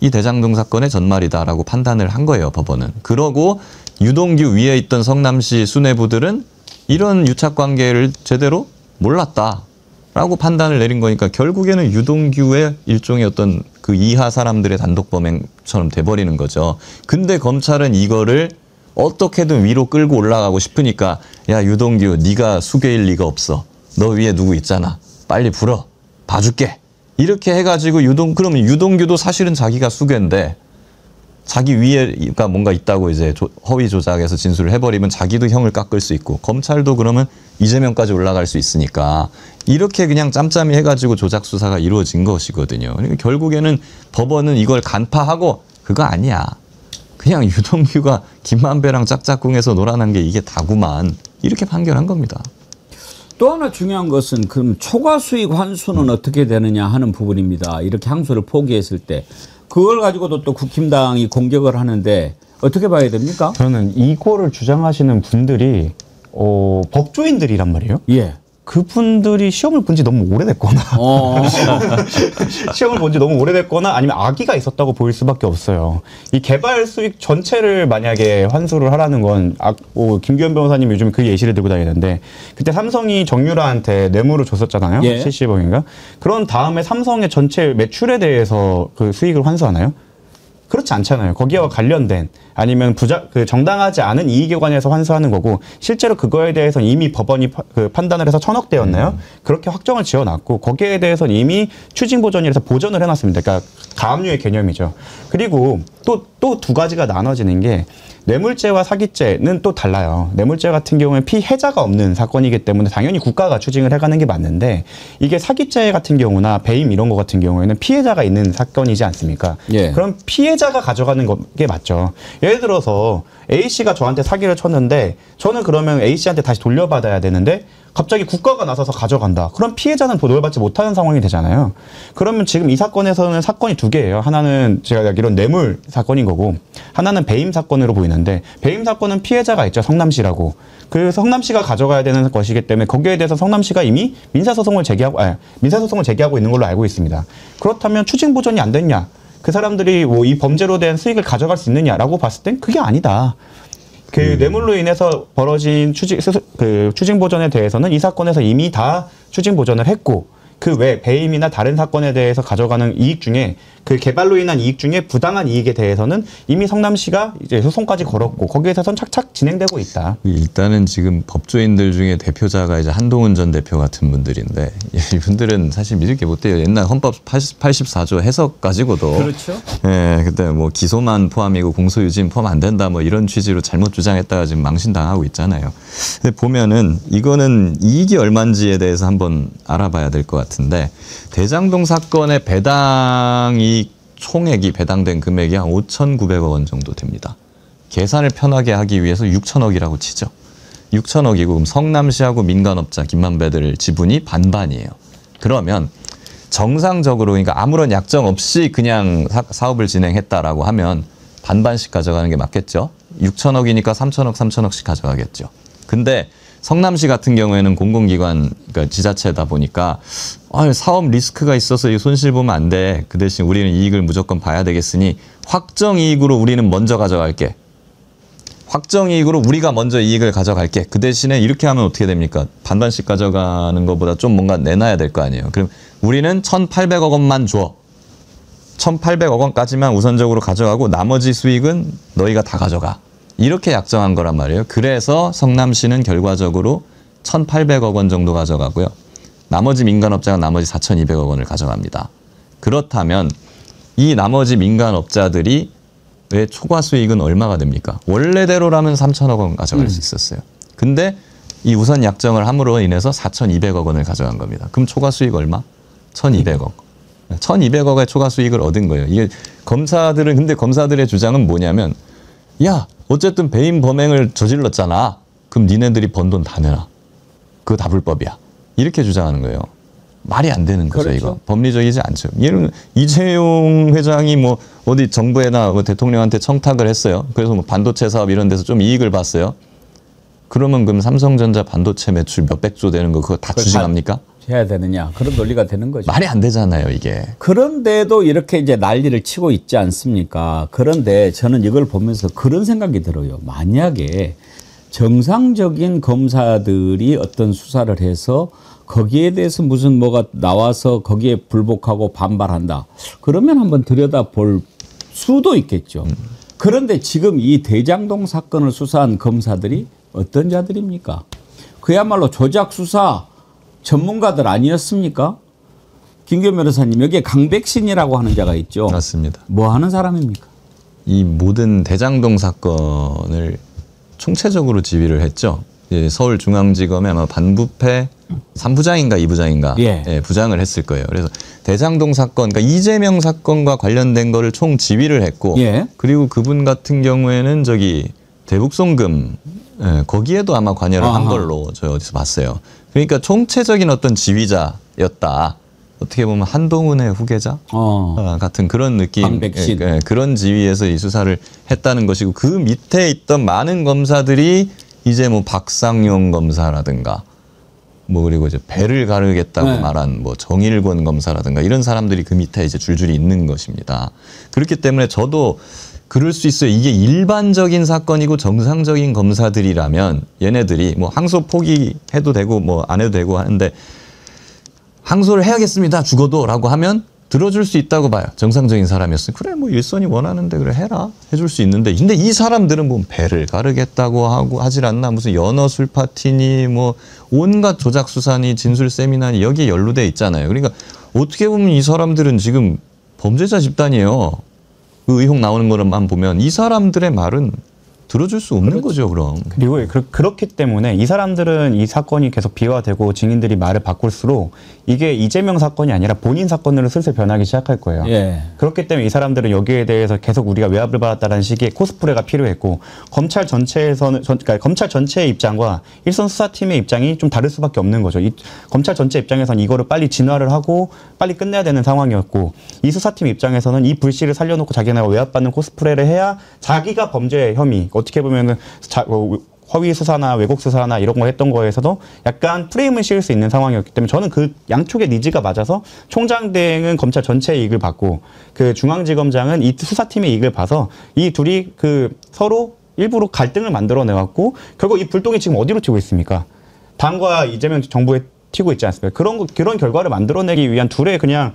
이 대장동 사건의 전말이다라고 판단을 한 거예요, 법원은. 그러고 유동규 위에 있던 성남시 수뇌부들은 이런 유착관계를 제대로 몰랐다라고 판단을 내린 거니까 결국에는 유동규의 일종의 어떤 그 이하 사람들의 단독범행처럼 돼버리는 거죠. 근데 검찰은 이거를 어떻게든 위로 끌고 올라가고 싶으니까 야 유동규 네가 수괴일 리가 없어. 너 위에 누구 있잖아. 빨리 불어. 봐줄게. 이렇게 해가지고 그러면 유동규도 사실은 자기가 수괴인데 자기 위에가 뭔가 있다고 이제 허위 조작해서 진술을 해버리면 자기도 형을 깎을 수 있고 검찰도 그러면 이재명까지 올라갈 수 있으니까 이렇게 그냥 짬짬이 해가지고 조작 수사가 이루어진 것이거든요. 그러니까 결국에는 법원은 이걸 간파하고 그거 아니야. 그냥 유동규가 김만배랑 짝짝꿍해서 놀아난 게 이게 다구만 이렇게 판결한 겁니다. 또 하나 중요한 것은 그럼 초과 수익 환수는 어떻게 되느냐 하는 부분입니다. 이렇게 항소를 포기했을 때 그걸 가지고도 또 국힘당이 공격을 하는데 어떻게 봐야 됩니까? 저는 이거를 주장하시는 분들이 법조인들이란 말이에요. 예. 그분들이 시험을 본 지 너무 오래됐거나 시험을 본 지 너무 오래됐거나 아니면 악의가 있었다고 보일 수밖에 없어요. 이 개발 수익 전체를 만약에 환수를 하라는 건 김규현 변호사님이 요즘 그 예시를 들고 다니는데 그때 삼성이 정유라한테 뇌물을 줬었잖아요. 예. 70억인가? 그런 다음에 삼성의 전체 매출에 대해서 그 수익을 환수하나요? 그렇지 않잖아요. 거기와 관련된 아니면 정당하지 않은 이익에 관해서 환수하는 거고 실제로 그거에 대해서는 이미 법원이 판단을 해서 1,000억대였나요? 그렇게 확정을 지어놨고 거기에 대해서는 이미 추징 보전이라서 보전을 해놨습니다. 그러니까 가압류의 개념이죠. 그리고 또 두 가지가 나눠지는 게 뇌물죄와 사기죄는 또 달라요. 뇌물죄 같은 경우는 피해자가 없는 사건이기 때문에 당연히 국가가 추징을 해가는 게 맞는데 이게 사기죄 같은 경우나 배임 이런 거 같은 경우에는 피해자가 있는 사건이지 않습니까? 예. 그럼 피해자가 가져가는 게 맞죠. 예를 들어서 A씨가 저한테 사기를 쳤는데 저는 그러면 A씨한테 다시 돌려받아야 되는데 갑자기 국가가 나서서 가져간다. 그럼 피해자는 보도를 받지 못하는 상황이 되잖아요. 그러면 지금 이 사건에서는 사건이 두 개예요. 하나는 제가 알기로는 뇌물 사건인 거고 하나는 배임 사건으로 보이는데 배임 사건은 피해자가 있죠. 성남시라고. 그 성남시가 가져가야 되는 것이기 때문에 거기에 대해서 성남시가 이미 민사소송을 제기하고 있는 걸로 알고 있습니다. 그렇다면 추징 보전이 안 됐냐? 그 사람들이 뭐 이 범죄로 대한 수익을 가져갈 수 있느냐라고 봤을 땐 그게 아니다. 그 뇌물로 인해서 벌어진 추징 보전에 대해서는 이 사건에서 이미 다 추징 보전을 했고 그 외 배임이나 다른 사건에 대해서 가져가는 이익 중에 그 개발로 인한 이익 중에 부당한 이익에 대해서는 이미 성남시가 이제 소송까지 걸었고 거기에서선 착착 진행되고 있다. 일단은 지금 법조인들 중에 대표자가 이제 한동훈 전 대표 같은 분들인데 이분들은 사실 믿을 게 못 돼요. 옛날 헌법 84조 해석 가지고도 그렇죠. 예, 그때 뭐 기소만 포함이고 공소유지는 포함 안 된다 뭐 이런 취지로 잘못 주장했다가 지금 망신당하고 있잖아요. 근데 보면은 이거는 이익이 얼마인지에 대해서 한번 알아봐야 될 것 같은데 대장동 사건의 배당이 총액이 배당된 금액이 한 5,900억 원 정도 됩니다. 계산을 편하게 하기 위해서 6천억이라고 치죠. 6천억이고 그럼 성남시하고 민간업자 김만배들 지분이 반반이에요. 그러면 정상적으로 그러니까 아무런 약정 없이 그냥 사업을 진행했다라고 하면 반반씩 가져가는 게 맞겠죠. 6천억이니까 3천억씩 가져가겠죠. 근데 성남시 같은 경우에는 공공기관, 그러니까 지자체다 보니까 사업 리스크가 있어서 이 손실 보면 안 돼. 그 대신 우리는 이익을 무조건 봐야 되겠으니 확정이익으로 우리는 먼저 가져갈게. 확정이익으로 우리가 먼저 이익을 가져갈게. 그 대신에 이렇게 하면 어떻게 됩니까? 반반씩 가져가는 것보다 좀 뭔가 내놔야 될 거 아니에요. 그럼 우리는 1,800억 원만 줘. 1,800억 원까지만 우선적으로 가져가고 나머지 수익은 너희가 다 가져가. 이렇게 약정한 거란 말이에요. 그래서 성남시는 결과적으로 1,800억 원 정도 가져가고요. 나머지 민간업자가 나머지 4,200억 원을 가져갑니다. 그렇다면 이 나머지 민간업자들이 왜 초과 수익은 얼마가 됩니까? 원래대로라면 3,000억 원 가져갈 수 있었어요. 근데 이 우선 약정을 함으로 인해서 4,200억 원을 가져간 겁니다. 그럼 초과 수익 얼마? 1,200억. 1,200억의 초과 수익을 얻은 거예요. 이게 근데 검사들의 주장은 뭐냐면 야, 어쨌든 배임 범행을 저질렀잖아. 그럼 니네들이 번 돈 다 내놔. 그거 다 불법이야. 이렇게 주장하는 거예요. 말이 안 되는 거죠, 그렇죠. 이거. 법리적이지 않죠. 예를 들면 이재용 회장이 뭐 어디 정부에나 뭐 대통령한테 청탁을 했어요. 그래서 뭐 반도체 사업 이런 데서 좀 이익을 봤어요. 그러면 삼성전자 반도체 매출 몇백조 되는 거 그거 다 추징합니까? 해야 되느냐. 그런 논리가 되는 거죠. 말이 안 되잖아요, 이게. 그런데도 이렇게 이제 난리를 치고 있지 않습니까? 그런데 저는 이걸 보면서 그런 생각이 들어요. 만약에 정상적인 검사들이 어떤 수사를 해서 거기에 대해서 무슨 뭐가 나와서 거기에 불복하고 반발한다. 그러면 한번 들여다볼 수도 있겠죠. 그런데 지금 이 대장동 사건을 수사한 검사들이 어떤 자들입니까? 그야말로 조작 수사 전문가들 아니었습니까? 김기현 변호사님, 여기에 강백신이라고 하는 자가 있죠. 맞습니다. 뭐 하는 사람입니까? 이 모든 대장동 사건을 총체적으로 지휘를 했죠. 서울중앙지검의 아마 반부패 3부장인가 2부장인가 예, 부장을 했을 거예요. 그래서 대장동 사건, 그러니까 이재명 사건과 관련된 거를 총 지휘를 했고, 예. 그리고 그분 같은 경우에는 대북송금 거기에도 아마 관여를 한 걸로 저 어디서 봤어요. 그러니까 총체적인 어떤 지휘자였다. 어떻게 보면 한동훈의 후계자 같은 그런 느낌, 그런 지위에서 이 수사를 했다는 것이고, 그 밑에 있던 많은 검사들이 이제 뭐 박상용 검사라든가 뭐 그리고 이제 배를 가르겠다고 말한 뭐 정일권 검사라든가 이런 사람들이 그 밑에 이제 줄줄이 있는 것입니다. 그렇기 때문에 저도 그럴 수 있어요. 이게 일반적인 사건이고 정상적인 검사들이라면 얘네들이 뭐 항소 포기해도 되고 뭐 안 해도 되고 하는데, 항소를 해야겠습니다. 죽어도 라고 하면 들어줄 수 있다고 봐요. 정상적인 사람이었으면 그래 뭐 일선이 원하는데 그래 해라 해줄 수 있는데, 근데 이 사람들은 뭐 배를 가르겠다고 하고 하질 않나, 무슨 연어 술 파티니 뭐 온갖 조작 수사니 진술 세미나니 여기에 연루돼 있잖아요. 그러니까 어떻게 보면 이 사람들은 지금 범죄자 집단이에요. 그 의혹 나오는 거만 보면 이 사람들의 말은 들어줄 수 없는 거죠, 그럼. 그리고 그렇기 때문에 이 사람들은 이 사건이 계속 비화되고 증인들이 말을 바꿀수록 이게 이재명 사건이 아니라 본인 사건으로 슬슬 변하기 시작할 거예요. 예. 그렇기 때문에 이 사람들은 여기에 대해서 계속 우리가 외압을 받았다는 식의 코스프레가 필요했고 검찰 전체에서는 그러니까 검찰 전체의 입장과 일선 수사팀의 입장이 좀 다를 수밖에 없는 거죠. 검찰 전체 입장에서는 이거를 빨리 진화를 하고 빨리 끝내야 되는 상황이었고 이 수사팀 입장에서는 이 불씨를 살려놓고 자기네가 외압받는 코스프레를 해야 자기가 범죄 혐의 어떻게 보면은 허위 수사나 왜곡 수사나 이런 거 했던 거에서도 약간 프레임을 씌울 수 있는 상황이었기 때문에 저는 그 양쪽의 니즈가 맞아서 총장 대행은 검찰 전체의 이익을 받고 그 중앙지검장은 이 수사팀의 이익을 봐서 이 둘이 그 서로 일부러 갈등을 만들어내 갖고 결국 이 불똥이 지금 어디로 튀고 있습니까? 당과 이재명 정부에 튀고 있지 않습니까? 그런 결과를 만들어내기 위한 둘의 그냥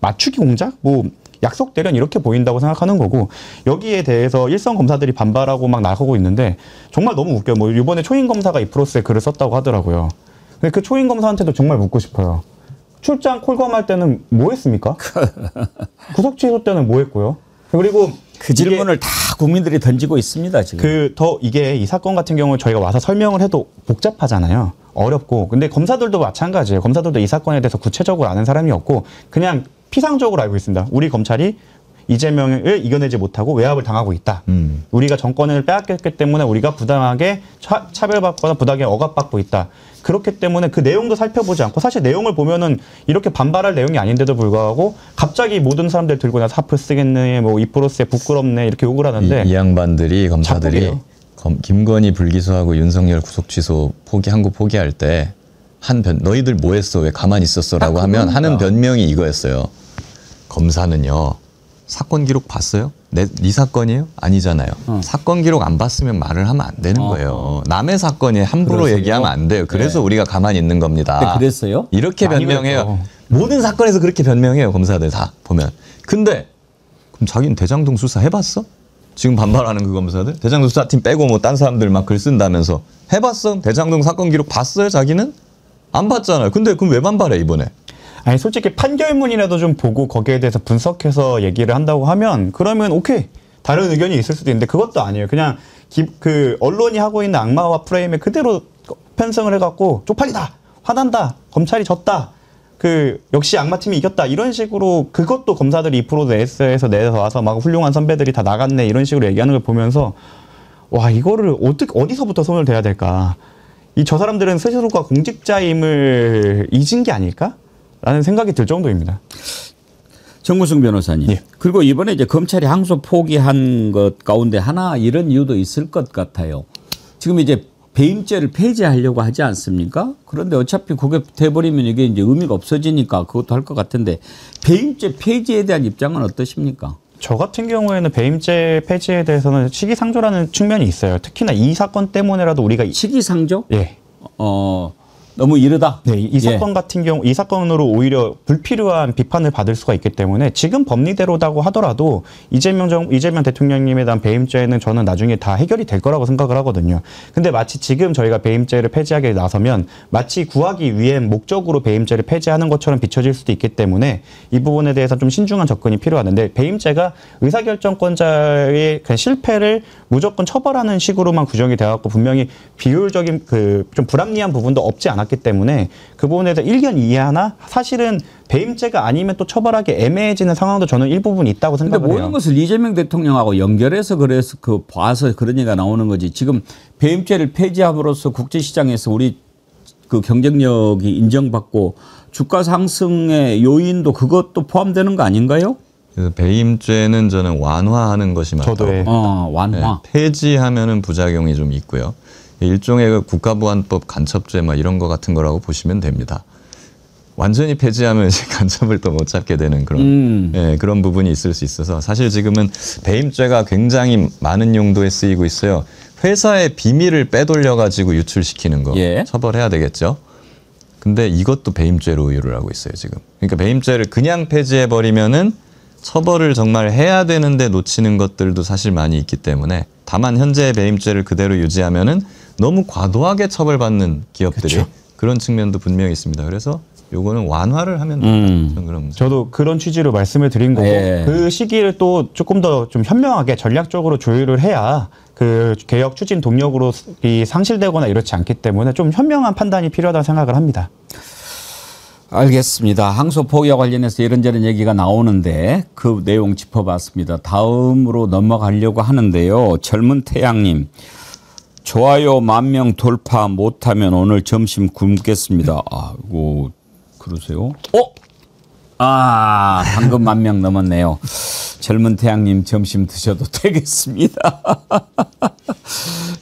맞추기 공작? 뭐 약속 대련 이렇게 보인다고 생각하는 거고 여기에 대해서 일선 검사들이 반발하고 막 나가고 있는데 정말 너무 웃겨요. 뭐 이번에 초임 검사가 이프로스에 글을 썼다고 하더라고요. 근데 그 초임 검사한테도 정말 묻고 싶어요. 출장 콜검할 때는 뭐 했습니까? 구속 취소 때는 뭐 했고요? 그리고 그 질문을 다 국민들이 던지고 있습니다, 지금. 이게 이 사건 같은 경우 저희가 와서 설명을 해도 복잡하잖아요. 어렵고. 근데 검사들도 마찬가지예요. 검사들도 이 사건에 대해서 구체적으로 아는 사람이 없고 그냥 피상적으로 알고 있습니다. 우리 검찰이 이재명을 이겨내지 못하고 외압을 당하고 있다. 우리가 정권을 빼앗겼기 때문에 우리가 부당하게 차별받거나 부당하게 억압받고 있다. 그렇기 때문에 그 내용도 살펴보지 않고 사실 내용을 보면은 이렇게 반발할 내용이 아닌데도 불구하고 갑자기 모든 사람들 들고 나서 사표 쓰겠네, 뭐 이프로스에 부끄럽네 이렇게 욕을 하는데 이 양반들이 검사들이 김건희 불기소하고 윤석열 구속 취소 포기할 때 너희들 뭐 했어? 왜 가만히 있었어?라고 하면 하는 변명이 이거였어요. 검사는요. 사건 기록 봤어요? 네 사건이에요? 아니잖아요. 사건 기록 안 봤으면 말을 하면 안 되는 거예요. 남의 사건에 함부로 그러세요? 얘기하면 안 돼요. 그래서 우리가 가만히 있는 겁니다. 그랬어요? 이렇게 변명해요. 모든 사건에서 그렇게 변명해요. 검사들 다 보면. 근데 그럼 자기는 대장동 수사 해봤어? 지금 반발하는 그 검사들? 대장동 수사팀 빼고 뭐 딴 사람들 막 글 쓴다면서 해봤어? 대장동 사건 기록 봤어요? 자기는? 안 봤잖아요. 근데 그럼 왜 반발해 이번에? 아니 솔직히 판결문이라도 좀 보고 거기에 대해서 분석해서 얘기를 한다고 하면 그러면 오케이 다른 의견이 있을 수도 있는데 그것도 아니에요. 그냥 그 언론이 하고 있는 악마와 프레임에 그대로 편성을 해갖고 쪽팔리다, 화난다, 검찰이 졌다, 그 역시 악마팀이 이겼다 이런 식으로 그것도 검사들이 2%에서 내서 와서 막 훌륭한 선배들이 다 나갔네 이런 식으로 얘기하는 걸 보면서 와 이거를 어디서부터 손을 대야 될까? 저 사람들은 스스로가 공직자임을 잊은 게 아닐까? 라는 생각이 들 정도입니다. 정무승 변호사님. 예. 그리고 이번에 이제 검찰이 항소 포기한 것 가운데 하나 이런 이유도 있을 것 같아요. 지금 이제 배임죄를 폐지하려고 하지 않습니까? 그런데 어차피 그게 돼버리면 이게 이제 의미가 없어지니까 그것도 할 것 같은데 배임죄 폐지에 대한 입장은 어떠십니까? 저 같은 경우에는 배임죄 폐지에 대해서는 시기상조라는 측면이 있어요. 특히나 이 사건 때문에라도 우리가 시기상조? 예. 너무 이르다. 네, 이 사건 같은 경우 이 사건으로 오히려 불필요한 비판을 받을 수가 있기 때문에 지금 법리대로다고 하더라도 이재명 대통령님에 대한 배임죄는 저는 나중에 다 해결이 될 거라고 생각을 하거든요. 근데 마치 지금 저희가 배임죄를 폐지하게 나서면 마치 구하기 위한 목적으로 배임죄를 폐지하는 것처럼 비춰질 수도 있기 때문에 이 부분에 대해서 좀 신중한 접근이 필요한데 배임죄가 의사결정권자의 그냥 실패를 무조건 처벌하는 식으로만 규정이 되어갖고 분명히 비효율적인 좀 불합리한 부분도 없지 않았기 때문에 그 부분에 대해서 일견 이해하나 사실은 배임죄가 아니면 또 처벌하기 애매해지는 상황도 저는 일부분 있다고 생각을 해요. 근데 모든 것을 이재명 대통령하고 연결해서 그래서 봐서 그런 얘기가 나오는 거지. 지금 배임죄를 폐지함으로써 국제시장에서 우리 그 경쟁력이 인정받고 주가 상승의 요인도 그것도 포함되는 거 아닌가요? 그래서 배임죄는 저는 완화하는 것이 맞다고. 완화. 네, 폐지하면은 부작용이 좀 있고요. 일종의 그 국가보안법 간첩죄 막 이런 거 같은 거라고 보시면 됩니다. 완전히 폐지하면 이제 간첩을 또 못 잡게 되는 그런 부분이 있을 수 있어서 사실 지금은 배임죄가 굉장히 많은 용도에 쓰이고 있어요. 회사의 비밀을 빼돌려 가지고 유출시키는 거 처벌해야 되겠죠. 근데 이것도 배임죄로 의유를 하고 있어요 지금. 그러니까 배임죄를 그냥 폐지해 버리면은 처벌을 정말 해야 되는데 놓치는 것들도 사실 많이 있기 때문에 다만 현재의 배임죄를 그대로 유지하면은 너무 과도하게 처벌받는 기업들이 그런 측면도 분명히 있습니다. 그래서 요거는 완화를 하면 됩니다. 그럼 저도 그런 취지로 말씀을 드린 거고 그 시기를 또 조금 더 좀 현명하게 전략적으로 조율을 해야 그 개혁 추진 동력으로 이 상실되거나 이렇지 않기 때문에 좀 현명한 판단이 필요하다고 생각을 합니다. 알겠습니다. 항소 포기와 관련해서 이런저런 얘기가 나오는데 그 내용 짚어봤습니다. 다음으로 넘어가려고 하는데요. 젊은 태양님. 좋아요 10,000명 돌파 못하면 오늘 점심 굶겠습니다. 아이고 그러세요? 방금 10,000명 넘었네요. 젊은 태양님 점심 드셔도 되겠습니다.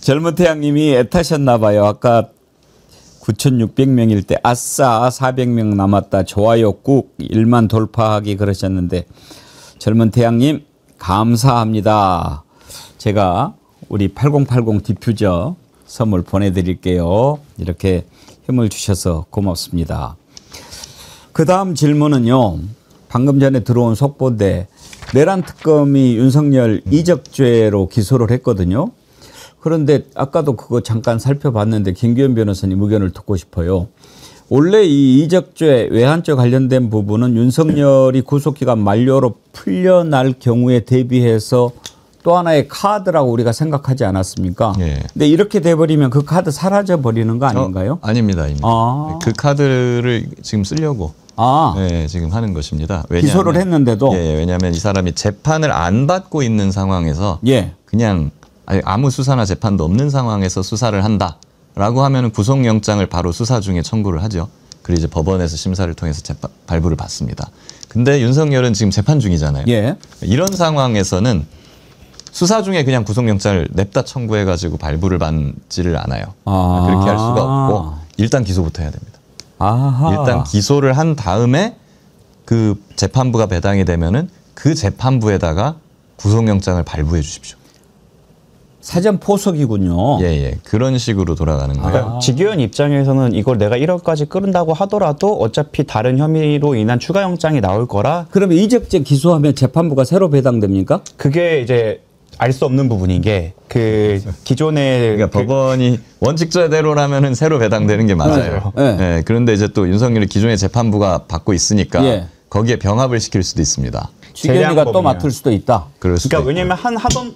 젊은 태양님이 애타셨나 봐요. 아까 9,600명일 때 아싸 400명 남았다. 좋아요 꾹 1만 돌파하기 그러셨는데 젊은 태양님 감사합니다. 제가 우리 8080 디퓨저 선물 보내드릴게요. 이렇게 힘을 주셔서 고맙습니다. 그 다음 질문은요. 방금 전에 들어온 속보인데 내란 특검이 윤석열 이적죄로 기소를 했거든요. 그런데 아까도 그거 잠깐 살펴봤는데 김기현 변호사님 의견을 듣고 싶어요. 원래 이 이적죄 외환죄 관련된 부분은 윤석열이 구속기간 만료로 풀려날 경우에 대비해서 또 하나의 카드라고 우리가 생각하지 않았습니까? 예. 근데 이렇게 돼버리면 그 카드 사라져 버리는 거 아닌가요? 아닙니다. 그 카드를 지금 쓰려고 네, 지금 하는 것입니다. 기소를 했는데도? 예, 왜냐하면 이 사람이 재판을 안 받고 있는 상황에서 그냥 아무 수사나 재판도 없는 상황에서 수사를 한다라고 하면 구속영장을 바로 수사 중에 청구를 하죠. 그리고 이제 법원에서 심사를 통해서 발부를 받습니다. 근데 윤석열은 지금 재판 중이잖아요. 이런 상황에서는 수사 중에 그냥 구속영장을 냅다 청구해가지고 발부를 받지를 않아요. 그렇게 할 수가 없고 일단 기소부터 해야 됩니다. 일단 기소를 한 다음에 그 재판부가 배당이 되면은 그 재판부에다가 구속영장을 발부해 주십시오. 사전 포석이군요. 예. 그런 식으로 돌아가는 거예요. 그러니까 지기현 입장에서는 이걸 내가 1월까지 끌은다고 하더라도 어차피 다른 혐의로 인한 추가 영장이 나올 거라. 그러면 이적죄 기소하면 재판부가 새로 배당됩니까? 그게 이제 알 수 없는 부분인 게 그 기존의 그러니까 법원이 원칙제대로라면은 새로 배당되는 게 맞아요. 네. 그런데 이제 또 윤석열이 기존의 재판부가 받고 있으니까 거기에 병합을 시킬 수도 있습니다. 지기현이가 또 맡을 수도 있다. 그러니까 왜냐하면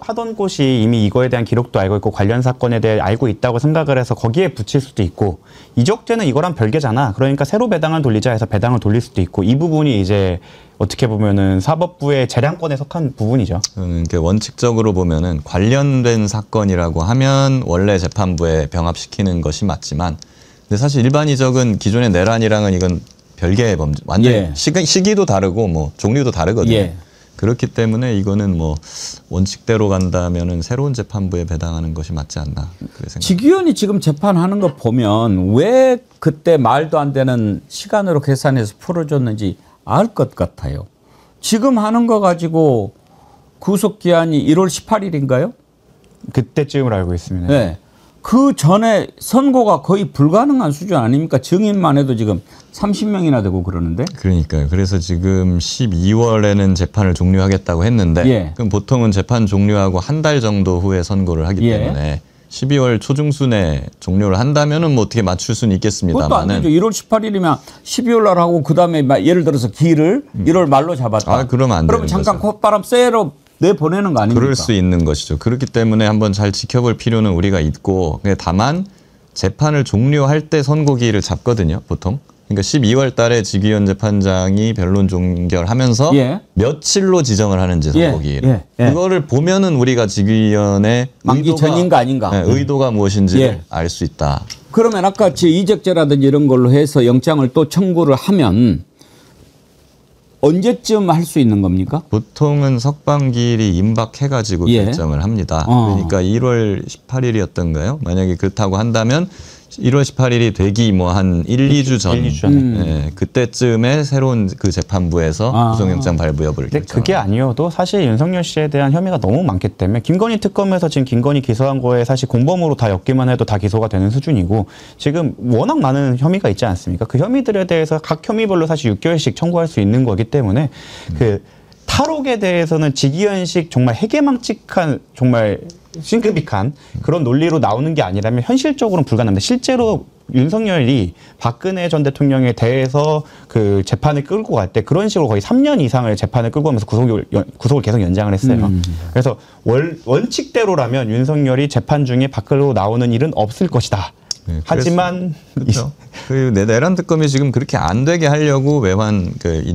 하던 곳이 이미 이거에 대한 기록도 알고 있고 관련 사건에 대해 알고 있다고 생각을 해서 거기에 붙일 수도 있고 이적죄는 이거랑 별개잖아. 그러니까 새로 배당을 돌리자 해서 배당을 돌릴 수도 있고 이 부분이 이제 어떻게 보면은 사법부의 재량권에 속한 부분이죠. 그러니까 원칙적으로 보면은 관련된 사건이라고 하면 원래 재판부에 병합시키는 것이 맞지만 근데 사실 일반 이적은 기존의 내란이랑은 이건 별개의 범죄, 완전히 시기도 다르고 뭐 종류도 다르거든요. 그렇기 때문에 이거는 뭐 원칙대로 간다면은 새로운 재판부에 배당하는 것이 맞지 않나 그렇게 생각합니다. 지기현이 지금 재판하는 거 보면 왜 그때 말도 안 되는 시간으로 계산해서 풀어줬는지 알 것 같아요. 지금 하는 거 가지고 구속기한이 1월 18일인가요? 그때쯤으로 알고 있습니다. 네. 그 전에 선고가 거의 불가능한 수준 아닙니까? 증인만 해도 지금 30명이나 되고 그러는데. 그러니까요. 그래서 지금 12월에는 재판을 종료하겠다고 했는데 그럼 보통은 재판 종료하고 한 달 정도 후에 선고를 하기 때문에 12월 초중순에 종료를 한다면은 뭐 어떻게 맞출 수는 있겠습니다만. 그것도 안 되죠. 1월 18일이면 12월 날 하고 그다음에 예를 들어서 기일을 1월 말로 잡았다. 그러면 안 되는 그러면 잠깐 콧바람 쐬러 내보내는 거 아닙니까? 그럴 수 있는 것이죠. 그렇기 때문에 한번 잘 지켜볼 필요는 우리가 있고 다만 재판을 종료할 때 선고기일을 잡거든요. 보통. 그러니까 12월 달에 지기현 재판장이 변론 종결하면서 며칠로 지정을 하는지 선고기일. 그거를 보면은 우리가 지기현의 만기 전인가 아닌가. 의도가 무엇인지 알 수 있다. 그러면 아까 이적죄라든지 이런 걸로 해서 영장을 또 청구를 하면 언제쯤 할 수 있는 겁니까? 보통은 석방기일이 임박해가지고 결정을 합니다. 그러니까 1월 18일이었던가요? 만약에 그렇다고 한다면 1월 18일이 되기 뭐 한 1-2주 전. 그때쯤에 새로운 그 재판부에서 구속영장 발부 여부를 근데 그게 아니어도 사실 윤석열 씨에 대한 혐의가 너무 많기 때문에 김건희 특검에서 지금 김건희 기소한 거에 사실 공범으로 다 엮기만 해도 다 기소가 되는 수준이고 지금 워낙 많은 혐의가 있지 않습니까? 그 혐의들에 대해서 각 혐의별로 사실 6개월씩 청구할 수 있는 거기 때문에 그 탈옥에 대해서는 지기현식 정말 해괴망측한 정말 싱크빅한 그런 논리로 나오는 게 아니라면 현실적으로는 불가능합니다. 실제로 윤석열이 박근혜 전 대통령에 대해서 그 재판을 끌고 갈 때 그런 식으로 거의 3년 이상을 재판을 끌고 가면서 구속을 계속 연장을 했어요. 그래서 원칙대로라면 윤석열이 재판 중에 밖으로 나오는 일은 없을 것이다. 네, 하지만 그렇죠. 그 내란 특검이 지금 그렇게 안 되게 하려고 외환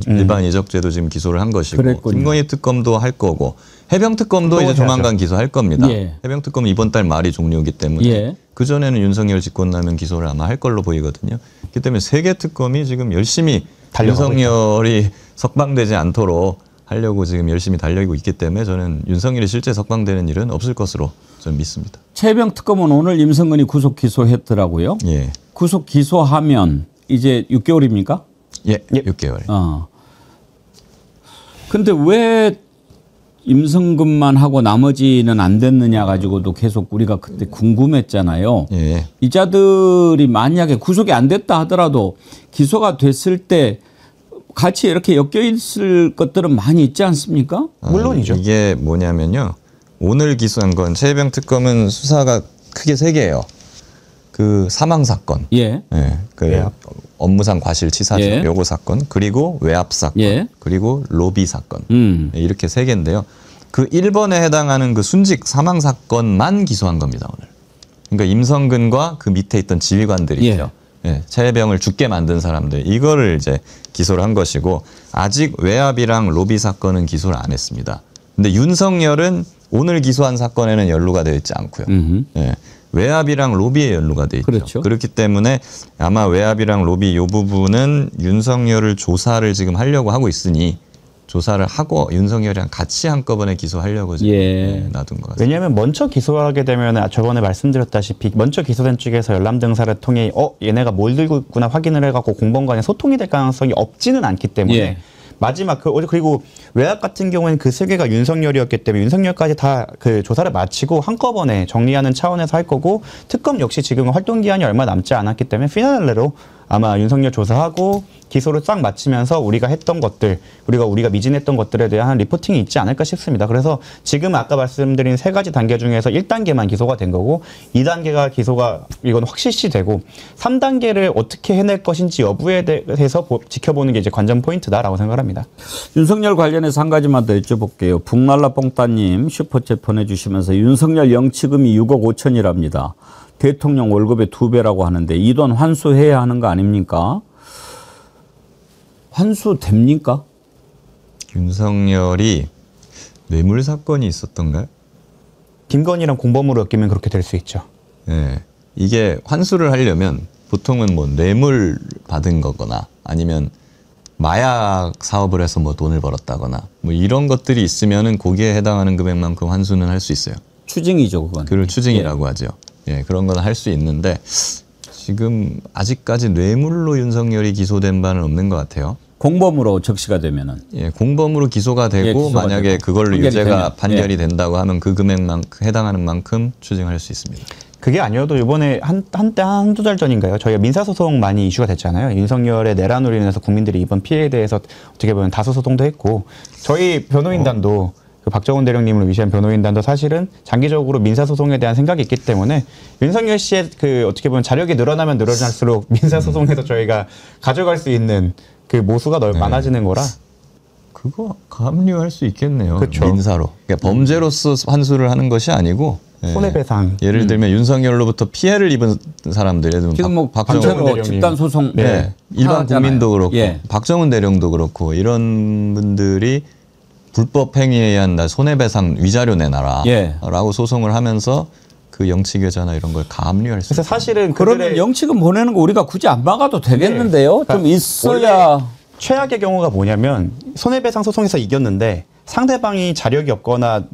일반 이적죄도 지금 기소를 한 것이고 그랬군요. 김건희 특검도 할 거고 해병 특검도 이제 조만간 기소할 겁니다. 예. 해병 특검은 이번 달 말이 종료이기 때문에 예. 그 전에는 윤석열 직권남용 기소를 아마 할 걸로 보이거든요. 그렇기 때문에 세 개 특검이 지금 열심히 윤석열이 석방되지 않도록 하려고 지금 열심히 달리고 있기 때문에 저는 윤석열이 실제 석방되는 일은 없을 것으로 저는 믿습니다. 최병 특검은 오늘 임성근이 구속 기소했더라고요. 예. 구속 기소하면 이제 6개월입니까? 예, 6개월. 근데 왜 임성근만 하고 나머지는 안 됐느냐 가지고도 계속 우리가 그때 궁금했잖아요. 예. 이자들이 만약에 구속이 안 됐다 하더라도 기소가 됐을 때 같이 이렇게 엮여 있을 것들은 많이 있지 않습니까? 물론이죠. 이게 뭐냐면요. 오늘 기소한 건 최병 특검은 수사가 크게 세 개예요. 그 사망 사건, 예, 그 업무상 과실치사죠. 예. 요거 사건, 그리고 외압 사건, 예. 그리고 로비 사건. 이렇게 세 개인데요. 그 1번에 해당하는 그 순직 사망 사건만 기소한 겁니다 오늘. 그러니까 임성근과 그 밑에 있던 지휘관들이죠. 예, 최병을 죽게 만든 사람들 이거를 이제 기소를 한 것이고 아직 외압이랑 로비 사건은 기소를 안 했습니다. 근데 윤석열은 오늘 기소한 사건에는 연루가 되어 있지 않고요. 예, 외압이랑 로비에 연루가 되어 있죠. 그렇죠. 그렇기 때문에 아마 외압이랑 로비 이 부분은 윤석열을 조사를 지금 하려고 하고 있으니 조사를 하고 윤석열이랑 같이 한꺼번에 기소하려고 지금 놔둔 것 같습니다. 왜냐하면 먼저 기소하게 되면 저번에 말씀드렸다시피 먼저 기소된 쪽에서 열람 등사를 통해 얘네가 뭘 들고 있구나 확인을 해갖고 공범 간에 소통이 될 가능성이 없지는 않기 때문에 마지막 그리고 외압 같은 경우에는 그 세 개가 윤석열이었기 때문에 윤석열까지 다 그 조사를 마치고 한꺼번에 정리하는 차원에서 할 거고 특검 역시 지금 활동 기한이 얼마 남지 않았기 때문에 피날레로 아마 윤석열 조사하고 기소를 싹 마치면서 우리가 했던 것들 우리가 미진했던 것들에 대한 리포팅이 있지 않을까 싶습니다. 그래서 지금 아까 말씀드린 세 가지 단계 중에서 1단계만 기소가 된 거고 2단계가 기소가 이건 확실시 되고 3단계를 어떻게 해낼 것인지 여부에 대해서 지켜보는 게 이제 관전 포인트다라고 생각합니다. 윤석열 관련해서 한 가지만 더 여쭤볼게요. 북날라 뽕따님 슈퍼챗 보내주시면서 윤석열 영치금이 6억 5천이랍니다. 대통령 월급의 2배라고 하는데 이 돈 환수해야 하는 거 아닙니까? 환수 됩니까? 윤석열이 뇌물 사건이 있었던가요? 김건희랑 공범으로 엮이면 그렇게 될 수 있죠. 네. 이게 환수를 하려면 보통은 뭐 뇌물 받은 거거나 아니면 마약 사업을 해서 뭐 돈을 벌었다거나 뭐 이런 것들이 있으면은 거기에 해당하는 금액만큼 환수는 할 수 있어요. 추징이죠, 그건. 그걸 추징이라고 하죠. 예, 그런 건 할 수 있는데 지금 아직까지 뇌물로 윤석열이 기소된 바는 없는 것 같아요. 공범으로 적시가 되면은. 예, 공범으로 기소가 되고 기소가 만약에 되고. 그걸로 유죄가 판결이 예. 된다고 하면 그 금액만큼 해당하는 만큼 추징할 수 있습니다. 그게 아니어도 이번에 한두 달 전인가요? 저희가 민사소송 많이 이슈가 됐잖아요. 윤석열의 내란으로 인해서 국민들이 이번 피해에 대해서 어떻게 보면 다수소송도 했고 저희 변호인단도 그 박정훈 대령님을 위시한 변호인단도 사실은 장기적으로 민사소송에 대한 생각이 있기 때문에 윤석열 씨의 그 어떻게 보면 자력이 늘어나면 늘어날수록 민사소송에서 저희가 가져갈 수 있는 그 모수가 많아지는 거라. 그거 합류할 수 있겠네요. 그쵸. 민사로. 그러니까 범죄로서 환수를 하는 것이 아니고 손해배상. 예를 들면 윤석열로부터 피해를 입은 사람들, 예를 들면 지금 뭐 박정훈 집단 소송 일반 국민도 그렇고 예. 박정훈 대령도 그렇고 이런 분들이 불법 행위에 의한 나 손해배상 위자료 내놔라라고 소송을 하면서 그 영치계좌나 이런 걸 가압류할 수. 그래서 사실은 그러면 영치금 보내는 거 우리가 굳이 안 막아도 되겠는데요. 그러니까 좀 있어야. 최악의 경우가 뭐냐면 손해배상 소송에서 이겼는데 상대방이 자력이 없거나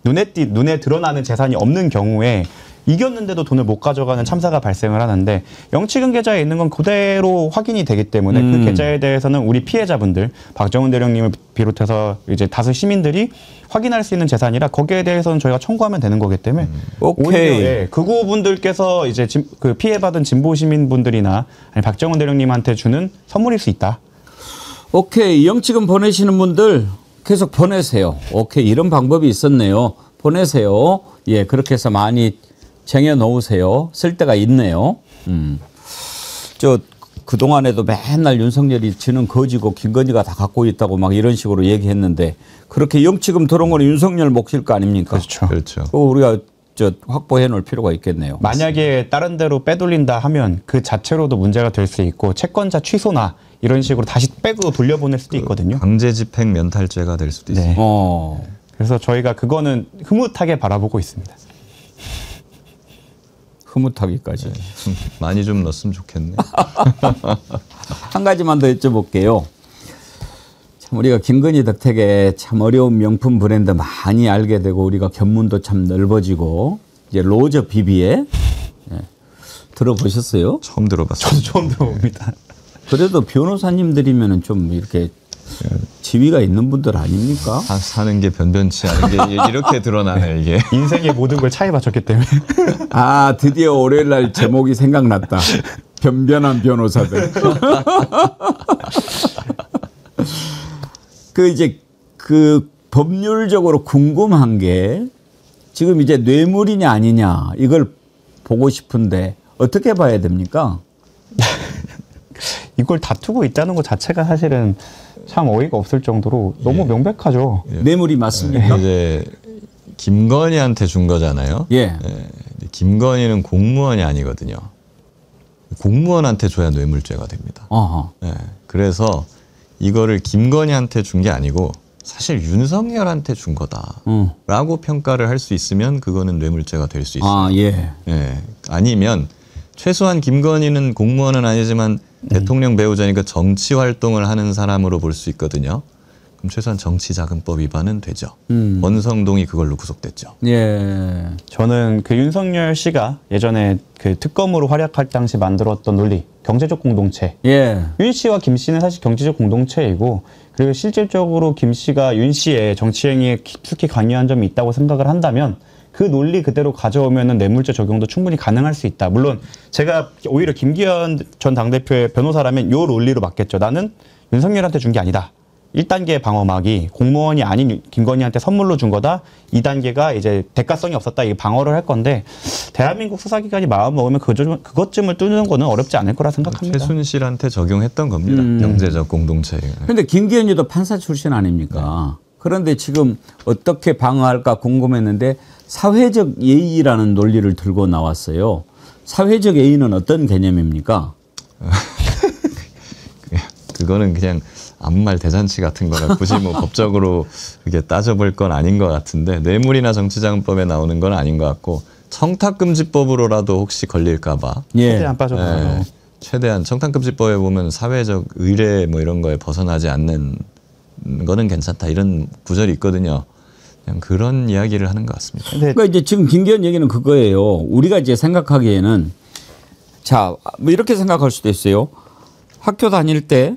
눈에 드러나는 재산이 없는 경우에 이겼는데도 돈을 못 가져가는 참사가 발생을 하는데 영치금 계좌에 있는 건 그대로 확인이 되기 때문에 그 계좌에 대해서는 우리 피해자분들 박정훈 대령님을 비롯해서 이제 다수 시민들이 확인할 수 있는 재산이라 거기에 대해서는 저희가 청구하면 되는 거기 때문에 오히려 극우분들께서 이제 그 피해받은 진보 시민분들이나 아니 박정훈 대령님한테 주는 선물일 수 있다. 오케이. 영치금 보내시는 분들 계속 보내세요. 오케이. 이런 방법이 있었네요. 보내세요. 예, 그렇게 해서 많이 쟁여 놓으세요. 쓸 데가 있네요. 그동안에도 맨날 윤석열이 지는 거지고 김건희가 다 갖고 있다고 막 이런 식으로 얘기했는데 그렇게 영치금 들어온 건 윤석열 몫일 거 아닙니까? 그렇죠. 그거 우리가 확보해 놓을 필요가 있겠네요. 만약에 다른 데로 빼돌린다 하면 그 자체로도 문제가 될 수 있고 채권자 취소나 이런 식으로 다시 빼고 돌려보낼 수도 있거든요. 강제 집행 면탈죄가 될 수도 있습니다. 그래서 저희가 그거는 흐뭇하게 바라보고 있습니다. 흐뭇하기까지. 많이 좀 넣었으면 좋겠네. 한 가지만 더 여쭤볼게요. 참 우리가 김건희 덕택에 참 어려운 명품 브랜드 많이 알게 되고 우리가 견문도 참 넓어지고 이제 로저 비비에 들어보셨어요? 처음 들어봤어요. 저도 처음 들어봅니다. 그래도 변호사님들이면은 좀 이렇게 지위가 있는 분들 아닙니까? 사는 게 변변치 않은 게 이렇게 드러나네 이게. 인생의 모든 걸 차에 바쳤기 때문에. 아 드디어 월요일 날 제목이 생각났다. 변변한 변호사들. 그 법률적으로 궁금한 게 지금 이제 뇌물이냐 아니냐 이걸 보고 싶은데 어떻게 봐야 됩니까? 이걸 다투고 있다는 것 자체가 사실은 참 어이가 없을 정도로 너무 명백하죠. 뇌물이 맞습니까? 이제 김건희한테 준 거잖아요. 김건희는 공무원이 아니거든요. 공무원한테 줘야 뇌물죄가 됩니다. 그래서 이거를 김건희한테 준 게 아니고 사실 윤석열한테 준 거다라고 평가를 할 수 있으면 그거는 뇌물죄가 될 수 있어요. 아니면 최소한 김건희는 공무원은 아니지만 대통령 배우자니까 정치 활동을 하는 사람으로 볼 수 있거든요. 그럼 최소한 정치자금법 위반은 되죠. 원성동이 그걸로 구속됐죠. 저는 그 윤석열 씨가 예전에 그 특검으로 활약할 당시 만들었던 논리, 경제적 공동체. 윤 씨와 김 씨는 사실 경제적 공동체이고 그리고 실질적으로 김 씨가 윤 씨의 정치행위에 깊숙이 관여한 점이 있다고 생각을 한다면 그 논리 그대로 가져오면은 뇌물죄 적용도 충분히 가능할 수 있다. 물론 제가 오히려 김기현 전 당대표의 변호사라면 요 논리로 맞겠죠. 나는 윤석열한테 준 게 아니다. 1단계 방어막이 공무원이 아닌 김건희한테 선물로 준 거다. 2단계가 이제 대가성이 없었다. 이게 방어를 할 건데 대한민국 수사기관이 마음 먹으면 그것쯤을 뚫는 거는 어렵지 않을 거라 생각합니다. 최순실한테 적용했던 겁니다. 경제적 공동체. 그런데 김기현이도 판사 출신 아닙니까? 그런데 지금 어떻게 방어할까 궁금했는데 사회적 예의라는 논리를 들고 나왔어요. 사회적 예의는 어떤 개념입니까? 그거는 그냥 아무 말 대잔치 같은 거라 굳이 뭐 법적으로 이게 따져볼 건 아닌 것 같은데 뇌물이나 정치자금법에 나오는 건 아닌 것 같고 청탁금지법으로라도 혹시 걸릴까 봐 최대한 빠져나가요. 최대한 청탁금지법에 보면 사회적 의례 뭐 이런 거에 벗어나지 않는 거는 괜찮다 이런 구절이 있거든요. 그냥 그런 이야기를 하는 것 같습니다. 그러니까 이제 지금 김기현 얘기는 그거예요. 우리가 이제 생각하기에는 자, 뭐 이렇게 생각할 수도 있어요. 학교 다닐 때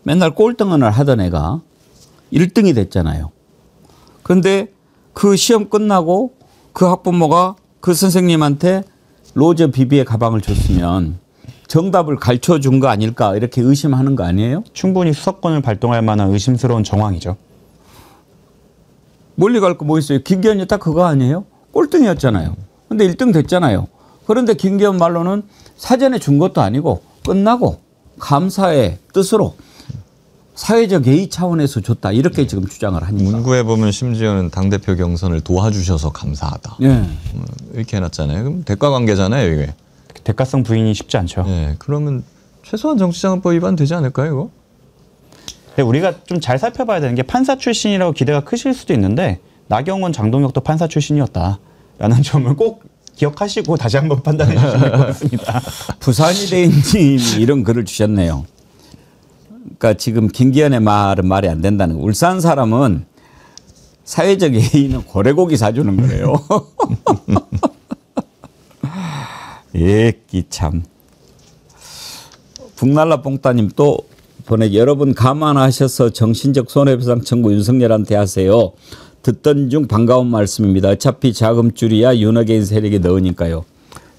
맨날 꼴등을 하던 애가 1등이 됐잖아요. 그런데 그 시험 끝나고 그 학부모가 그 선생님한테 로저 비비의 가방을 줬으면 정답을 가르쳐 준 거 아닐까 이렇게 의심하는 거 아니에요? 충분히 수사권을 발동할 만한 의심스러운 정황이죠. 멀리 갈 거 뭐 있어요? 김기현이 딱 그거 아니에요? 꼴등이었잖아요. 근데 1등 됐잖아요. 그런데 김기현 말로는 사전에 준 것도 아니고 끝나고 감사의 뜻으로 사회적 예의 차원에서 줬다. 이렇게 지금 주장을 하니까. 문구에 보면 심지어는 당대표 경선을 도와주셔서 감사하다. 이렇게 해놨잖아요. 그럼 대가관계잖아요, 이게. 대가성 부인이 쉽지 않죠. 그러면 최소한 정치자금법 위반 되지 않을까요, 이거? 근데 우리가 좀 잘 살펴봐야 되는 게 판사 출신이라고 기대가 크실 수도 있는데 나경원, 장동혁도 판사 출신이었다라는 점을 꼭 기억하시고 다시 한번 판단해 주시면 될 것 같습니다. 부산이대인님이 이런 글을 주셨네요. 그러니까 지금 김기현의 말은 말이 안 된다는 거. 울산 사람은 사회적 예의는 고래고기 사주는 거예요. 참. 북날라 뽕따님 또 여러분 감안하셔서 정신적 손해배상 청구 윤석열한테 하세요. 듣던 중 반가운 말씀입니다. 어차피 자금줄이야 윤어게인 세력이 넣으니까요.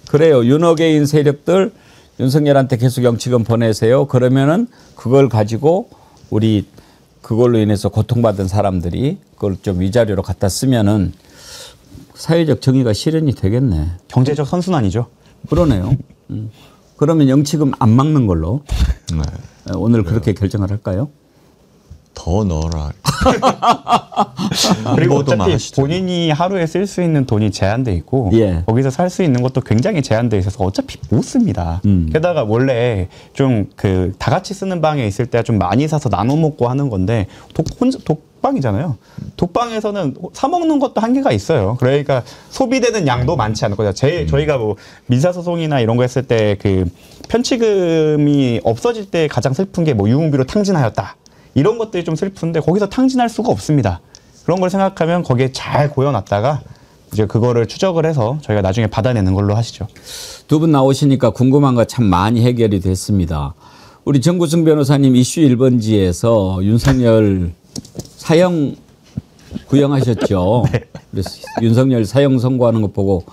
그래요. 윤어게인 세력들 윤석열한테 계속 영치금 보내세요. 그러면은 그걸 가지고 우리 그걸로 인해서 고통받은 사람들이 그걸 좀 위자료로 갖다 쓰면은 사회적 정의가 실현이 되겠네. 경제적 선순환이죠. 그러네요. 그러면 영치금 안 막는 걸로 오늘 그렇게 결정을 할까요? 더 넣어라. 그리고 어차피 본인이 하루에 쓸 수 있는 돈이 제한돼 있고 거기서 살 수 있는 것도 굉장히 제한돼 있어서 어차피 못 씁니다. 게다가 원래 좀 그 다 같이 쓰는 방에 있을 때 좀 많이 사서 나눠 먹고 하는 건데 독방이잖아요. 독방에서는 사 먹는 것도 한계가 있어요. 그러니까 소비되는 양도 많지 않을 거죠. 저희가 뭐 민사소송이나 이런 거 했을 때 그 편취금이 없어질 때 가장 슬픈 게 뭐 유흥비로 탕진하였다. 이런 것들이 좀 슬픈데 거기서 탕진할 수가 없습니다. 그런 걸 생각하면 거기에 잘 고여놨다가 이제 그거를 추적을 해서 저희가 나중에 받아내는 걸로 하시죠. 두 분 나오시니까 궁금한 거 참 많이 해결이 됐습니다. 우리 정구승 변호사님 이슈 1번지에서 윤석열 사형 구형하셨죠. 네. 그래서 윤석열 사형 선고하는 거 보고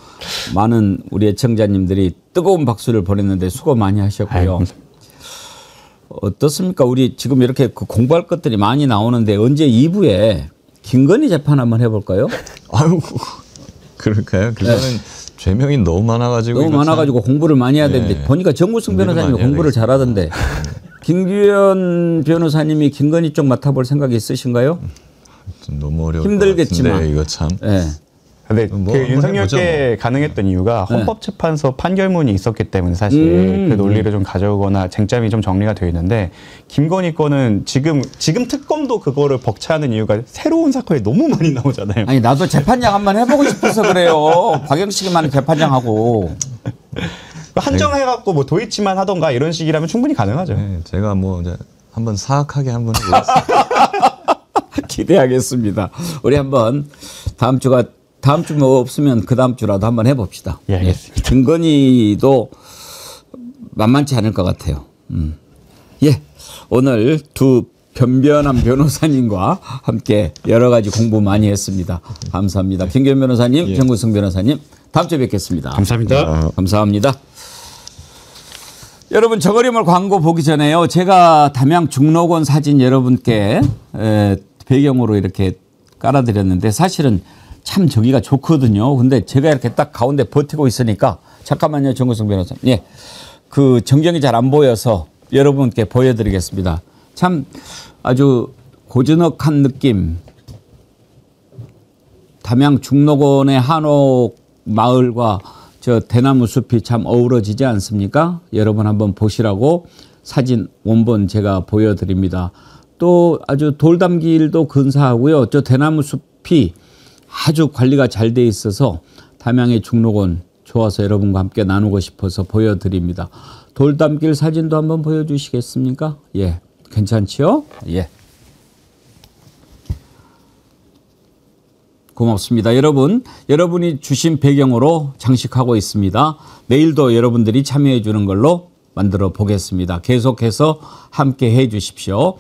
많은 우리 애청자님들이 뜨거운 박수를 보냈는데 수고 많이 하셨고요. 어떻습니까? 우리 지금 이렇게 그 공부할 것들이 많이 나오는데 언제 2부에 김건희 재판 한번 해볼까요? 아유, 그럴까요? 그거는 죄명이 너무 많아가지고. 너무 많아가지고 공부를 많이 해야 되는데 보니까 정구승 변호사님이 공부를 잘하던데 김규현 변호사님이 김건희 쪽 맡아볼 생각이 있으신가요? 너무 어려울 힘들겠지만 것 같은데, 이거 참. 근데 뭐 그 윤석열께 가능했던 이유가 헌법재판소 판결문이 있었기 때문에 사실 그 논리를 좀 가져오거나 쟁점이 좀 정리가 되어 있는데 김건희 거는 지금 특검도 그거를 벅차는 이유가 새로운 사건이 너무 많이 나오잖아요. 아니 나도 재판장 한번 해보고 싶어서 그래요. 박영식이만 재판장하고. 한정해갖고 뭐 도이치만 하던가 이런 식이라면 충분히 가능하죠. 네, 제가 뭐 이제 한번 사악하게 한번 해보겠습니다. 기대하겠습니다. 우리 한번 다음 주 뭐 없으면 그 다음 주라도 한번 해봅시다. 예, 알겠습니다. 김건희도 만만치 않을 것 같아요. 예, 오늘 두 변변한 변호사님과 함께 여러 가지 공부 많이 했습니다. 감사합니다. 김규현 변호사님, 정구승 변호사님, 다음 주에 뵙겠습니다. 감사합니다. 감사합니다. 여러분 저거리물 광고 보기 전에요. 제가 담양 중록원 사진 여러분께 배경으로 이렇게 깔아드렸는데 사실은 참 저기가 좋거든요. 근데 제가 이렇게 딱 가운데 버티고 있으니까 잠깐만요, 정구승 변호사님. 예, 그 전경이 잘 안 보여서 여러분께 보여드리겠습니다. 참 아주 고즈넉한 느낌. 담양 중록원의 한옥 마을과 저 대나무 숲이 참 어우러지지 않습니까? 여러분 한번 보시라고 사진 원본 제가 보여드립니다. 또 아주 돌담길도 근사하고요. 저 대나무 숲이 아주 관리가 잘 돼 있어서 담양의 중록원 좋아서 여러분과 함께 나누고 싶어서 보여드립니다. 돌담길 사진도 한번 보여주시겠습니까? 예, 괜찮지요? 예. 고맙습니다. 여러분이 주신 배경으로 장식하고 있습니다. 내일도 여러분들이 참여해 주는 걸로 만들어 보겠습니다. 계속해서 함께 해 주십시오.